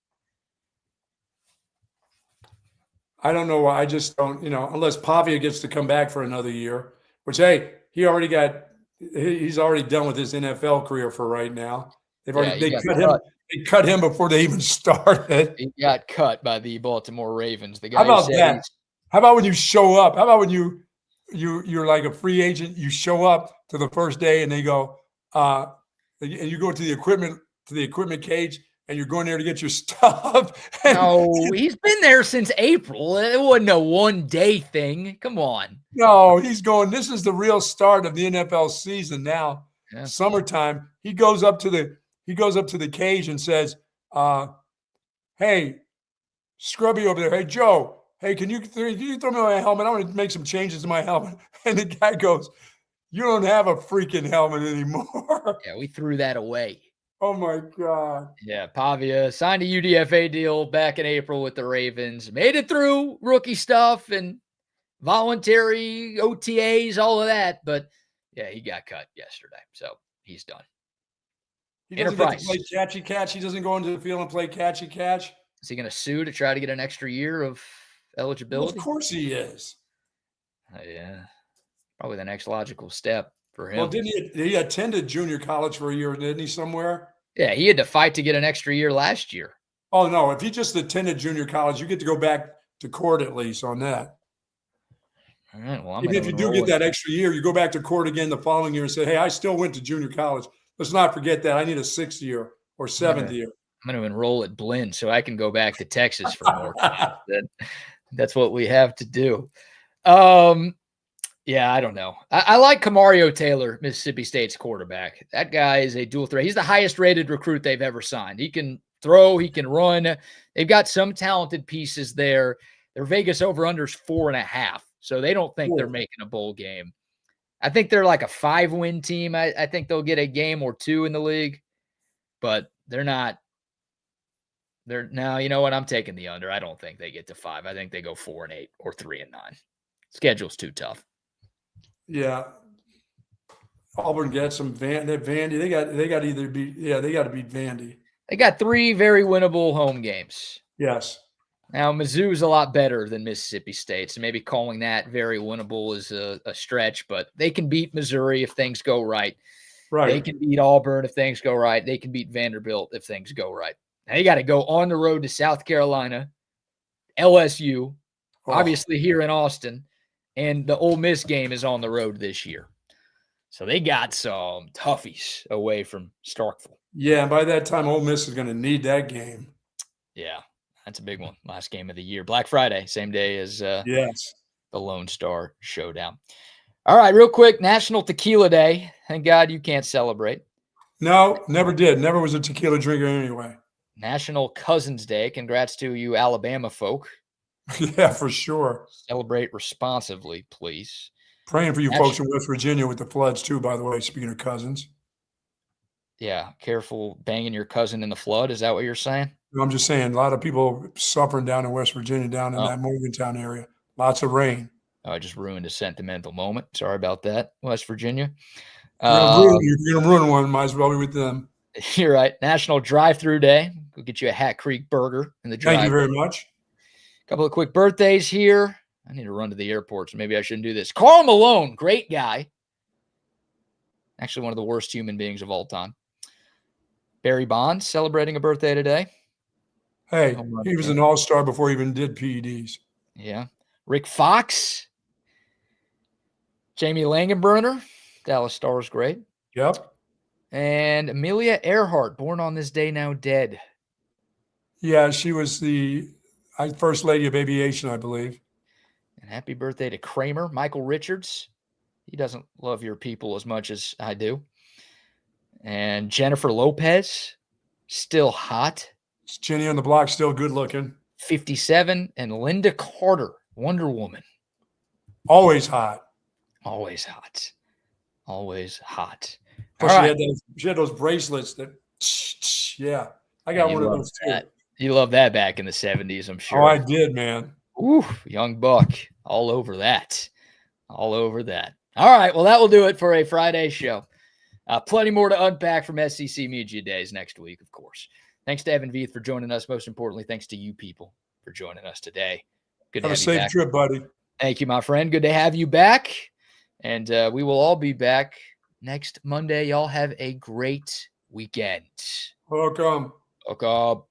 I don't know why. I just don't, unless Pavia gets to come back for another year, which, hey, he's already done with his NFL career for right now. They cut him before they even started. He got cut by the Baltimore Ravens. The guy How about that? How about when you show up? How about when you're like a free agent, you show up to the first day and they go, and you go to the equipment cage, and you're going there to get your stuff. No, he's been there since April. It wasn't a one-day thing. Come on. No, he's going, this is the real start of the NFL season now. Yeah. Summertime. He goes up to the cage and says, hey, Scrubby over there. Hey, Joe. Hey, can you throw me my helmet? I want to make some changes to my helmet. And the guy goes, you don't have a freaking helmet anymore. Yeah, we threw that away. Oh, my God. Yeah, Pavia signed a UDFA deal back in April with the Ravens. Made it through rookie stuff and voluntary OTAs, all of that. But, yeah, he got cut yesterday, so he's done. He doesn't get to play catchy-catch. He doesn't go into the field and play catchy-catch. Is he going to sue to try to get an extra year of eligibility? Well, of course he is. Yeah, probably the next logical step for him. Well, he attended junior college for a year, didn't he, somewhere? Yeah, he had to fight to get an extra year last year. Oh, no. If he just attended junior college, you get to go back to court at least on that. All right, well, even if you do get that extra year, you go back to court again the following year and say, hey, I still went to junior college. Let's not forget that. I need a 6th year or 7th year. I'm going to enroll at Blinn so I can go back to Texas for more time. That's what we have to do. Yeah, I don't know. I like Kamario Taylor, Mississippi State's quarterback. That guy is a dual threat. He's the highest rated recruit they've ever signed. He can throw, he can run. They've got some talented pieces there. Their Vegas over-under's 4.5, so they don't think they're making a bowl game. I think they're like a 5-win team. I think they'll get a game or 2 in the league, but they're not. Now, you know what? I'm taking the under. I don't think they get to 5. I think they go 4-8 or 3-9. Schedule's too tough. Yeah. Auburn gets some Vandy. They got to beat Vandy. They got 3 very winnable home games. Yes. Now, Mizzou's a lot better than Mississippi State, so maybe calling that very winnable is a stretch, but they can beat Missouri if things go right. Right. They can beat Auburn if things go right. They can beat Vanderbilt if things go right. Now, you got to go on the road to South Carolina, LSU, obviously here in Austin, and the Ole Miss game is on the road this year. So they got some toughies away from Starkville. Yeah, and by that time, Ole Miss is going to need that game. Yeah, that's a big one. Last game of the year. Black Friday, same day as the Lone Star Showdown. All right, real quick, National Tequila Day. Thank God you can't celebrate. No, never did. Never was a tequila drinker anyway. National Cousins Day. Congrats to you Alabama folk. Yeah, for sure. Celebrate responsibly, please. Praying for you folks in West Virginia with the floods, too, by the way, speaking of cousins. Yeah, careful banging your cousin in the flood. Is that what you're saying? I'm just saying, a lot of people suffering down in West Virginia, down in that Morgantown area. Lots of rain. I just ruined a sentimental moment. Sorry about that, West Virginia. You're gonna ruin one. Might as well be with them. You're right. National Drive-Through Day. We'll get you a Hat Creek burger in the drive. Thank you very much. A couple of quick birthdays here. I need to run to the airport, so maybe I shouldn't do this. Karl Malone, great guy. Actually, one of the worst human beings of all time. Barry Bonds celebrating a birthday today. Hey, he was an all-star before he even did PEDs. Yeah. Rick Fox. Jamie Langenbrunner, Dallas Stars great. Yep. And Amelia Earhart, born on this day, now dead. Yeah, she was the first lady of aviation, I believe. And happy birthday to Kramer, Michael Richards. He doesn't love your people as much as I do. And Jennifer Lopez, still hot. Jenny on the block, still good looking. 57. And Linda Carter, Wonder Woman. Always hot. Always hot. Always hot. Plus, she had those bracelets that, yeah. I got one of those too. You love that back in the 70s, I'm sure. Oh, I did, man. Ooh, young buck. All over that. All over that. All right, well, that will do it for a Friday show. Plenty more to unpack from SEC Media Days next week, of course. Thanks to Evan Veith for joining us. Most importantly, thanks to you people for joining us today. Good to have you back. Have a safe trip, buddy. Thank you, my friend. Good to have you back. And we will all be back next Monday. Y'all have a great weekend. Welcome. Welcome.